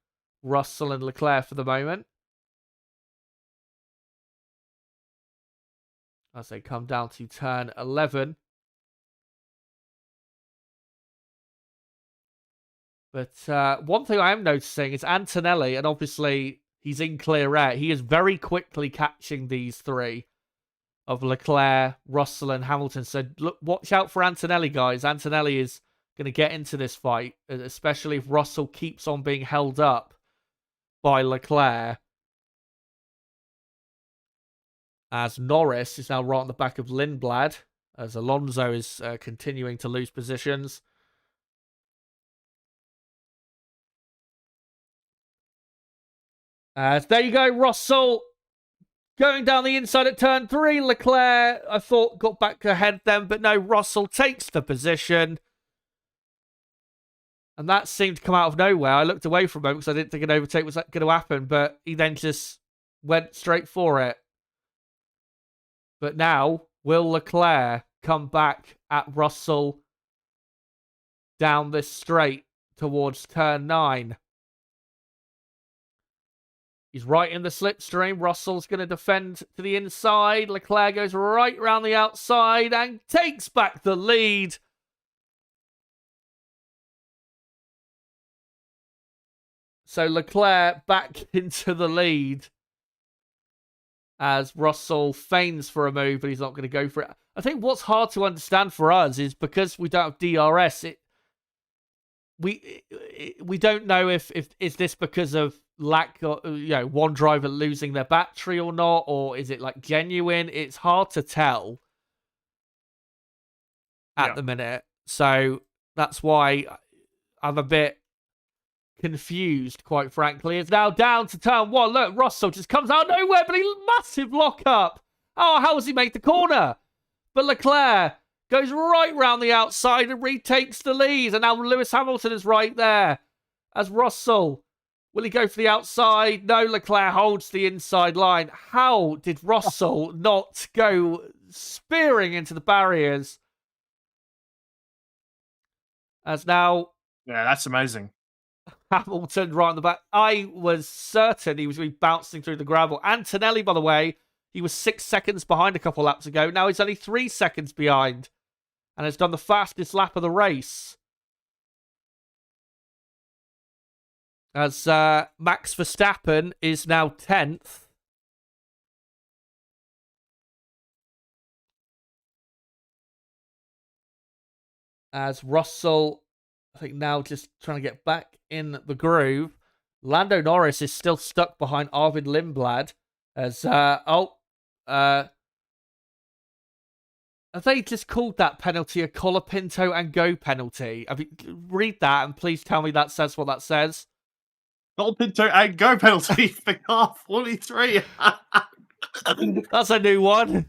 Russell and Leclerc for the moment. As they come down to turn 11. But one thing I am noticing is Antonelli, and obviously he's in clear air. He is very quickly catching these three of Leclerc, Russell, and Hamilton. So look, watch out for Antonelli, guys. Antonelli is going to get into this fight, especially if Russell keeps on being held up by Leclerc. As Norris is now right on the back of Lindblad, as Alonso is continuing to lose positions. There you go, Russell going down the inside at turn 3. Leclerc, I thought, got back ahead then, but no, Russell takes the position. And that seemed to come out of nowhere. I looked away from him because I didn't think an overtake was going to happen, but he then just went straight for it. But now, will Leclerc come back at Russell down this straight towards turn 9? He's right in the slipstream. Russell's going to defend to the inside. Leclerc goes right around the outside and takes back the lead. So Leclerc back into the lead as Russell feigns for a move, but he's not going to go for it. I think what's hard to understand for us is because we don't have DRS, we don't know if is this because of lack of, one driver losing their battery or not, or is it like genuine? It's hard to tell at the minute. So that's why I'm a bit confused, quite frankly. It's now down to turn 1. Look, Russell just comes out of nowhere, but he massive lock up. Oh, how has he made the corner? But Leclerc goes right round the outside and retakes the lead. And now Lewis Hamilton is right there as Russell. Will he go for the outside? No, Leclerc holds the inside line. How did Russell not go spearing into the barriers? As now... Yeah, that's amazing. Hamilton right on the back. I was certain he was going to be bouncing through the gravel. Antonelli, by the way, he was 6 seconds behind a couple laps ago. Now he's only 3 seconds behind and has done the fastest lap of the race. As Max Verstappen is now 10th. As Russell, I think now just trying to get back in the groove. Lando Norris is still stuck behind Arvid Lindblad. As, have they just called that penalty a Colapinto and go penalty? I mean, read that and please tell me that says what that says. Colapinto and go penalty for car 43. That's a new one.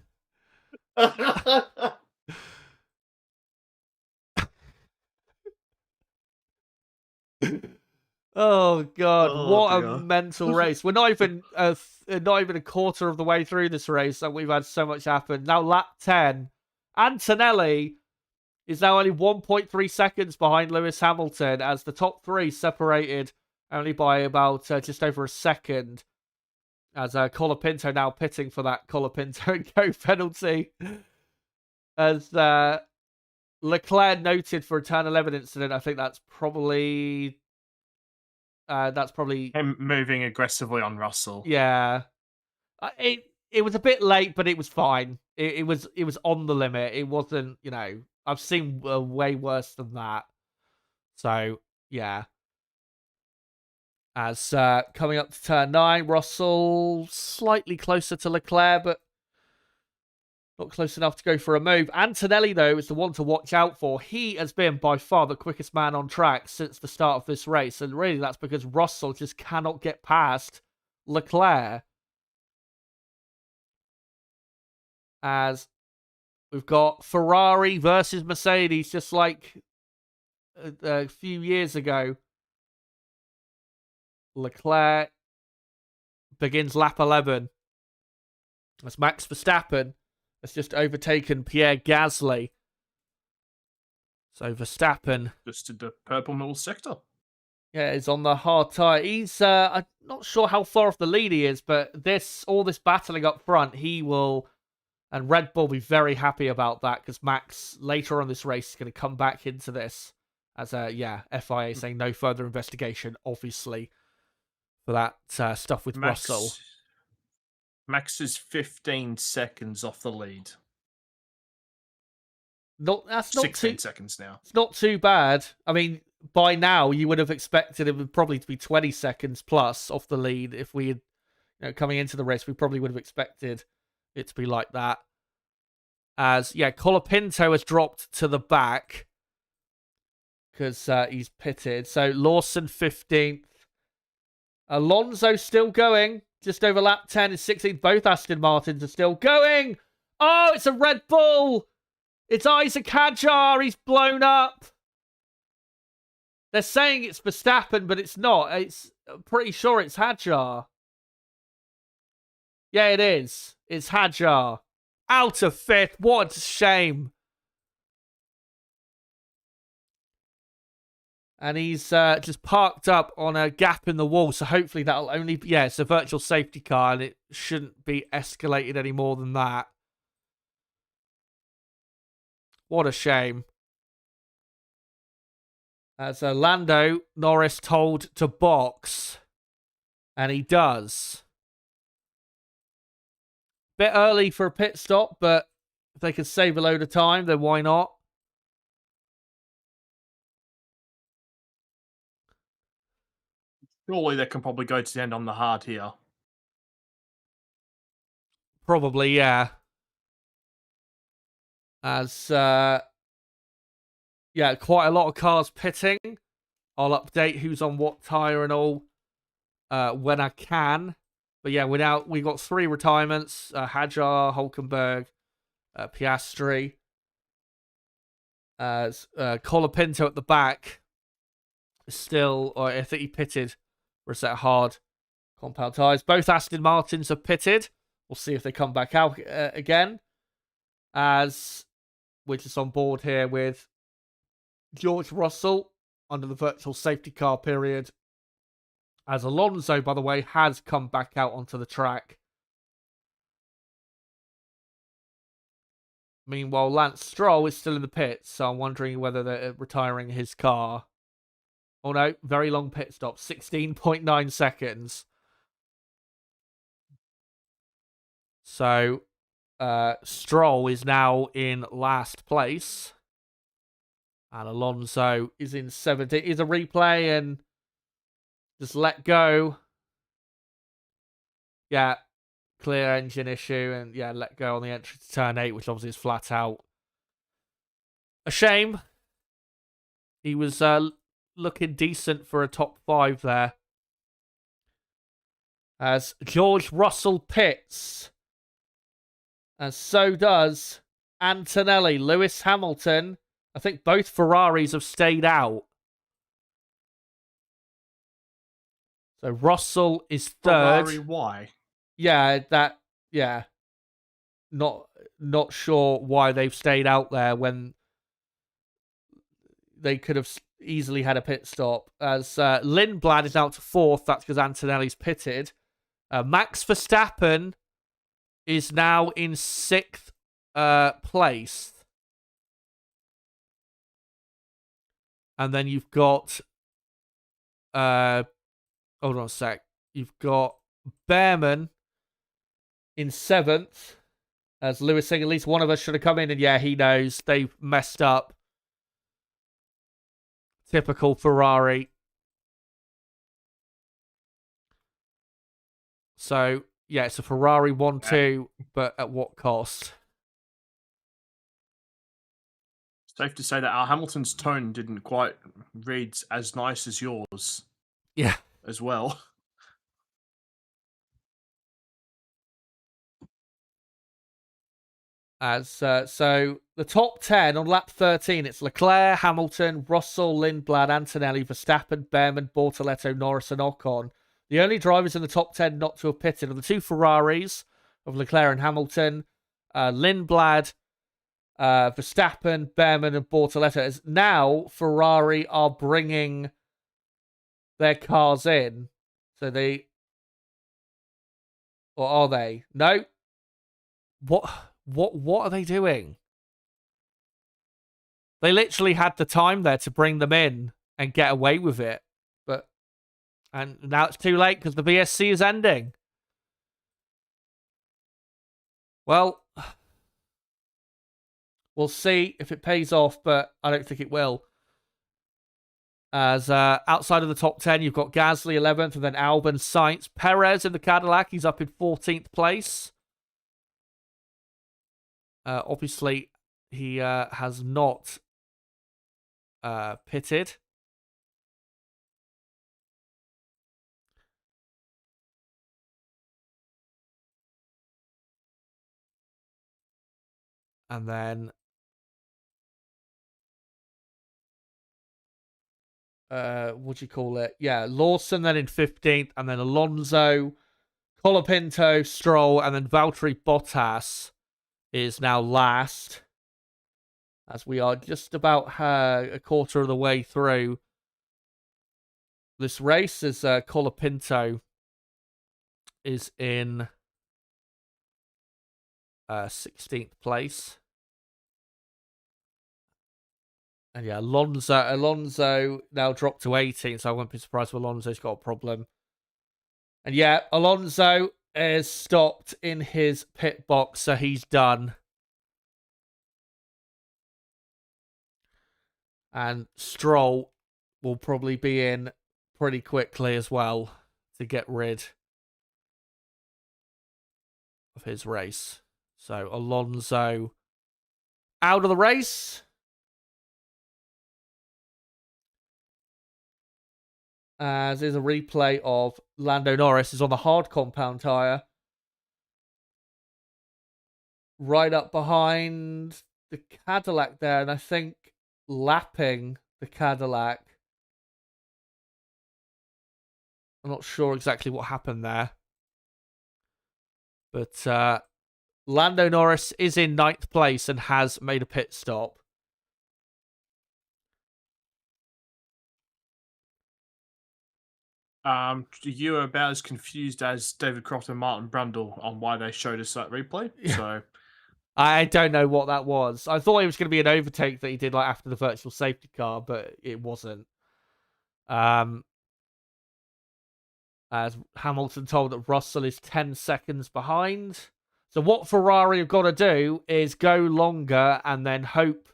Oh god, what a mental race. We're not even a quarter of the way through this race and we've had so much happen. Now lap 10. Antonelli is now only 1.3 seconds behind Lewis Hamilton as the top three separated only by about just over a second. As Colapinto now pitting for that Colapinto and go penalty. As Leclerc noted for a turn 11 incident, I think that's probably him moving aggressively on Russell. Yeah, it was a bit late, but it was fine. It was on the limit. It wasn't, you know, I've seen way worse than that. So yeah. As coming up to turn 9, Russell slightly closer to Leclerc, but not close enough to go for a move. Antonelli, though, is the one to watch out for. He has been by far the quickest man on track since the start of this race. And really, that's because Russell just cannot get past Leclerc. As we've got Ferrari versus Mercedes, just like a few years ago. Leclerc begins lap 11. As Max Verstappen has just overtaken Pierre Gasly. So Verstappen just to the purple middle sector. Yeah, he's on the hard tyre. He's I'm not sure how far off the lead he is, but all this battling up front, he will, and Red Bull will be very happy about that because Max later on this race is going to come back into this as FIA saying no further investigation, obviously, for that stuff with Russell. Max is 15 seconds off the lead. That's not 16 seconds now. It's not too bad. I mean, by now you would have expected it would probably to be 20 seconds plus off the lead. If we had, coming into the race, we probably would have expected it to be like that. As Colapinto has dropped to the back because he's pitted. So Lawson 15th. Alonso still going. Just over lap 10 is 16th. Both Aston Martins are still going. Oh, it's a Red Bull. It's Isaac Hadjar. He's blown up. They're saying it's Verstappen, but it's not. I'm pretty sure it's Hadjar. Yeah, it is. It's Hadjar. Out of 5th. What a shame. And he's just parked up on a gap in the wall. So hopefully that'll only be... Yeah, it's a virtual safety car. And it shouldn't be escalated any more than that. What a shame. As Lando Norris told to box. And he does. Bit early for a pit stop. But if they can save a load of time, then why not? Surely they can probably go to the end on the hard here. Probably, yeah. As, quite a lot of cars pitting. I'll update who's on what tyre and all when I can. But yeah, we got 3 retirements. Hadjar, Hulkenberg, Piastri. Colapinto at the back still, or I think he pitted for a set of hard compound tyres. Both Aston Martins have pitted. We'll see if they come back out again. As we're just on board here with George Russell under the virtual safety car period. As Alonso, by the way, has come back out onto the track. Meanwhile, Lance Stroll is still in the pits, so I'm wondering whether they're retiring his car. Oh no, very long pit stop, 16.9 seconds. So, Stroll is now in last place. And Alonso is in 17th. Is a replay and just let go. Yeah, clear engine issue and yeah, let go on the entry to turn 8, which obviously is flat out. A shame. He was looking decent for a top 5 there. As George Russell pits. And so does Antonelli, Lewis Hamilton. I think both Ferraris have stayed out. So Russell is third. Ferrari, why? Yeah. Not sure why they've stayed out there when they could have easily had a pit stop. As Lindblad is out to 4th. That's because Antonelli's pitted. Max Verstappen is now in 6th place. And then you've got... hold on a sec. You've got Behrman in 7th. As Lewis saying, at least one of us should have come in. And yeah, he knows. They've messed up. Typical Ferrari. So, yeah, it's a Ferrari 1-2, but at what cost? Safe to say that our Hamilton's tone didn't quite read as nice as yours. Yeah. As well. So the top 10 on lap 13, it's Leclerc, Hamilton, Russell, Lindblad, Antonelli, Verstappen, Behrman, Bortoletto, Norris, and Ocon. The only drivers in the top 10 not to have pitted are the 2 Ferraris of Leclerc and Hamilton, Lindblad, Verstappen, Behrman, and Bortoletto. As now Ferrari are bringing their cars in. So they... Or are they? No. What are they doing? They literally had the time there to bring them in and get away with it. And now it's too late because the VSC is ending. Well, we'll see if it pays off, but I don't think it will. As outside of the top 10, you've got Gasly 11th, and then Albon, Sainz, Perez in the Cadillac. He's up in 14th place. Obviously, he has not pitted. And then what do you call it? Yeah, Lawson then in 15th, and then Alonso, Colapinto, Stroll, and then Valtteri Bottas is now last. As we are just about a quarter of the way through this race, as Colapinto is in 16th place. And yeah, Alonso now dropped to 18th, so I wouldn't be surprised if Alonso's got a problem. And yeah, Alonso is stopped in his pit box, so he's done. And Stroll will probably be in pretty quickly as well to get rid of his race. So Alonso out of the race. As is a replay of Lando Norris is on the hard compound tyre. right up behind the Cadillac there, and I think lapping the Cadillac. I'm not sure exactly what happened there. But Lando Norris is in 9th place and has made a pit stop. You are about as confused as David Croft and Martin Brundle on why they showed us that replay. So I don't know what that was. I thought it was going to be an overtake that he did like after the virtual safety car, but it wasn't. As Hamilton told that Russell is 10 seconds behind. So what Ferrari have got to do is go longer and then hope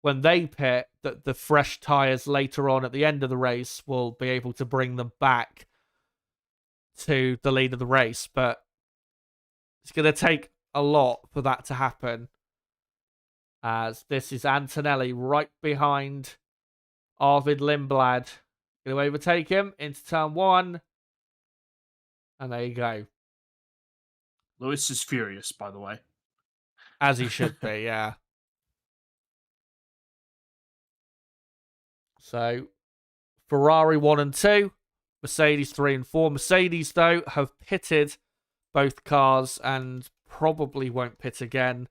when they pit that the fresh tyres later on at the end of the race will be able to bring them back to the lead of the race. But it's going to take a lot for that to happen, as this is Antonelli right behind Arvid Lindblad. Going to overtake him into turn 1. And there you go. Lewis is furious, by the way. As he should be, yeah. So, Ferrari 1 and 2, Mercedes 3 and 4. Mercedes, though, have pitted both cars and probably won't pit again.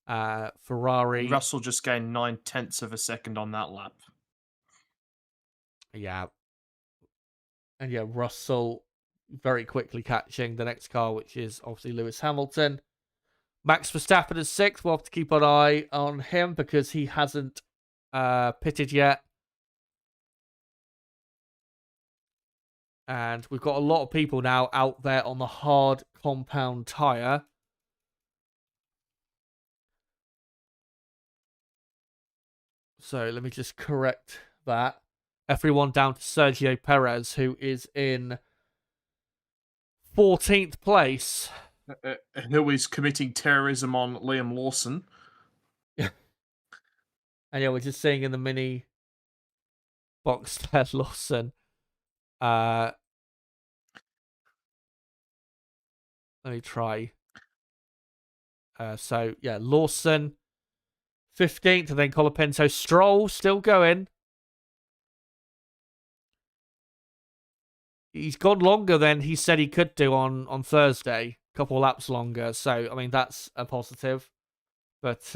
Ferrari. Russell just gained 9/10 of a second on that lap. Yeah. And yeah, Russell very quickly catching the next car, which is obviously Lewis Hamilton. Max Verstappen is 6th. We'll have to keep an eye on him because he hasn't pitted yet. And we've got a lot of people now out there on the hard compound tyre. So let me just correct that. Everyone down to Sergio Perez, who is in 14th place. Who is committing terrorism on Liam Lawson. And yeah, we're just seeing in the mini box there, Lawson. Let me try. So yeah, Lawson 15th, and then Colapinto. Stroll still going. He's gone longer than he said he could do on Thursday. A couple of laps longer. So I mean that's a positive. But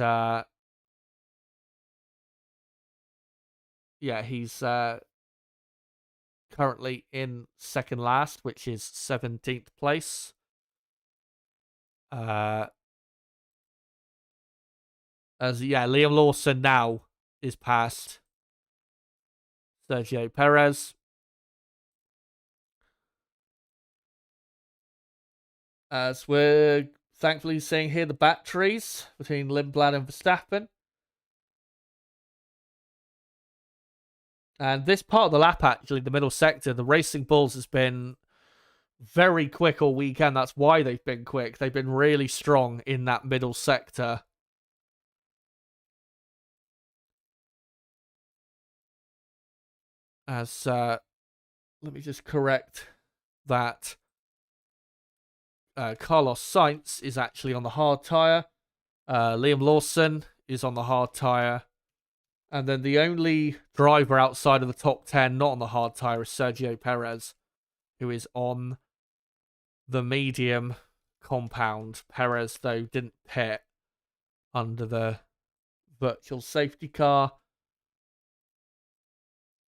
yeah, he's currently in second last, which is 17th place. Liam Lawson now is past Sergio Perez. As we're thankfully seeing here the batteries between Lindblad and Verstappen. And this part of the lap, actually, the middle sector, the Racing Bulls has been very quick all weekend. That's why they've been quick. They've been really strong in that middle sector. As, let me just correct that. Carlos Sainz is actually on the hard tyre. Liam Lawson is on the hard tyre. And then the only driver outside of the top 10 not on the hard tyre is Sergio Perez, who is on the medium compound. Perez, though, didn't pit under the virtual safety car.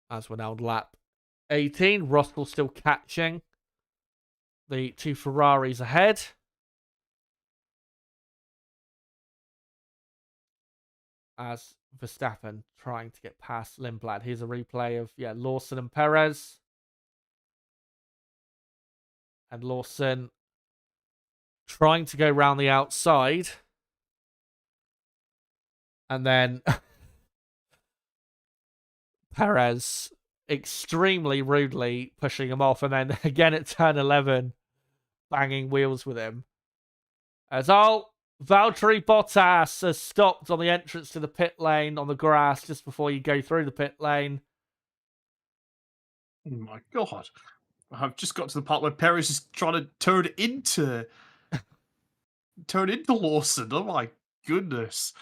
As we're now on lap 18, Russell still catching the two Ferraris ahead. As Verstappen trying to get past Lindblad. Here's a replay of Lawson and Perez. And Lawson trying to go round the outside. And then Perez extremely rudely pushing him off. And then again at turn 11, banging wheels with him. As Valtteri Bottas has stopped on the entrance to the pit lane on the grass just before you go through the pit lane. Oh my God. I've just got to the part where Perez is trying to turn into turn into Lawson. Oh my goodness.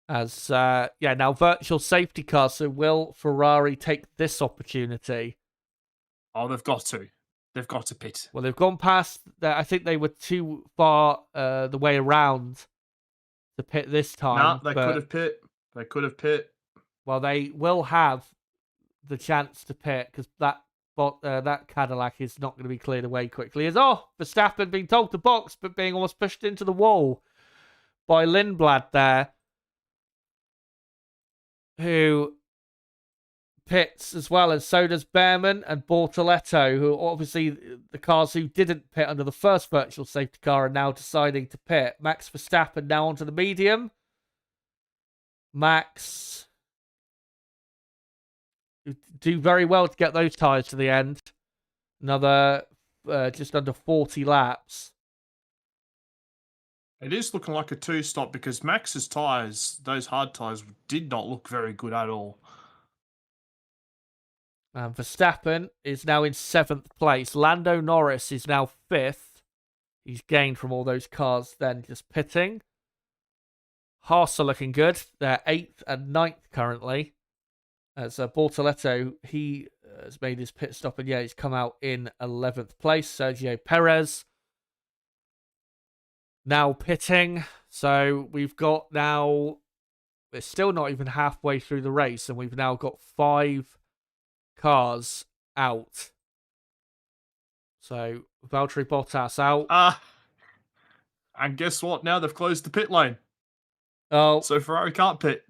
As, now virtual safety car. So will Ferrari take this opportunity? Oh, they've got to. They've got to pit. Well, they've gone past. I think they were too far the way around to pit this time. Nah, they could But, have pit. They could have pit. well, they will have the chance to pit because that Cadillac is not going to be cleared away quickly. As Verstappen being told to box, but being almost pushed into the wall by Lindblad there, who pits as well, and so does Behrman and Bortoletto, who obviously the cars who didn't pit under the first virtual safety car are now deciding to pit. Max Verstappen now onto the medium. Max do very well to get those tyres to the end. Another just under 40 laps. It is looking like a two-stop because Max's tyres, those hard tyres, did not look very good at all. And Verstappen is now in 7th place. Lando Norris is now 5th. He's gained from all those cars then just pitting. Haas are looking good. They're 8th and 9th currently. As Bortoletto, he has made his pit stop, and he's come out in 11th place. Sergio Perez now pitting. So we've got now, it's still not even halfway through the race, and we've now got 5 cars out. So Valtteri Bottas out. And guess what? Now they've closed the pit lane. Oh. So Ferrari can't pit.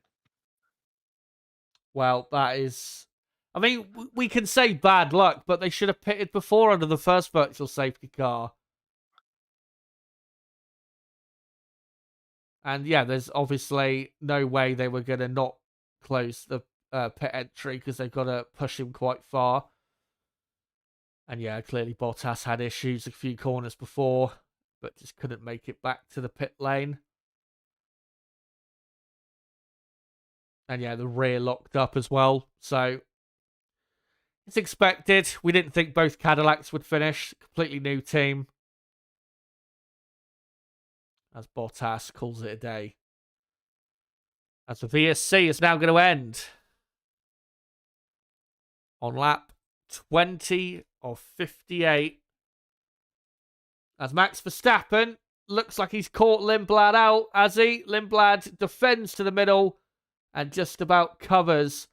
Well, that is... I mean, we can say bad luck, but they should have pitted before under the first virtual safety car. And there's obviously no way they were going to not close the pit entry because they've got to push him quite far. And clearly Bottas had issues a few corners before, but just couldn't make it back to the pit lane. And the rear locked up as well. So it's expected. We didn't think both Cadillacs would finish. Completely new team. As Bottas calls it a day. As the VSC is now going to end on lap 20 of 58. As Max Verstappen looks like he's caught Lindblad out, has he? Lindblad defends to the middle and just about covers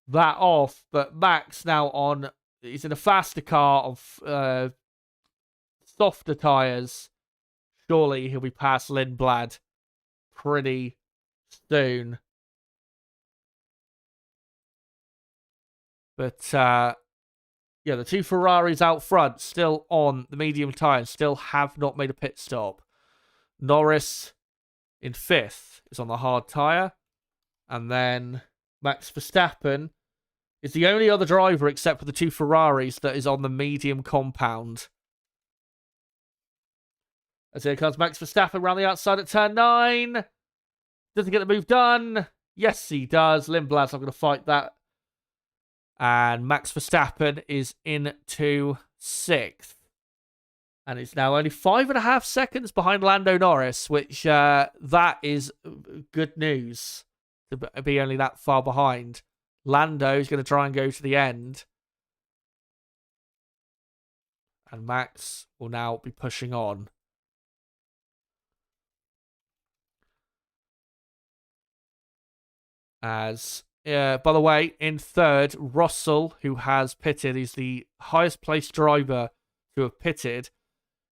that off. But Max now he's in a faster car of softer tyres. Surely he'll be past Lindblad pretty soon. But, the two Ferraris out front, still on the medium tyres, still have not made a pit stop. Norris in 5th is on the hard tyre. And then Max Verstappen is the only other driver, except for the two Ferraris, that is on the medium compound. As here comes Max Verstappen around the outside at turn 9. Does he get the move done? Yes, he does. Lindblad's not going to fight that. And Max Verstappen is into 6th. And it's now only 5.5 seconds behind Lando Norris, which that is good news to be only that far behind. Lando is going to try and go to the end. And Max will now be pushing on. As, by the way, in 3rd, Russell, who has pitted, is the highest placed driver to have pitted.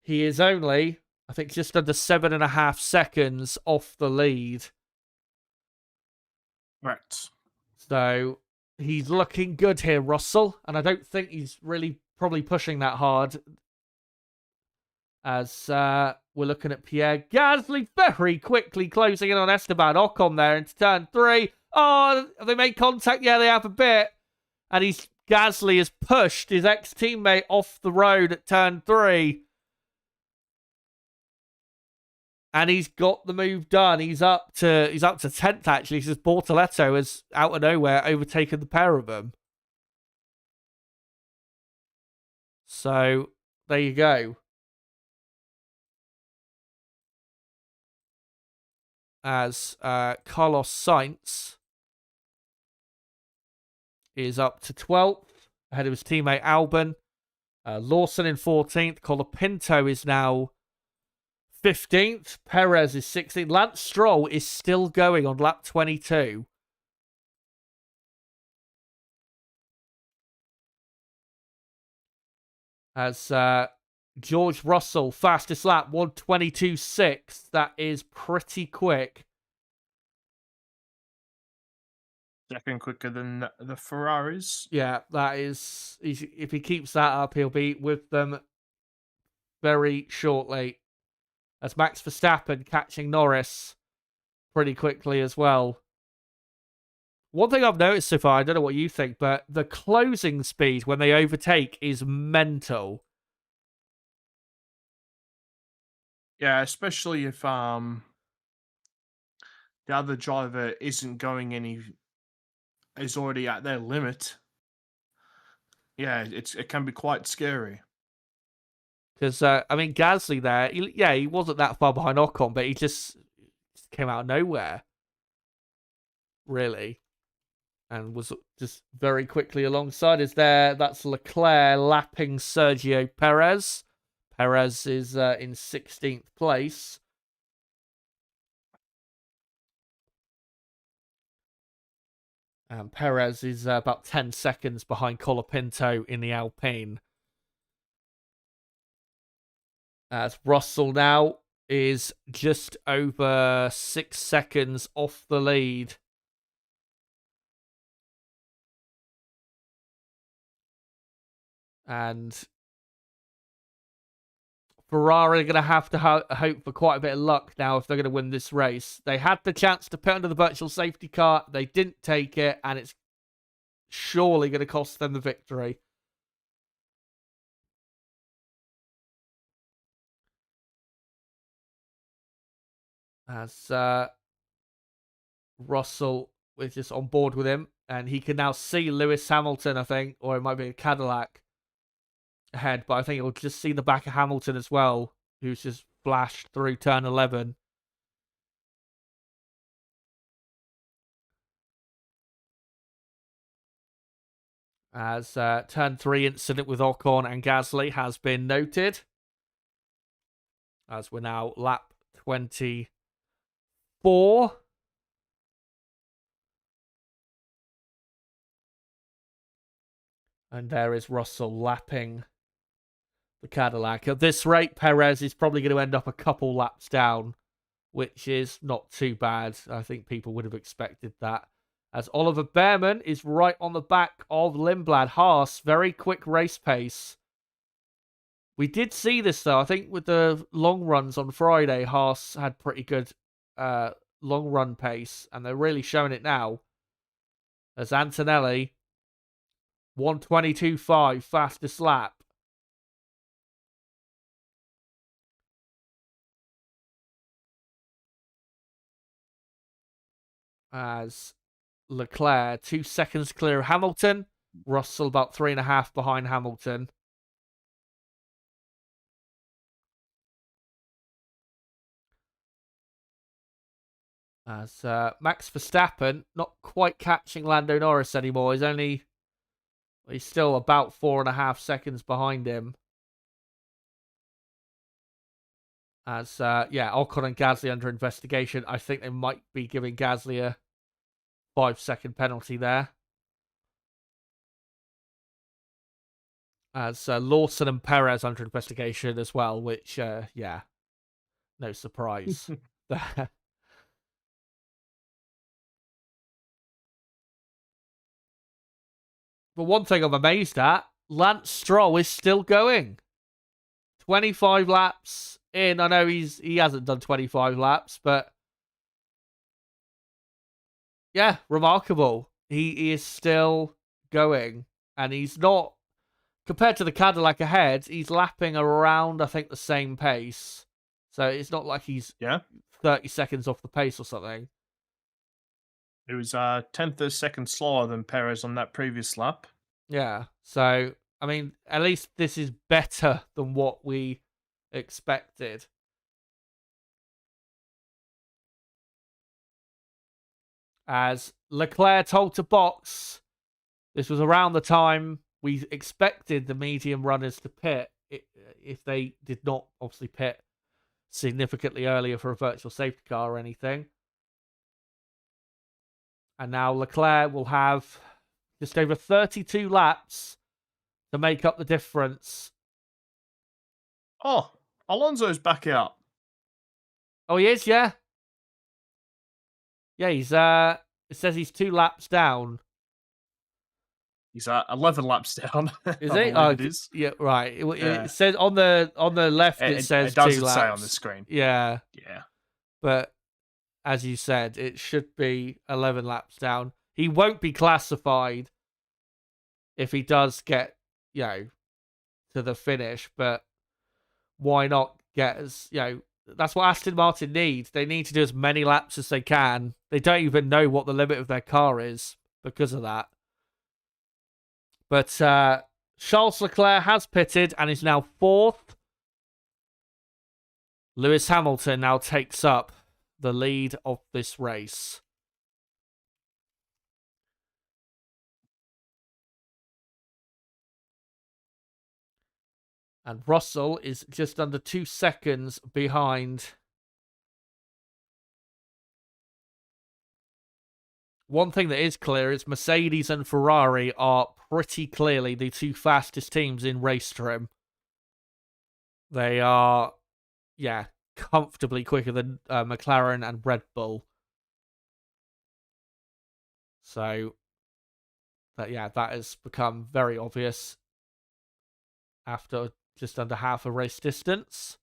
He is only, I think, just under 7.5 seconds off the lead. Right. So he's looking good here, Russell. And I don't think he's really probably pushing that hard. As we're looking at Pierre Gasly very quickly closing in on Esteban Ocon there into turn 3. Oh, have they made contact? Yeah, they have a bit. And Gasly has pushed his ex-teammate off the road at turn 3. And he's got the move done. He's up to 10th, actually, since Bortoletto has, out of nowhere, overtaken the pair of them. So, there you go. as Carlos Sainz is up to 12th, ahead of his teammate Albon. Lawson in 14th. Colapinto is now 15th. Perez is 16th. Lance Stroll is still going on lap 22. As George Russell, fastest lap, 1:22.6. That is pretty quick. Second quicker than the Ferraris. Yeah, that is. If he keeps that up, he'll be with them very shortly. As Max Verstappen catching Norris pretty quickly as well. One thing I've noticed so far, I don't know what you think, but the closing speed when they overtake is mental. Yeah, especially if the other driver isn't going is already at their limit. Yeah, it can be quite scary. Because, I mean, Gasly there, he wasn't that far behind Ocon, but he just came out of nowhere, really, and was just very quickly alongside us there. That's Leclerc lapping Sergio Perez. Perez is in 16th place. And Perez is about 10 seconds behind Colapinto in the Alpine. As Russell now is just over 6 seconds off the lead. And Ferrari are going to have to hope for quite a bit of luck now if they're going to win this race. They had the chance to put under the virtual safety car. They didn't take it, and it's surely going to cost them the victory. As Russell is just on board with him, and he can now see Lewis Hamilton, I think, or it might be a Cadillac ahead, but I think he'll just see the back of Hamilton as well, who's just flashed through turn 11. As turn 3 incident with Ocon and Gasly has been noted. As we're now lap 24. And there is Russell lapping the Cadillac. At this rate, Perez is probably going to end up a couple laps down, which is not too bad. I think people would have expected that. As Oliver Behrman is right on the back of Lindblad. Haas, very quick race pace. We did see this, though. I think with the long runs on Friday, Haas had pretty good long run pace, and they're really showing it now. As Antonelli, 1:22.5, fastest lap. As Leclerc, 2 seconds clear of Hamilton. Russell about 3.5 behind Hamilton. As Max Verstappen not quite catching Lando Norris anymore. He's still about 4.5 seconds behind him. As Ocon and Gasly under investigation. I think they might be giving Gasly a 5-second penalty there. As Lawson and Perez under investigation as well, which, no surprise. But one thing I'm amazed at, Lance Stroll is still going. 25 laps in. I know he hasn't done 25 laps, but yeah, remarkable. He is still going, and he's not, compared to the Cadillac ahead, he's lapping around, I think, the same pace. So it's not like he's 30 seconds off the pace or something. It was 10th of a second slower than Perez on that previous lap. Yeah, so, I mean, at least this is better than what we expected. as Leclerc told to box. This was around the time we expected the medium runners to pit if they did not obviously pit significantly earlier for a virtual safety car or anything. And now Leclerc will have just over 32 laps to make up the difference. Oh, Alonso's back out. Oh, he is, yeah? Yeah, he's it says he's 2 laps down. He's 11 laps down. Is I he? believe it is. Yeah, right. It Yeah. says on the left it says It 2 doesn't laps. say on the screen. Yeah. Yeah. But as you said, it should be 11 laps down. He won't be classified if he does get, to the finish, but why not get as, that's what Aston Martin needs. They need to do as many laps as they can. They don't even know what the limit of their car is because of that. But Charles Leclerc has pitted and is now 4th. Lewis Hamilton now takes up the lead of this race. And Russell is just under 2 seconds behind. One thing that is clear is Mercedes and Ferrari are pretty clearly the 2 fastest teams in race trim. They are, comfortably quicker than McLaren and Red Bull. So, that has become very obvious after just under half a race distance.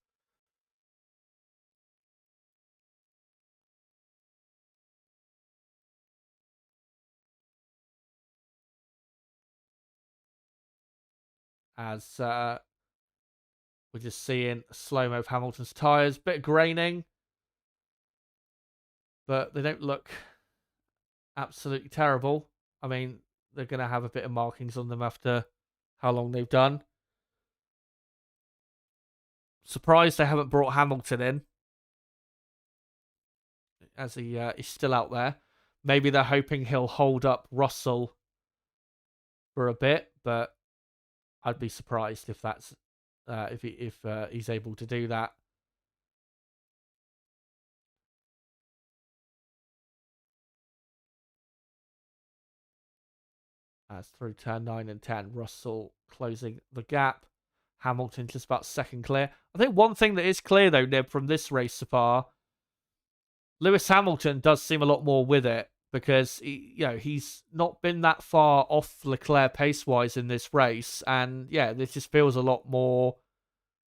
As we're just seeing slow-mo of Hamilton's tyres. Bit of graining, but they don't look absolutely terrible. I mean, they're going to have a bit of markings on them after how long they've done. Surprised they haven't brought Hamilton in, as he is still out there. Maybe they're hoping he'll hold up Russell for a bit, but I'd be surprised if that's if he's able to do that. As through turn 9 and 10, Russell closing the gap. Hamilton just about second clear. I think one thing that is clear though, Nib, from this race so far, Lewis Hamilton does seem a lot more with it, because he's not been that far off Leclerc pace-wise in this race, and this just feels a lot more.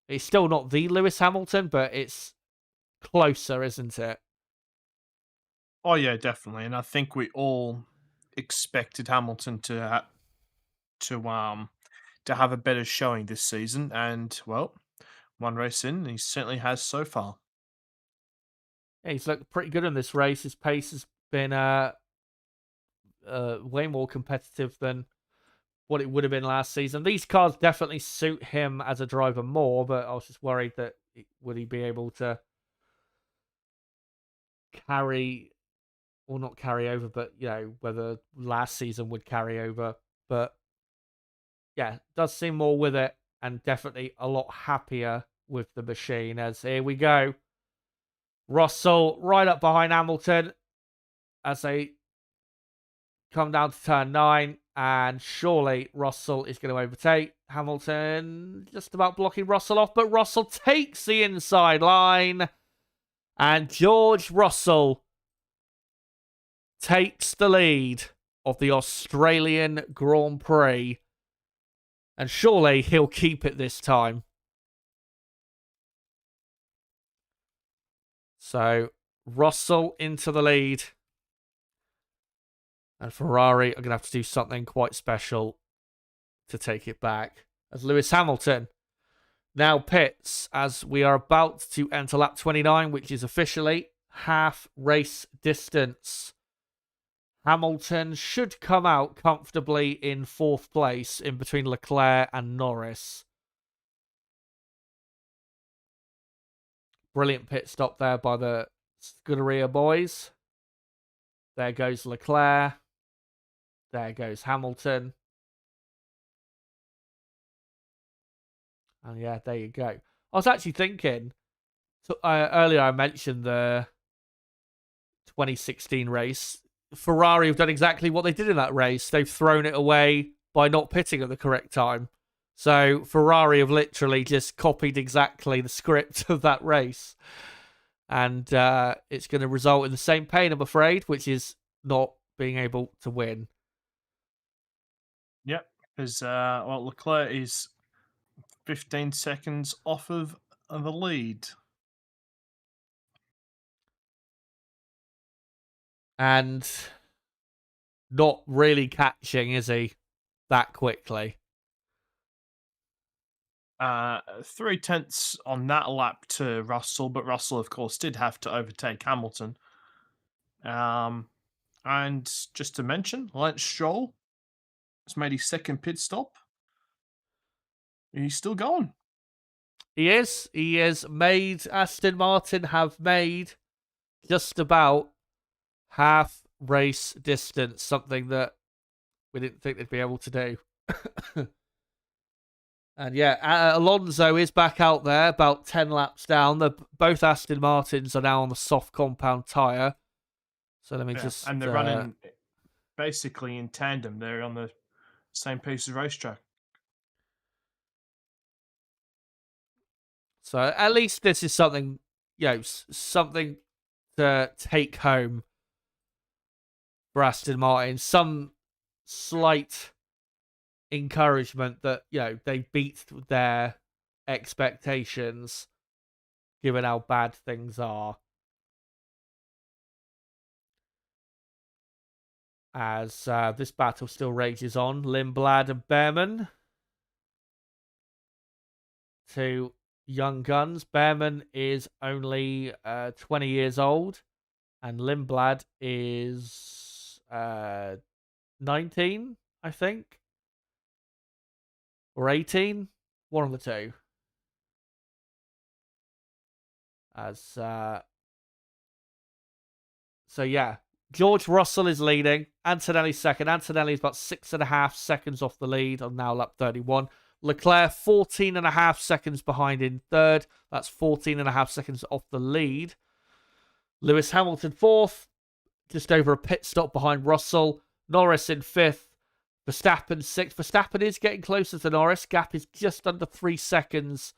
It's still not the Lewis Hamilton, but it's closer, isn't it? Oh yeah, definitely. And I think we all expected Hamilton to have a better showing this season, and well, one race in, he certainly has so far. Yeah, he's looked pretty good in this race. His pace has been way more competitive than what it would have been last season. These cars definitely suit him as a driver more, but I was just worried that would he be able to carry, or not carry over, but whether last season would carry over. But does seem more with it, and definitely a lot happier with the machine. As here we go, Russell right up behind Hamilton as they come down to turn 9, and surely Russell is going to overtake Hamilton, just about blocking Russell off, but Russell takes the inside line, and George Russell takes the lead of the Australian Grand Prix, and surely he'll keep it this time. So Russell into the lead, and Ferrari are going to have to do something quite special to take it back, as Lewis Hamilton now pits as we are about to enter lap 29, which is officially half race distance. Hamilton should come out comfortably in 4th place in between Leclerc and Norris. Brilliant pit stop there by the Scuderia boys. There goes Leclerc. There goes Hamilton. And yeah, there you go. I was actually thinking, earlier I mentioned the 2016 race. Ferrari have done exactly what they did in that race. They've thrown it away by not pitting at the correct time. So Ferrari have literally just copied exactly the script of that race. And it's going to result in the same pain, I'm afraid, which is not being able to win. Yep, because Leclerc is 15 seconds off of the lead. And not really catching, is he, that quickly? 0.3 on that lap to Russell, but Russell, of course, did have to overtake Hamilton. And just to mention, Lance Stroll has made his second pit stop. He's still going. He is. He is made. Aston Martin have made just about half race distance, something that we didn't think they'd be able to do. And yeah, Alonso is back out there, about 10 laps down. Both Aston Martins are now on the soft compound tyre. So let me just... And they're running basically in tandem. They're on the same piece of racetrack. So at least this is something, something to take home for Aston Martin. Some slight encouragement that, they beat their expectations, given how bad things are. As this battle still rages on, Lindblad and Behrman, two young guns. Behrman is only 20 years old, and Lindblad is 19, I think, or 18, one of the two. As so yeah, George Russell is leading. Antonelli second. Antonelli is about 6.5 seconds off the lead on now lap 31. Leclerc 14.5 seconds behind in third. That's 14.5 seconds off the lead. Lewis Hamilton fourth, just over a pit stop behind Russell. Norris in fifth. Verstappen sixth. Verstappen is getting closer to Norris. Gap is just under 3 seconds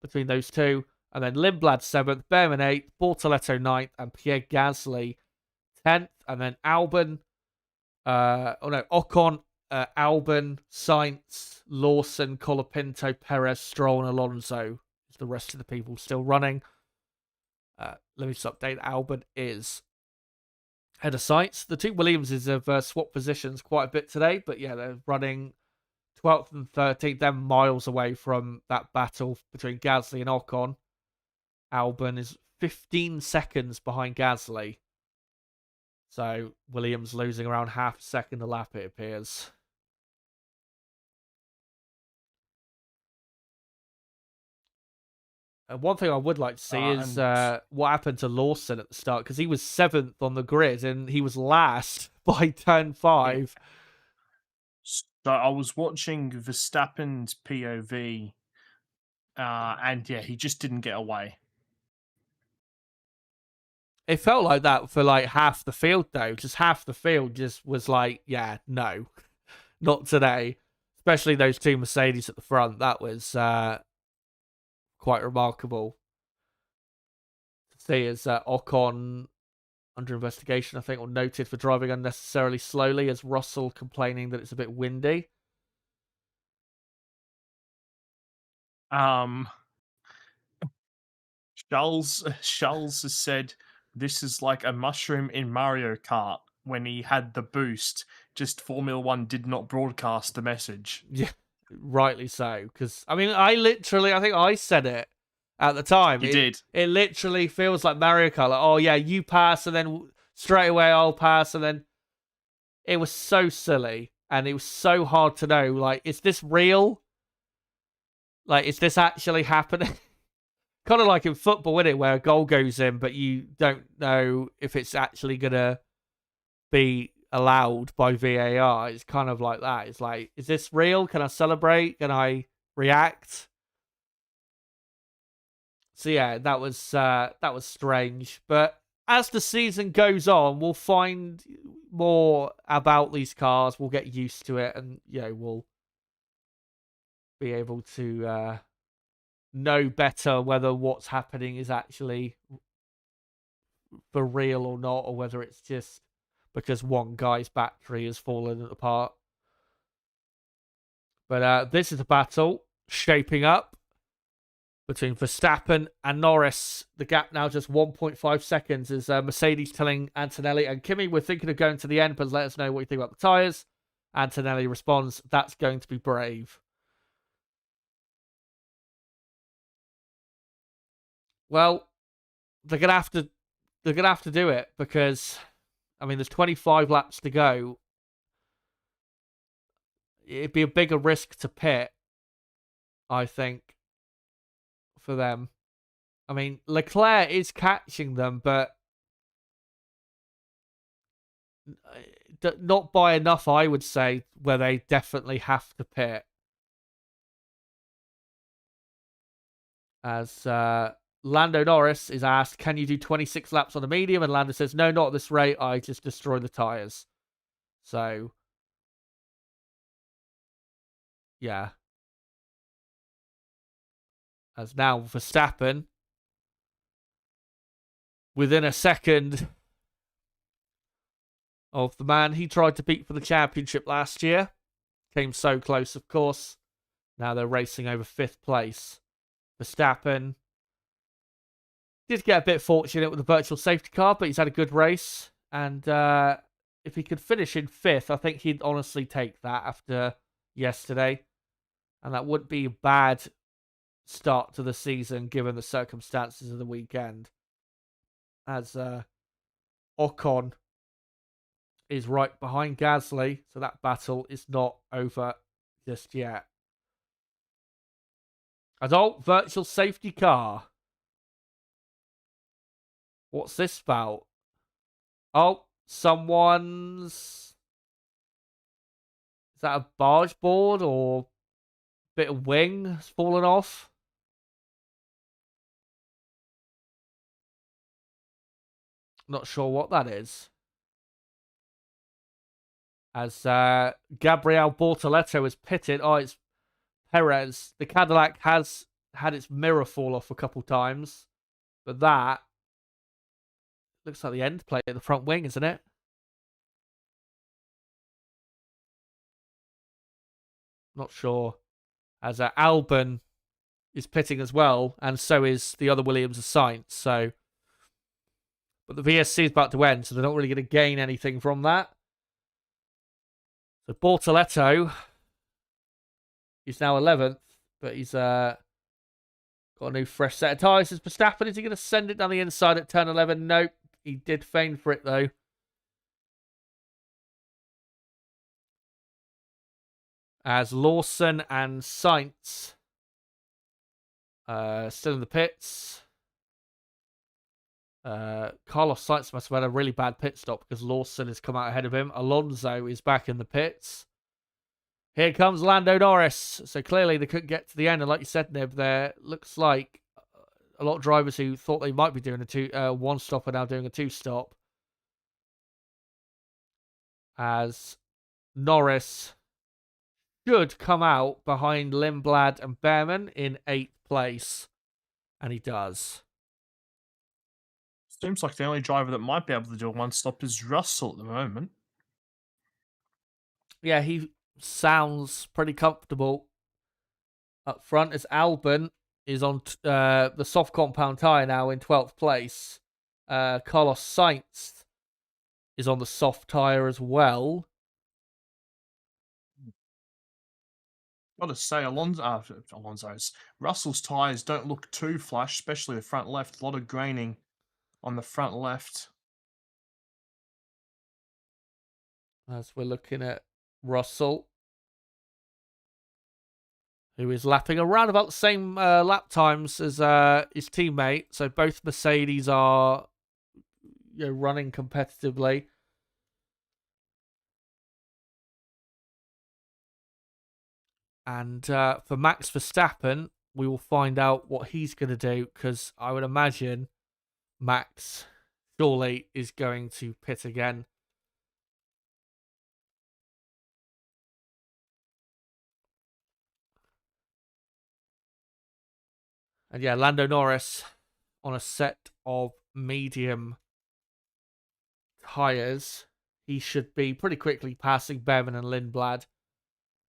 between those two. And then Lindblad 7th, Behrman 8th, Bortoletto 9th, and Pierre Gasly 10th. And then Ocon, Albon, Sainz, Lawson, Colapinto, Perez, Stroll, and Alonso. The rest of the people still running. Let me just update. Albon is head of Sainz. The two Williamses have swapped positions quite a bit today, but yeah, they're running 12th and 13th. They're miles away from that battle between Gasly and Ocon. Albon is 15 seconds behind Gasly. So Williams losing around half a second a lap, it appears. One thing I would like to see is what happened to Lawson at the start, because he was 7th on the grid and he was last by turn 5. So I was watching Verstappen's POV, and yeah, he just didn't get away. It felt like that for like half the field, though. Just half the field just was like, yeah, no, not today. Especially those two Mercedes at the front. That was quite remarkable to see as Ocon under investigation, I think, or noted for driving unnecessarily slowly, as Russell complaining that it's a bit windy. Charles has said this is like a mushroom in Mario Kart when he had the boost. Just Formula One did not broadcast the message. Yeah, rightly so. Because, I mean, I think I said it at the time. You did. It literally feels like Mario Kart. Like, oh, yeah, you pass, and then straight away I'll pass, and then it was so silly, and it was so hard to know. Like, is this real? Like, is this actually happening? Kind of like in football, isn't it, where a goal goes in, but you don't know if it's actually going to be allowed by VAR. It's kind of like that. It's like, is this real? Can I celebrate? Can I react? So yeah, that was strange. But as the season goes on, we'll find more about these cars. We'll get used to it, and we'll be able to know better whether what's happening is actually for real or not, or whether it's just because one guy's battery has fallen apart. But this is a battle shaping up between Verstappen and Norris. The gap now just 1.5 seconds as Mercedes telling Antonelli and Kimi, we're thinking of going to the end, but let us know what you think about the tyres. Antonelli responds, that's going to be brave. Well, they're gonna have to do it because, I mean, there's 25 laps to go. It'd be a bigger risk to pit, I think, for them. I mean, Leclerc is catching them, but not by enough, I would say, where they definitely have to pit. As Lando Norris is asked, can you do 26 laps on the medium? And Lando says, no, not at this rate. I just destroy the tyres. So, yeah. As now Verstappen, within a second of the man he tried to beat for the championship last year. Came so close, of course. Now they're racing over 5th place. Verstappen did get a bit fortunate with the virtual safety car, but he's had a good race. And if he could finish in 5th, I think he'd honestly take that after yesterday. And that wouldn't be a bad start to the season, given the circumstances of the weekend. As Ocon is right behind Gasly, so that battle is not over just yet. Adult virtual safety car. What's this about? Oh, someone's... Is that a barge board or bit of wing has fallen off? Not sure what that is. As Gabriel Bortoleto is pitted. Oh, it's Perez. The Cadillac has had its mirror fall off a couple times. But that looks like the end plate at the front wing, isn't it? Not sure. As Albon is pitting as well, and so is the other Williams of Sainz. So, but the VSC is about to end, so they're not really going to gain anything from that. So Bortoleto is now 11th, but he's got a new fresh set of tyres. Is Verstappen, is he going to send it down the inside at turn 11? Nope. He did feign for it, though. As Lawson and Sainz still in the pits. Carlos Sainz must have had a really bad pit stop because Lawson has come out ahead of him. Alonso is back in the pits. Here comes Lando Norris. So clearly they couldn't get to the end. And like you said, Nib, there looks like a lot of drivers who thought they might be doing a one stop are now doing a 2-stop. As Norris should come out behind Lindblad and Behrman in 8th place. And he does. Seems like the only driver that might be able to do a one-stop is Russell at the moment. Yeah, he sounds pretty comfortable up front as Albon is on the soft compound tyre now in 12th place. Carlos Sainz is on the soft tyre as well. Got to say, Russell's tyres don't look too flash, especially the front left. A lot of graining on the front left. As we're looking at Russell, who is lapping around about the same lap times as his teammate. So both Mercedes are running competitively. And for Max Verstappen, we will find out what he's going to do, because I would imagine Max surely is going to pit again. And yeah, Lando Norris on a set of medium tyres. He should be pretty quickly passing Bevan and Lindblad,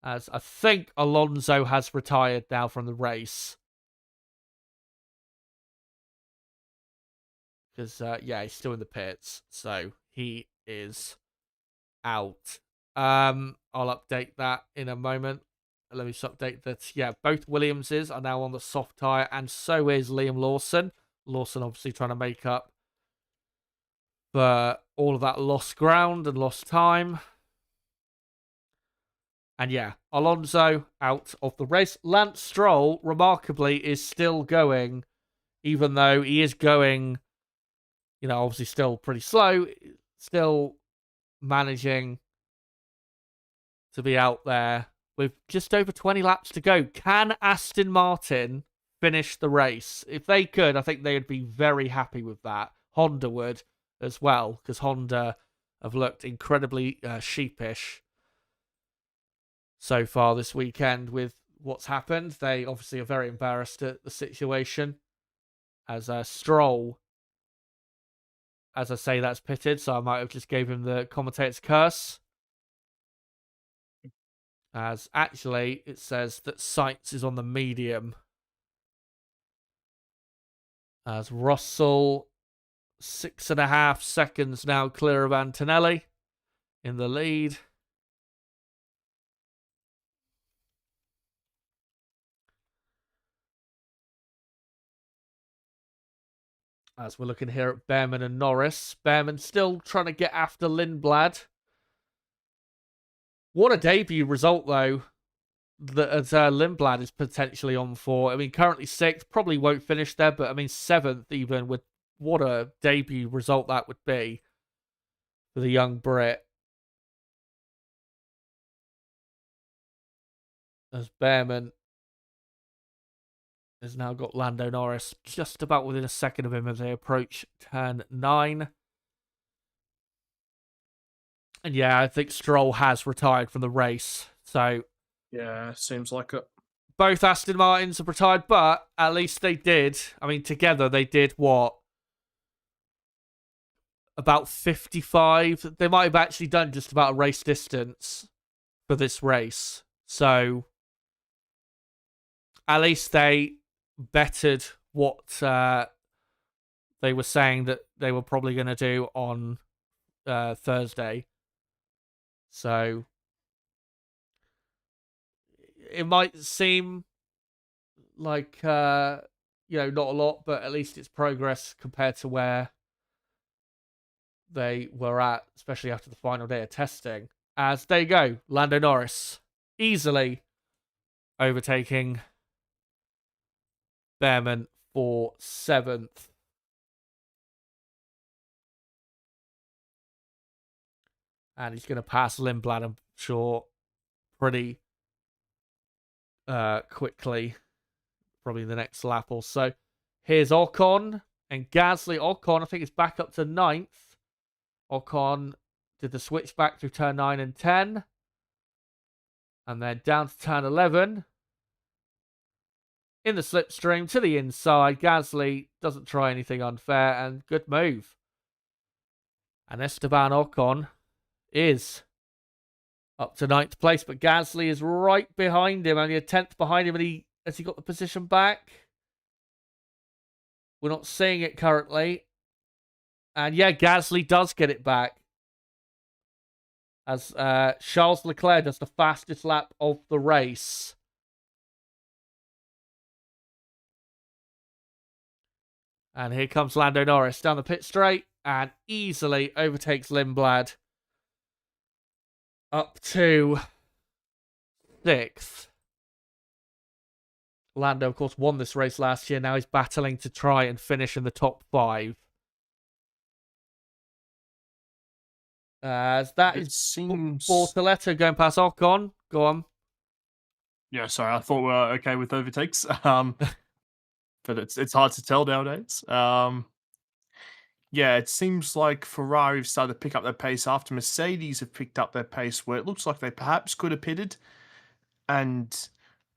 as I think Alonso has retired now from the race. Because, yeah, he's still in the pits, so he is out. I'll update that in a moment. Let me just update that. Yeah, both Williamses are now on the soft tyre, and so is Liam Lawson. Lawson obviously trying to make up for all of that lost ground and lost time. And yeah, Alonso out of the race. Lance Stroll, remarkably, is still going, even though he is going, obviously still pretty slow, still managing to be out there with just over 20 laps to go. Can Aston Martin finish the race? If they could, I think they would be very happy with that. Honda would as well, because Honda have looked incredibly sheepish so far this weekend with what's happened. They obviously are very embarrassed at the situation, as Stroll, as I say, that's pitted, so I might have just gave him the commentator's curse. As actually, it says that Sainz is on the medium. As Russell, 6.5 seconds now clear of Antonelli in the lead. As we're looking here at Behrman and Norris. Behrman still trying to get after Lindblad. What a debut result, though, that Lindblad is potentially on for. I mean, currently 6th, probably won't finish there, but I mean, 7th even, with what a debut result that would be for the young Brit. As Behrman has now got Lando Norris just about within a second of him as they approach turn 9. And yeah, I think Stroll has retired from the race. So yeah, seems like it. Both Aston Martins have retired, but at least they did. I mean, together they did what? About 55. They might have actually done just about a race distance for this race. So at least they bettered what they were saying that they were probably going to do on Thursday. So it might seem like, not a lot, but at least it's progress compared to where they were at, especially after the final day of testing. As there you go, Lando Norris easily overtaking Behrman for 7th. And he's going to pass Lindblad, I'm sure, pretty quickly, probably the next lap or so. Here's Ocon and Gasly. Ocon, I think, is back up to 9th. Ocon did the switch back through turn 9 and 10. And then down to turn 11. In the slipstream to the inside. Gasly doesn't try anything unfair, and good move. And Esteban Ocon is up to 9th place, but Gasly is right behind him, only a 10th behind him, and has he got the position back? We're not seeing it currently. And yeah, Gasly does get it back, as Charles Leclerc does the fastest lap of the race. And here comes Lando Norris down the pit straight and easily overtakes Lindblad up to 6th. Lando, of course, won this race last year. Now he's battling to try and finish in the top 5. As that is Bortoletto going past Ocon. Go on. Yeah, sorry, I thought we were okay with overtakes. But it's hard to tell nowadays. Yeah, it seems like Ferrari have started to pick up their pace after Mercedes have picked up their pace, where it looks like they perhaps could have pitted and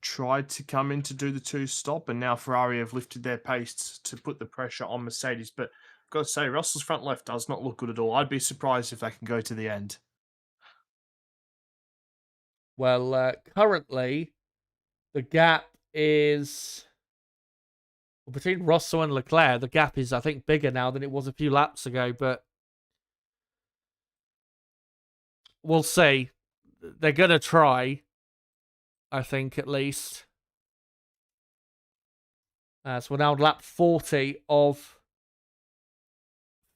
tried to come in to do the two stop, and now Ferrari have lifted their pace to put the pressure on Mercedes. But I've got to say, Russell's front left does not look good at all. I'd be surprised if they can go to the end. Well, currently, the gap is between Russell and Leclerc. The gap is, I think, bigger now than it was a few laps ago, but we'll see. They're going to try, I think, at least. So we're now on lap 40 of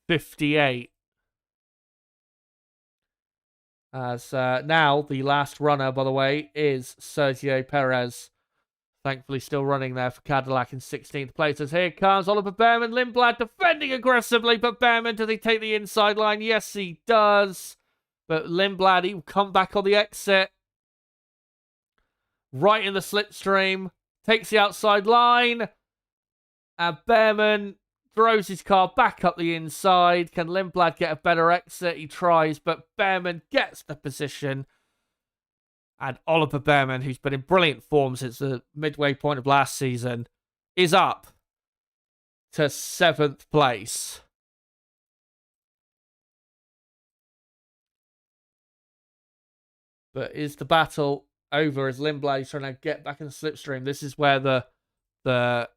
58. As now, the last runner, by the way, is Sergio Perez. Thankfully, still running there for Cadillac in 16th place. As here comes Oliver Behrman. Lindblad defending aggressively, but Behrman, does he take the inside line? Yes, he does. But Lindblad, he will come back on the exit. Right in the slipstream. Takes the outside line. And Behrman throws his car back up the inside. Can Lindblad get a better exit? He tries, but Behrman gets the position. And Oliver Behrman, who's been in brilliant form since the midway point of last season, is up to 7th place. But is the battle over as Lindblad is trying to get back in the slipstream? This is where the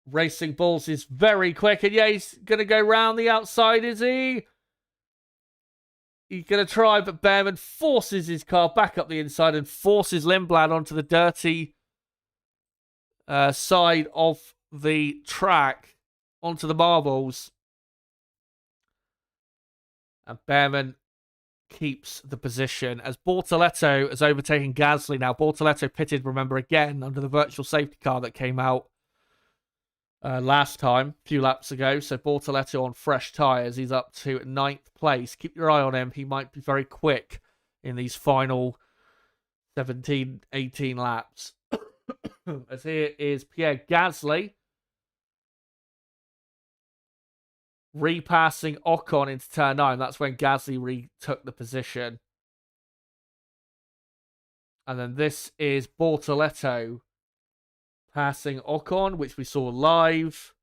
Racing Bulls is very quick. And yeah, he's going to go round the outside, is he? He's going to try, but Behrman forces his car back up the inside and forces Lindblad onto the dirty side of the track, onto the marbles. And Behrman keeps the position as Bortoleto has overtaken Gasly now. Bortoleto pitted, remember, again under the virtual safety car that came out last time, a few laps ago. So Bortoleto on fresh tyres. He's up to 9th place. Keep your eye on him. He might be very quick in these final 17, 18 laps. As here is Pierre Gasly repassing Ocon into turn 9. That's when Gasly retook the position. And then this is Bortoleto passing Ocon, which we saw live.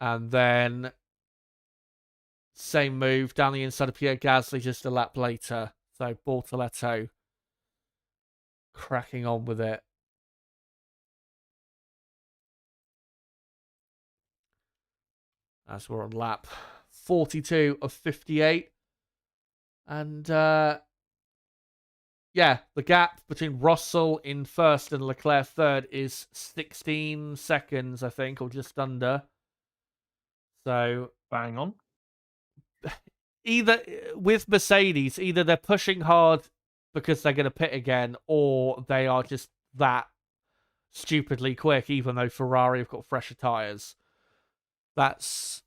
And then same move down the inside of Pierre Gasly just a lap later. So Bortoleto cracking on with it. As we're on lap 42 of 58. And yeah, the gap between Russell in first and Leclerc third is 16 seconds, I think, or just under. So Bang on. Either with Mercedes, either they're pushing hard because they're going to pit again, or they are just that stupidly quick, even though Ferrari have got fresher tyres. That's,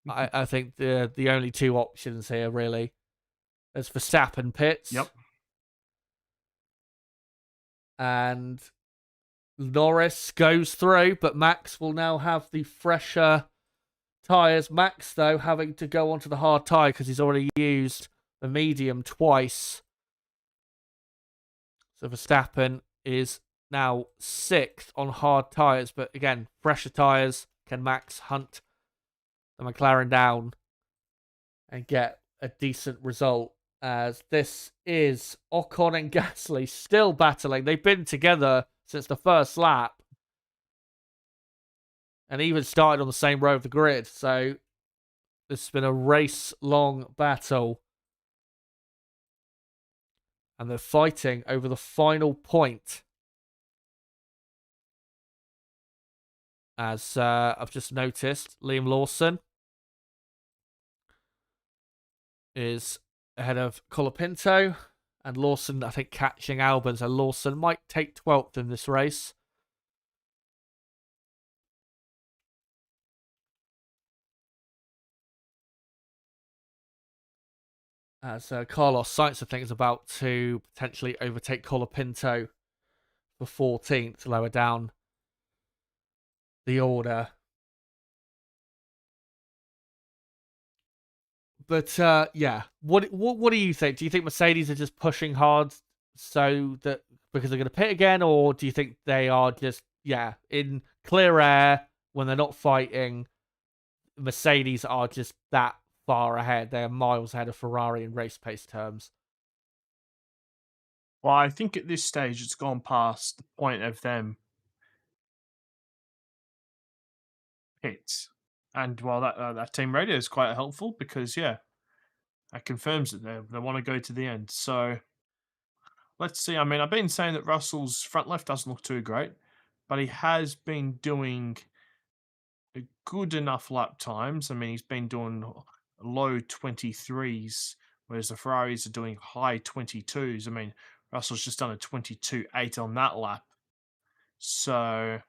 I think, the only two options here, really. There's Verstappen pits. Yep. And Norris goes through, but Max will now have the fresher tyres. Max, though, having to go onto the hard tyre because he's already used the medium twice. So Verstappen is now 6th on hard tyres, but again, fresher tyres. Can Max hunt the McLaren down and get a decent result? As this is Ocon and Gasly still battling. They've been together since the first lap. And even started on the same row of the grid. So this has been a race-long battle. And they're fighting over the final point. As I've just noticed, Liam Lawson is ahead of Colapinto. And Lawson, I think, catching Albon. So Lawson might take 12th in this race. as Carlos Sainz, I think, is about to potentially overtake Colapinto for 14th, lower down the order. But yeah, what do you think? Do you think Mercedes are just pushing hard so that because they're going to pit again, or do you think they are just in clear air when they're not fighting? Mercedes are just that far ahead. They are miles ahead of Ferrari in race pace terms. Well, I think at this stage it's gone past the point of them pits, and while that team radio is quite helpful because that confirms that they want to go to the end. So let's see. I mean, I've been saying that Russell's front left doesn't look too great, but he has been doing good enough lap times. I mean, he's been doing low 23s, whereas the Ferraris are doing high 22s. I mean, Russell's just done a 22.8 on that lap. So,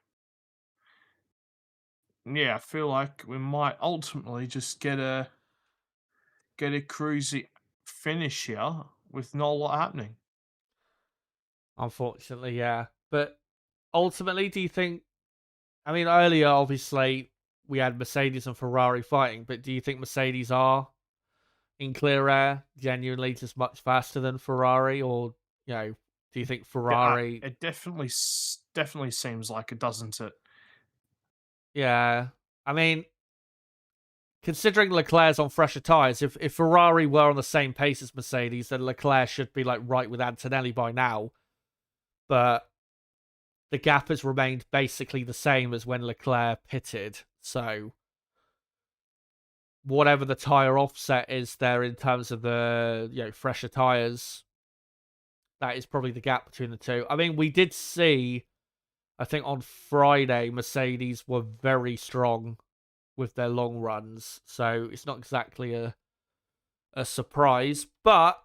yeah, I feel like we might ultimately just get a cruisy finish here with not a lot happening. Unfortunately, yeah. But ultimately, do you think? I mean, earlier, obviously, we had Mercedes and Ferrari fighting, but do you think Mercedes are in clear air genuinely just much faster than Ferrari, or do you think Ferrari? It definitely seems like it, doesn't it? Yeah, I mean, considering Leclerc's on fresher tyres, if Ferrari were on the same pace as Mercedes, then Leclerc should be like right with Antonelli by now. But the gap has remained basically the same as when Leclerc pitted. So whatever the tyre offset is there in terms of the fresher tyres, that is probably the gap between the two. I mean, we did see, I think on Friday, Mercedes were very strong with their long runs, so it's not exactly a surprise. But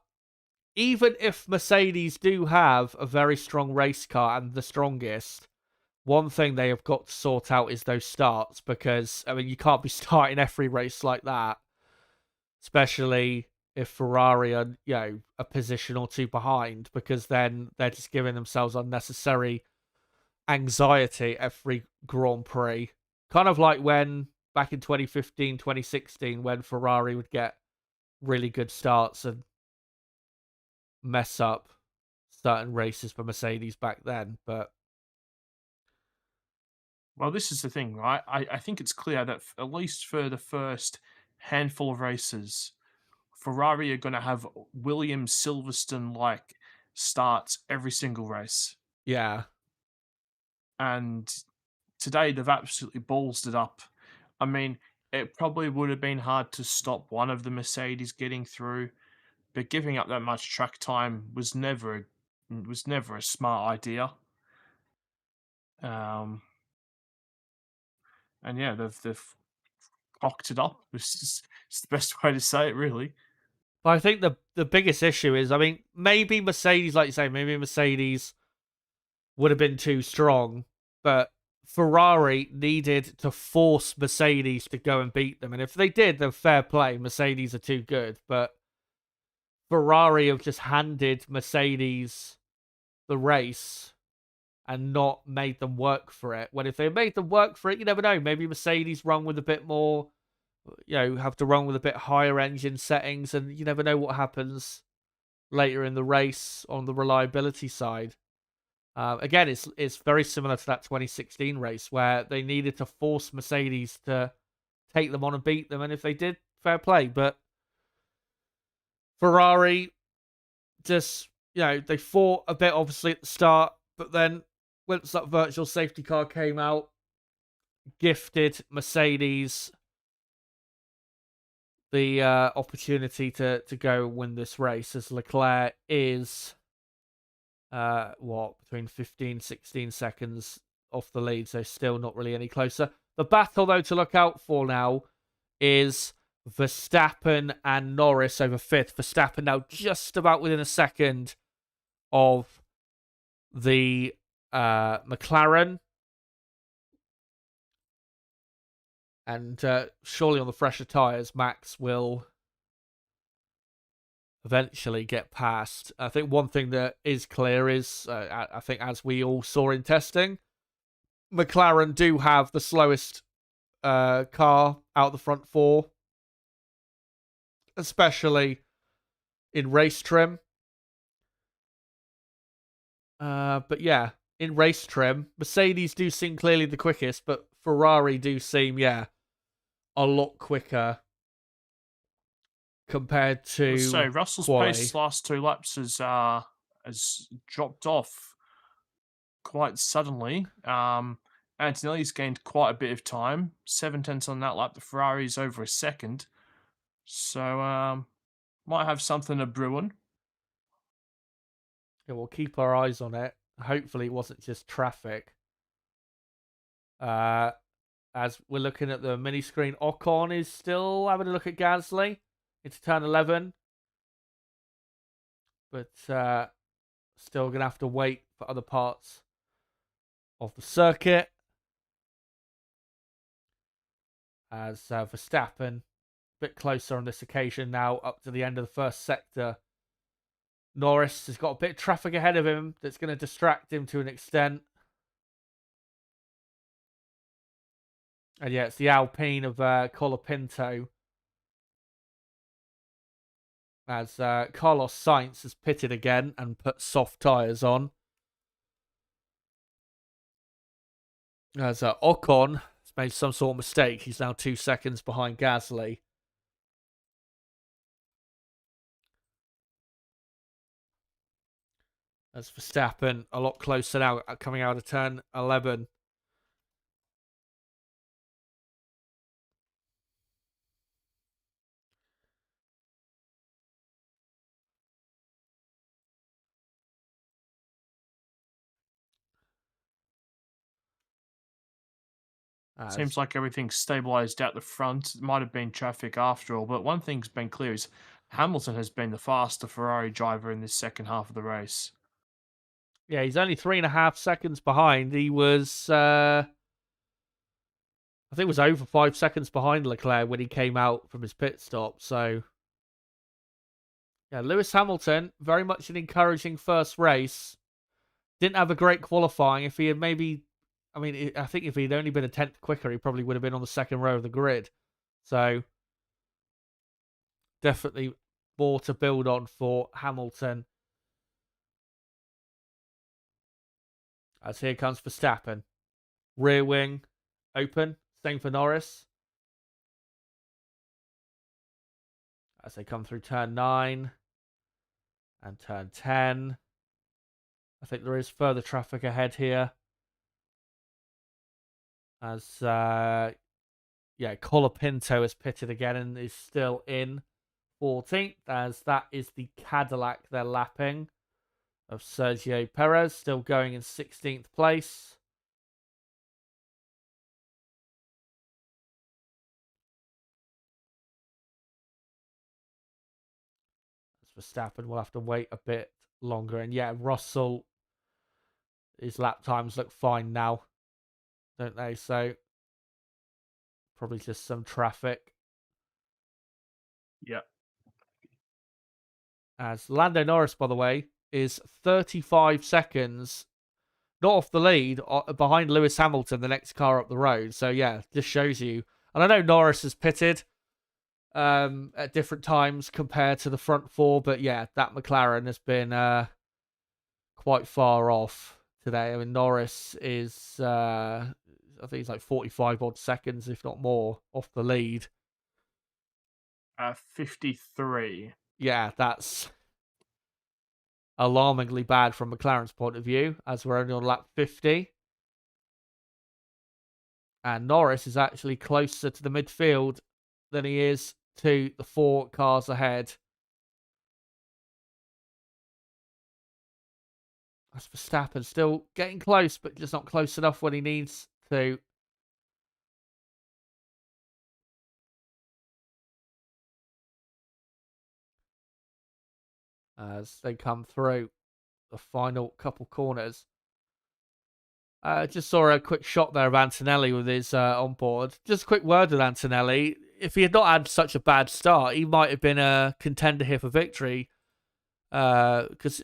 even if Mercedes do have a very strong race car and the strongest, one thing they have got to sort out is those starts, because I mean you can't be starting every race like that, especially if Ferrari are a position or two behind, because then they're just giving themselves unnecessary anxiety every Grand Prix. Kind of like when back in 2015, 2016, when Ferrari would get really good starts and mess up certain races for Mercedes back then. But Well, this is the thing, right? I think it's clear that at least for the first handful of races, Ferrari are going to have William Silverstone like starts every single race. yeah, And today they've absolutely ballsed it up. I mean, it probably would have been hard to stop one of the Mercedes getting through, but giving up that much track time was never a smart idea. Um, and yeah, they've cocked it up. It's the best way to say it, really. but I think the biggest issue is, I mean, maybe Mercedes, like you say, maybe Mercedes would have been too strong, but Ferrari needed to force Mercedes to go and beat them. And if they did, then fair play. Mercedes are too good. But Ferrari have just handed Mercedes the race and not made them work for it. When if they made them work for it, you never know. Maybe Mercedes run with a bit more, have to run with a bit higher engine settings, and you never know what happens later in the race on the reliability side. Again, it's very similar to that 2016 race where they needed to force Mercedes to take them on and beat them, and if they did, fair play. But Ferrari just, they fought a bit obviously at the start, but then once that virtual safety car came out, gifted Mercedes the opportunity to go win this race, as Leclerc is between 15, 16 seconds off the lead, so still not really any closer. The battle, though, to look out for now is Verstappen and Norris over fifth. Verstappen now just about within a second of the McLaren, and surely on the fresher tyres, Max will eventually get past. I think one thing that is clear is, I think as we all saw in testing, McLaren do have the slowest car out the front four, especially in race trim. But yeah, in race trim, Mercedes do seem clearly the quickest, but Ferrari do seem, a lot quicker compared So to Russell's quali. pace last 2 laps has dropped off quite suddenly. Antonelli's gained quite a bit of time, 7 tenths on that lap. The Ferrari's over a second, so might have something a brewing. Yeah, we'll keep our eyes on it. Hopefully, it wasn't just traffic. As we're looking at the mini screen, Ocon is still having a look at Gasly into turn 11, but still going to have to wait for other parts of the circuit. As Verstappen, a bit closer on this occasion now, up to the end of the first sector. Norris has got a bit of traffic ahead of him that's going to distract him to an extent. And yeah, it's the Alpine of Colapinto. As Carlos Sainz has pitted again and put soft tyres on. As Ocon has made some sort of mistake. He's now 2 seconds behind Gasly. As Verstappen a lot closer now, coming out of turn 11. Seems like everything's stabilized out the front. It might have been traffic after all, but one thing's been clear is Hamilton has been the faster Ferrari driver in this second half of the race. Yeah, he's only 3.5 seconds behind. He was, I think it was over 5 seconds behind Leclerc when he came out from his pit stop. So, yeah, Lewis Hamilton, very much an encouraging first race. Didn't have a great qualifying. If he had maybe, I think if he'd only been a 10th quicker, he probably would have been on the second row of the grid. So, definitely more to build on for Hamilton. As here comes Verstappen. Rear wing open. Same for Norris. As they come through turn 9 and turn 10. I think there is further traffic ahead here. As, Colapinto has pitted again and is still in 14th, as that is the Cadillac they're lapping of Sergio Perez, still going in 16th place. As Verstappen will have to wait a bit longer. And yeah, Russell, his lap times look fine now, don't they? So probably just some traffic. Yeah. As Lando Norris, by the way, is 35 seconds not off the lead, behind Lewis Hamilton, the next car up the road. So yeah, just shows you. And I know Norris has pitted at different times compared to the front four, but yeah, that McLaren has been quite far off today. I mean, Norris is, I think he's like 45 odd seconds, if not more, off the lead. 53. Yeah, that's alarmingly bad from McLaren's point of view, as we're only on lap 50. And Norris is actually closer to the midfield than he is to the 4 cars ahead. As Verstappen still getting close, but just not close enough when he needs to. As they come through the final couple corners. Just saw a quick shot there of Antonelli with his onboard. Just a quick word with Antonelli. if he had not had such a bad start, he might have been a contender here for victory. Because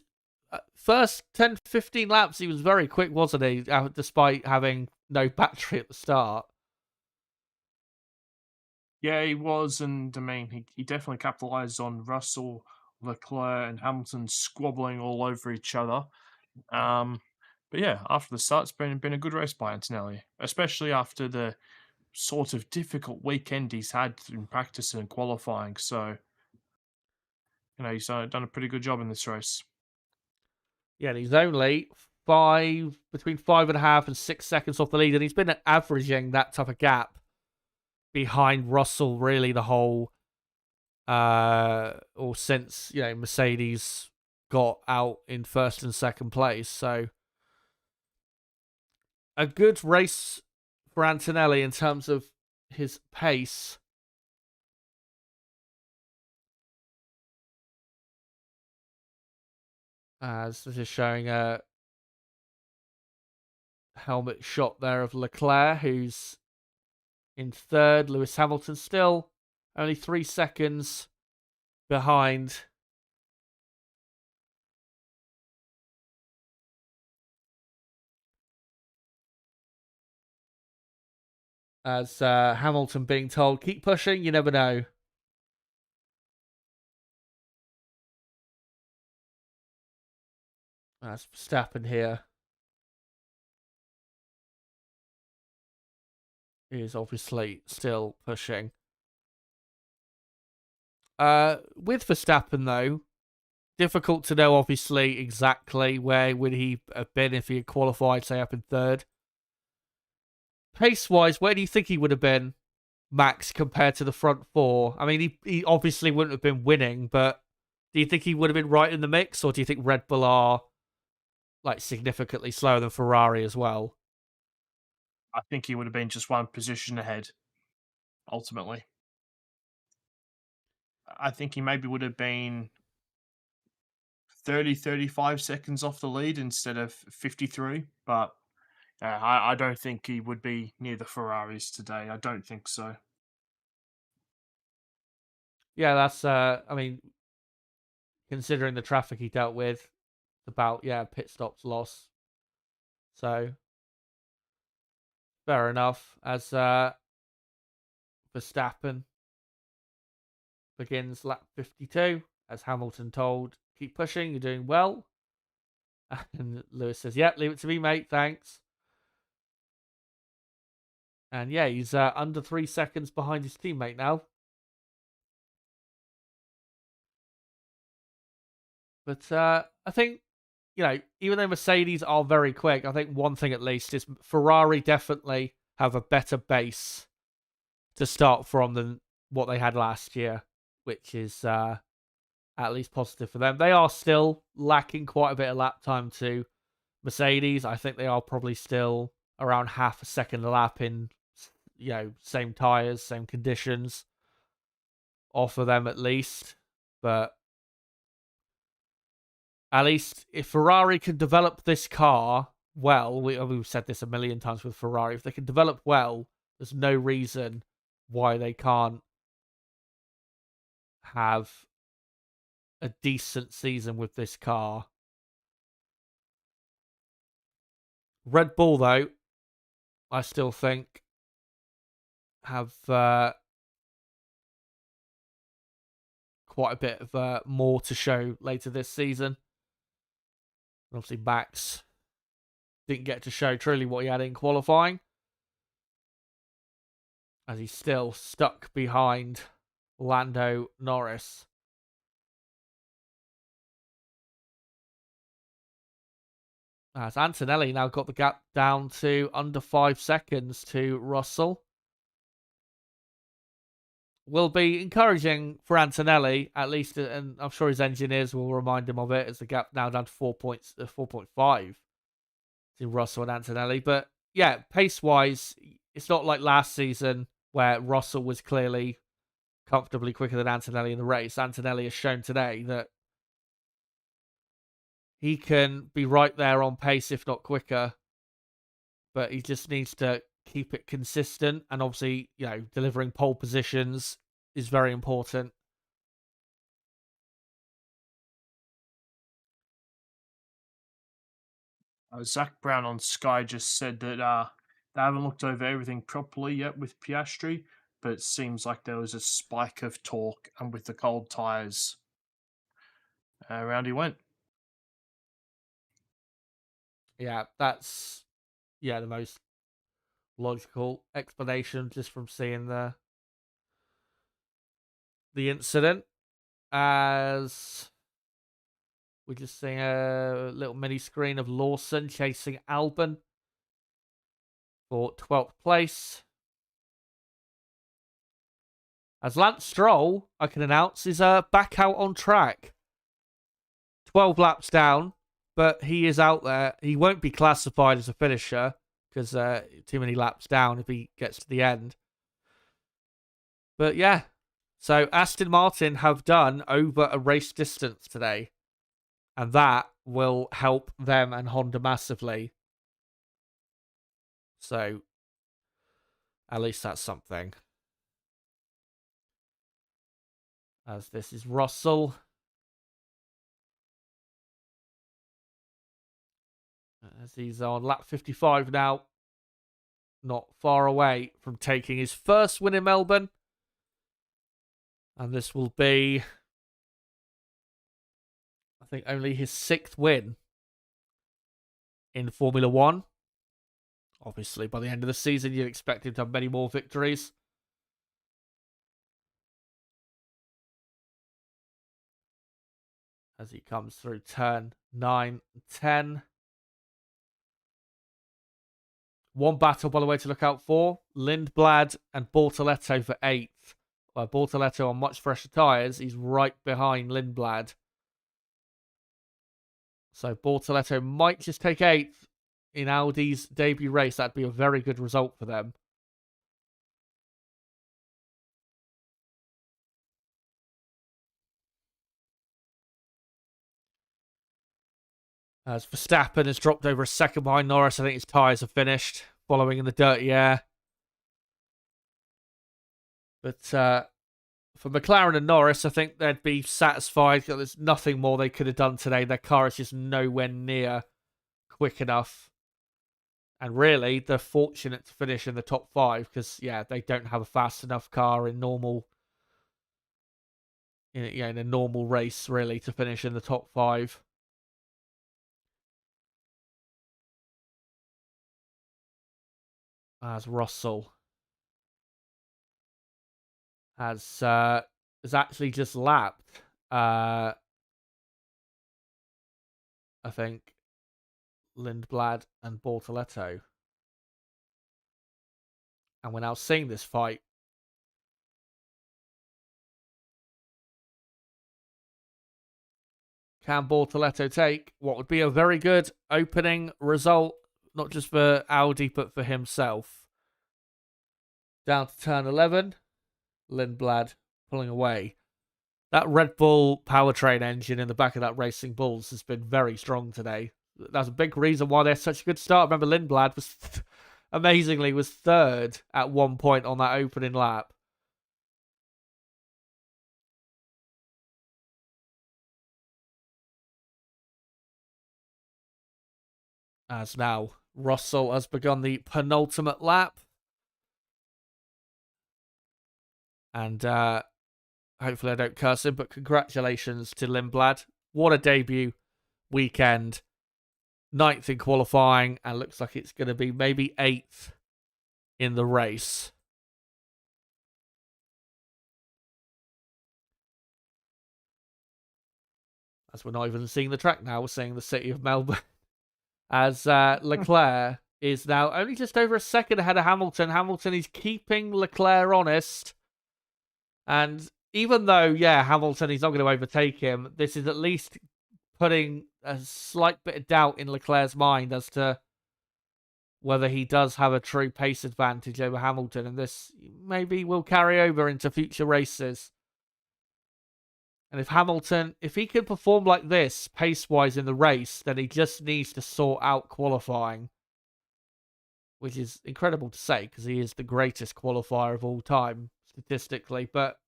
first 10, 15 laps, he was very quick, wasn't he? Despite having no battery at the start. Yeah, he was, and I mean, he definitely capitalised on Russell, Leclerc, and Hamilton squabbling all over each other. But yeah, after the start, it's been a good race by Antonelli, especially after the sort of difficult weekend he's had in practice and qualifying. So, he's done a pretty good job in this race. Yeah, and he's only between 5.5 and 6 seconds off the lead, and he's been averaging that type of gap behind Russell really the whole or since Mercedes got out in first and second place. So a good race for Antonelli in terms of his pace. As this is showing a helmet shot there of Leclerc, who's in third. Lewis Hamilton still only 3 seconds behind. As Hamilton being told, keep pushing, you never know. That's Verstappen here. He is obviously still pushing. With Verstappen, though, difficult to know, obviously, exactly where would he have been if he had qualified, say, up in third. Pace-wise, where do you think he would have been, Max, compared to the front four? I mean, he obviously wouldn't have been winning, but do you think he would have been right in the mix, or do you think Red Bull are significantly slower than Ferrari as well? I think he would have been just one position ahead, ultimately. I think he maybe would have been 30, 35 seconds off the lead instead of 53, but I don't think he would be near the Ferraris today. I don't think so. Yeah, that's, I mean, considering the traffic he dealt with, about, pit stops loss. So, fair enough. As Verstappen begins lap 52, as Hamilton told, keep pushing, you're doing well. And Lewis says, yep, leave it to me, mate, thanks. And yeah, he's under 3 seconds behind his teammate now. But I think, even though Mercedes are very quick, I think one thing at least is Ferrari definitely have a better base to start from than what they had last year, which is at least positive for them. They are still lacking quite a bit of lap time to Mercedes. I think they are probably still around half a second a lap in, same tyres, same conditions off of them at least. But at least if Ferrari can develop this car well, we've said this a million times with Ferrari, if they can develop well, there's no reason why they can't have a decent season with this car. Red Bull, though, I still think have quite a bit of more to show later this season. Obviously, Max didn't get to show truly what he had in qualifying, as he's still stuck behind Lando Norris. As Antonelli now got the gap down to under 5 seconds to Russell. Will be encouraging for Antonelli, at least, and I'm sure his engineers will remind him of it, as the gap now down to 4.5 to Russell and Antonelli. But yeah, pace-wise, it's not like last season where Russell was clearly comfortably quicker than Antonelli in the race. Antonelli has shown today that he can be right there on pace, if not quicker, but he just needs to keep it consistent, and obviously, delivering pole positions is very important. Zach Brown on Sky just said that they haven't looked over everything properly yet with Piastri, but it seems like there was a spike of torque, and with the cold tyres, around he went. Yeah, that's the most logical explanation just from seeing the incident. As we're just seeing a little mini screen of Lawson chasing Albon for 12th place. As Lance Stroll, I can announce, is back out on track. 12 laps down, but he is out there. He won't be classified as a finisher because too many laps down if he gets to the end. But yeah, so Aston Martin have done over a race distance today, and that will help them and Honda massively. So at least that's something. As this is Russell. As he's on lap 55 now. Not far away from taking his first win in Melbourne. And this will be, I think, only his 6th win in Formula One. Obviously, by the end of the season, you'd expect him to have many more victories. As he comes through turn 9 and 10. One battle, by the way, to look out for. Lindblad and Bortoleto for 8th. Well, Bortoleto on much fresher tyres. He's right behind Lindblad. So Bortoleto might just take 8th in Audi's debut race. That'd be a very good result for them. As Verstappen has dropped over a second behind Norris. I think his tyres are finished, following in the dirty air. But for McLaren and Norris, I think they'd be satisfied. There's nothing more they could have done today. Their car is just nowhere near quick enough. And really, they're fortunate to finish in the top 5 because, they don't have a fast enough car in a normal race, really, to finish in the top 5. As Russell has actually just lapped, I think, Lindblad and Bortoleto. And we're now seeing this fight. Can Bortoleto take what would be a very good opening result, not just for Audi, but for himself? Down to turn 11. Lindblad pulling away. That Red Bull powertrain engine in the back of that Racing Bulls has been very strong today. That's a big reason why they're such a good start. Remember, Lindblad was amazingly was 3rd at one point on that opening lap. As now Russell has begun the penultimate lap. And hopefully I don't curse him, but congratulations to Lindblad. What a debut weekend. 9th in qualifying, and looks like it's going to be maybe 8th in the race. As we're not even seeing the track now, we're seeing the city of Melbourne. As Leclerc is now only just over a second ahead of Hamilton. Hamilton is keeping Leclerc honest. And even though, Hamilton is not going to overtake him, this is at least putting a slight bit of doubt in Leclerc's mind as to whether he does have a true pace advantage over Hamilton. And this maybe will carry over into future races. And if he can perform like this, pace-wise in the race, then he just needs to sort out qualifying. which is incredible to say because he is the greatest qualifier of all time statistically. But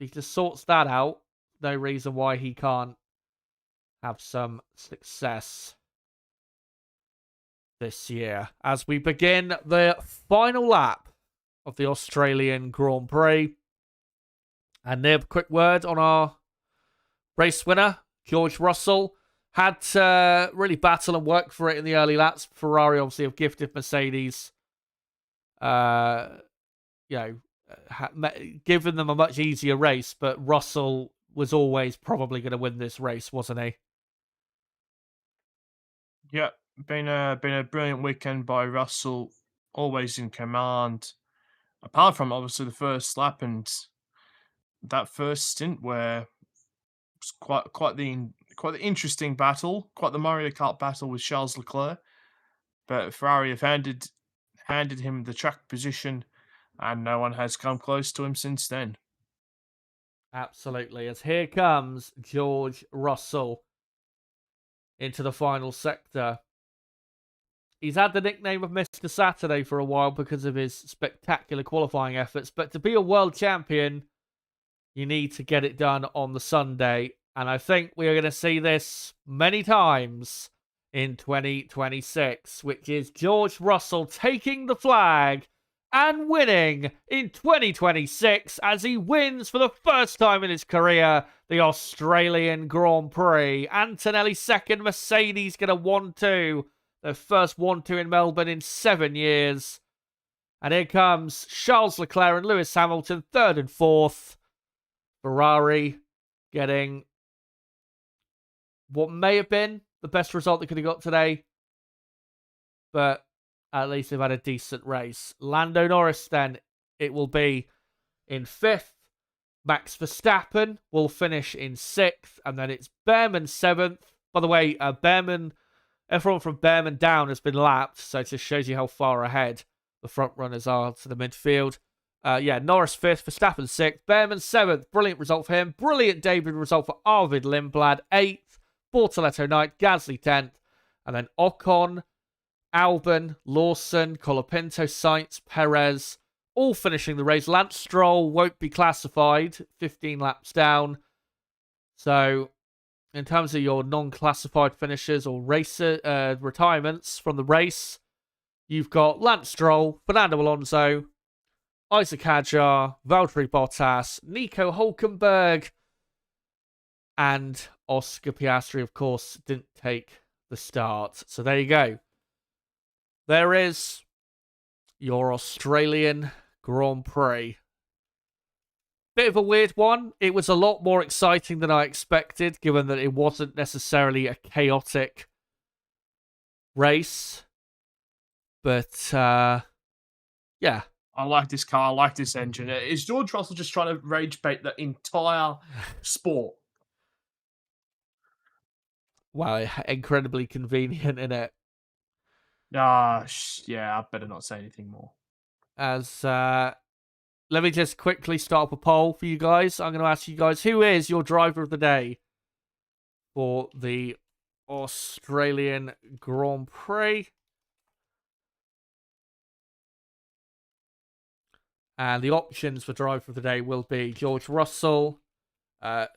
if he just sorts that out, no reason why he can't have some success this year as we begin the final lap of the Australian Grand Prix. And a quick word on our race winner, George Russell. Had to really battle and work for it in the early laps. Ferrari obviously have gifted Mercedes, given them a much easier race, but Russell was always probably going to win this race, wasn't he? Yeah, been a brilliant weekend by Russell, always in command. Apart from obviously the first lap and that first stint where it's quite the interesting battle, quite the Mario Kart battle with Charles Leclerc. But Ferrari have handed him the track position, and no one has come close to him since then. Absolutely. As here comes George Russell into the final sector. He's had the nickname of Mr. Saturday for a while because of his spectacular qualifying efforts, but to be a world champion, you need to get it done on the Sunday. And I think we are going to see this many times in 2026, which is George Russell taking the flag and winning in 2026 as he wins for the first time in his career the Australian Grand Prix. Antonelli second, Mercedes get a 1-2. Their first 1-2 in Melbourne in 7 years. And here comes Charles Leclerc and Lewis Hamilton, third and fourth. Ferrari getting what may have been the best result they could have got today. But at least they've had a decent race. Lando Norris, then, it will be in fifth. Max Verstappen will finish in sixth. And then it's Behrman seventh. By the way, everyone from Behrman down has been lapped. So it just shows you how far ahead the front runners are to the midfield. Norris fifth, Verstappen sixth, Behrman seventh. Brilliant result for him. Brilliant debut result for Arvid Lindblad, eighth. Bortoletto ninth, Gasly 10th. And then Ocon, Albon, Lawson, Colapinto, Sainz, Perez, all finishing the race. Lance Stroll won't be classified, 15 laps down. So, in terms of your non-classified finishers or retirements from the race, you've got Lance Stroll, Fernando Alonso, Isaac Hadjar, Valtteri Bottas, Nico Hulkenberg, and Oscar Piastri, of course, didn't take the start. So there you go. There is your Australian Grand Prix. Bit of a weird one. It was a lot more exciting than I expected, given that it wasn't necessarily a chaotic race. But, yeah. I like this car. I like this engine. Is George Russell just trying to rage bait the entire sport? Wow, incredibly convenient, isn't it? Yeah, I better not say anything more. As, let me just quickly start up a poll for you guys. I'm going to ask you guys, who is your driver of the day for the Australian Grand Prix? And the options for driver of the day will be George Russell.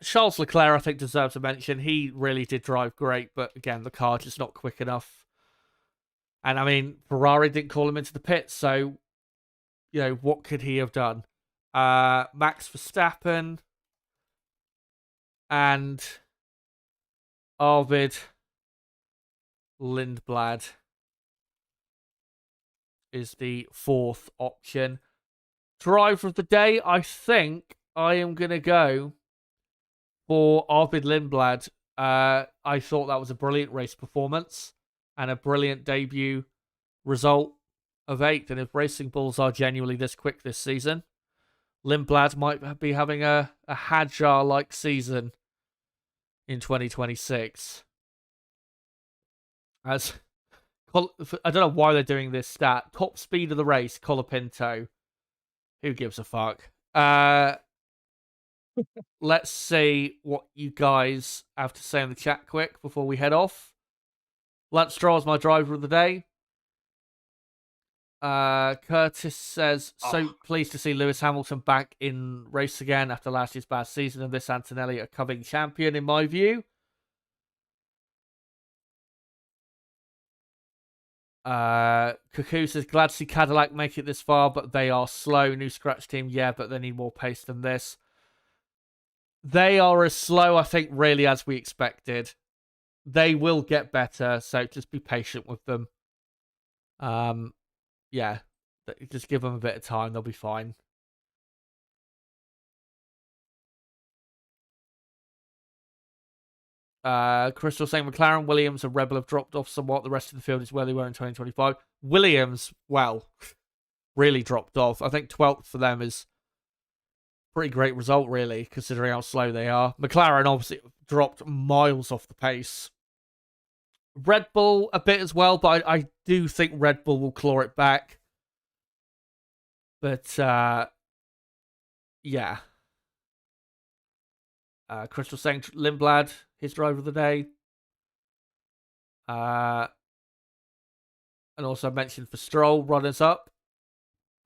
Charles Leclerc, I think, deserves a mention. He really did drive great, but again, the car just not quick enough. And I mean, Ferrari didn't call him into the pits, so, what could he have done? Max Verstappen and Arvid Lindblad is the fourth option. Driver of the day, I think I am going to go for Arvid Lindblad. I thought that was a brilliant race performance and a brilliant debut result of 8th. And if Racing Bulls are genuinely this quick this season, Lindblad might be having a Hadjar-like season in 2026. I don't know why they're doing this stat. Top speed of the race, Colapinto. Who gives a fuck? Let's see what you guys have to say in the chat quick before we head off. Lance Stroll is my driver of the day. Curtis says, so pleased to see Lewis Hamilton back in race again after last year's bad season, and this Antonelli a coming champion, in my view. Cuckoo says, glad to see Cadillac make it this far, but they are slow. New scratch team, yeah, but they need more pace than this. They are as slow, I think, really, as we expected. They will get better, so just be patient with them. Yeah, just give them a bit of time, they'll be fine. Crystal saying McLaren, Williams, and Red Bull have dropped off somewhat. The rest of the field is where they were in 2025. Williams, well, really dropped off. I think 12th for them is a pretty great result, really, considering how slow they are. McLaren obviously dropped miles off the pace. Red Bull a bit as well, but I do think Red Bull will claw it back. But, yeah. Crystal saying Lindblad, his driver of the day. And also mentioned for Stroll, runners up.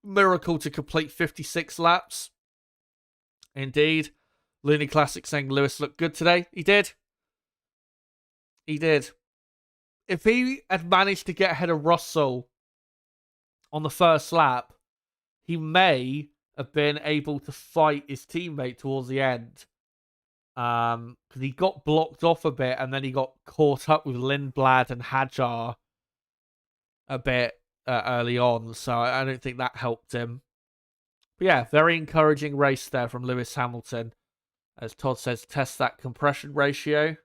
Miracle to complete 56 laps. Indeed. Looney Classic saying Lewis looked good today. He did. He did. If he had managed to get ahead of Russell on the first lap, he may have been able to fight his teammate towards the end. Because he got blocked off a bit, and then he got caught up with Lindblad and Hadjar a bit early on, so I don't think that helped him. But yeah, very encouraging race there from Lewis Hamilton. As Todd says, test that compression ratio.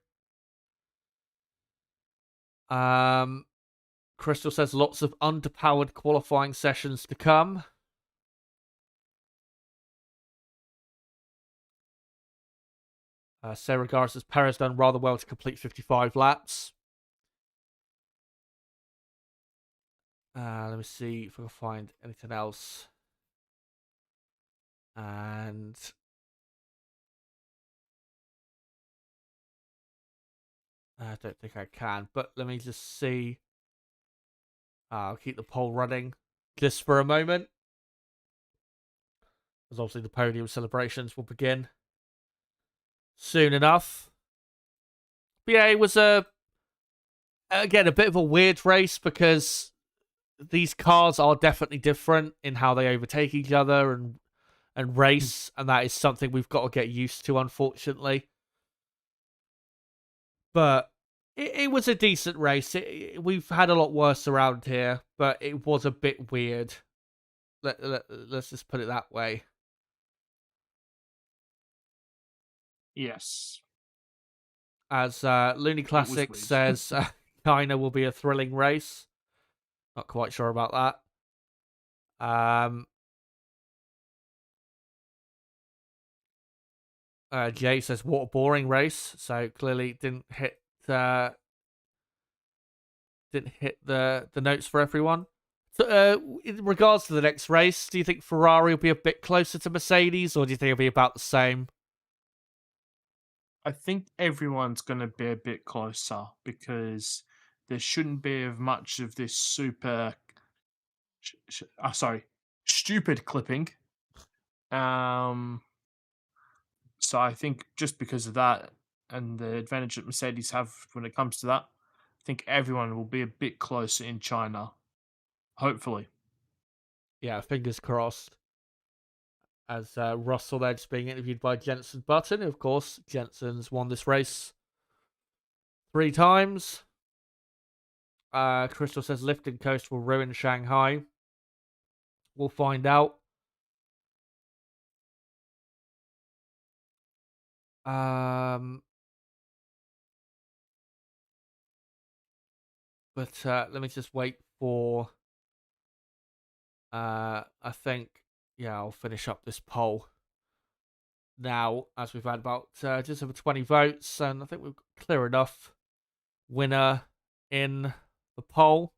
Crystal says lots of underpowered qualifying sessions to come. Sarah Garr says Perez done rather well to complete 55 laps. Let me see if I can find anything else. And I don't think I can, but let me just see. I'll keep the poll running just for a moment, because obviously the podium celebrations will begin soon enough. But yeah, it was again a bit of a weird race, because these cars are definitely different in how they overtake each other and race, and that is something we've got to get used to, unfortunately. But it was a decent race. We've had a lot worse around here, but it was a bit weird. Let's just put it that way. Yes. As Looney Classic says, China will be a thrilling race. Not quite sure about that. Jay says, what a boring race. So clearly didn't hit the notes for everyone. So, in regards to the next race, do you think Ferrari will be a bit closer to Mercedes, or do you think it'll be about the same? I think everyone's going to be a bit closer, because there shouldn't be much of this stupid clipping. So I think just because of that and the advantage that Mercedes have when it comes to that, I think everyone will be a bit closer in China. Hopefully. Yeah, fingers crossed. As Russell there just being interviewed by Jenson Button. Of course, Jenson's won this race 3 times. Crystal says lift and coast will ruin Shanghai. We'll find out. But let me just wait for... I think, yeah, I'll finish up this poll now, as we've had about just over 20 votes, and I think we've got a clear enough winner in the poll.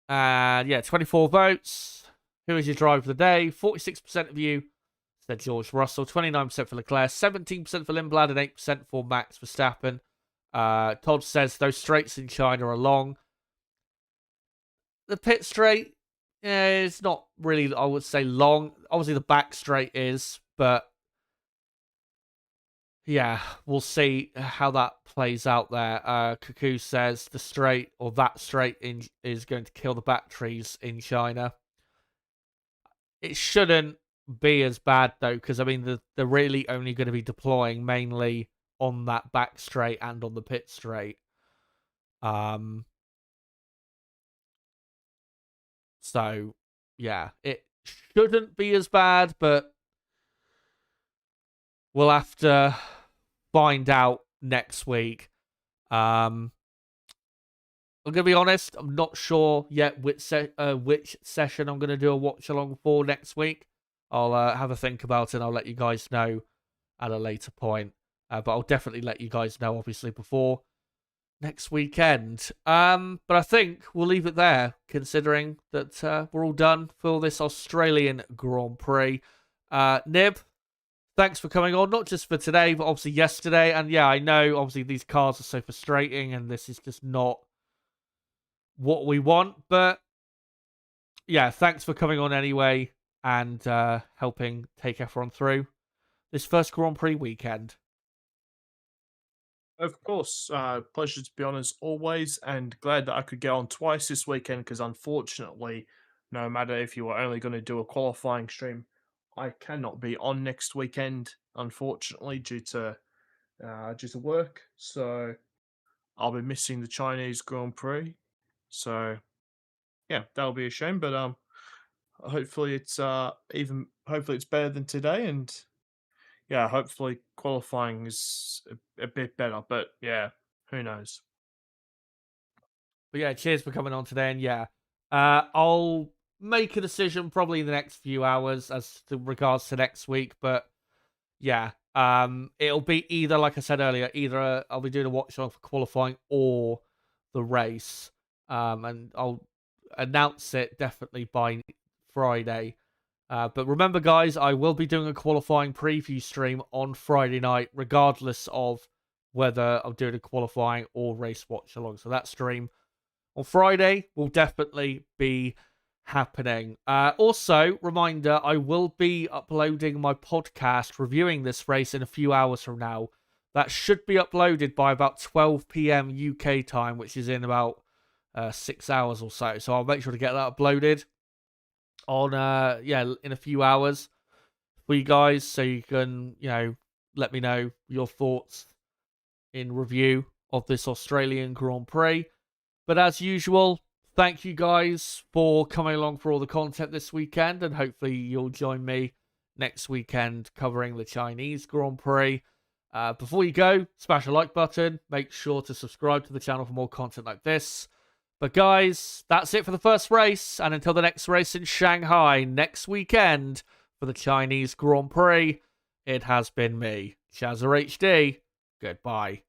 And yeah, 24 votes. Who is your driver of the day? 46% of you said George Russell, 29% for Leclerc, 17% for Lindblad, and 8% for Max Verstappen. Todd says those straights in China are long. the pit straight is not really, I would say, long. Obviously, the back straight is, but yeah, we'll see how that plays out there. Cuckoo says the straight, or that straight, is going to kill the batteries in China. It shouldn't be as bad, though, because, I mean, they're really only going to be deploying mainly on that back straight and on the pit straight. So, yeah, it shouldn't be as bad, but we'll have to find out next week. I'm going to be honest, I'm not sure yet which session I'm going to do a watch along for next week. I'll have a think about it and I'll let you guys know at a later point. But I'll definitely let you guys know, obviously, before next weekend. But I think we'll leave it there, considering that we're all done for this Australian Grand Prix. Nib, thanks for coming on, not just for today, but obviously yesterday. And yeah, I know, obviously, these cars are so frustrating, and this is just not what we want. But yeah, thanks for coming on anyway, and helping take everyone through this first Grand Prix weekend. Of course, pleasure to be on as always, and glad that I could get on twice this weekend because unfortunately, no matter if you were only going to do a qualifying stream, I cannot be on next weekend, unfortunately, due to work. So I'll be missing the Chinese Grand Prix. So yeah, that'll be a shame. But hopefully it's hopefully it's better than today, and yeah, hopefully qualifying is a bit better. But yeah, who knows? But yeah, cheers for coming on today. And yeah, I'll make a decision probably in the next few hours as to regards to next week. But yeah, it'll be either, like I said earlier, either I'll be doing a watch on for qualifying or the race. And I'll announce it definitely by Friday. But remember, guys, I will be doing a qualifying preview stream on Friday night, regardless of whether I'm doing a qualifying or race watch along. So that stream on Friday will definitely be happening. Also, reminder, I will be uploading my podcast reviewing this race in a few hours from now. That should be uploaded by about 12 p.m. UK time, which is in about 6 hours or so. So I'll make sure to get that uploaded on in a few hours for you guys, so you can let me know your thoughts in review of this Australian Grand Prix. But as usual, thank you guys for coming along for all the content this weekend, and hopefully you'll join me next weekend covering the Chinese Grand Prix. Before you go, smash a like button, make sure to subscribe to the channel for more content like this. But guys, that's it for the first race, and until the next race in Shanghai next weekend for the Chinese Grand Prix, it has been me, Chazza HD. Goodbye.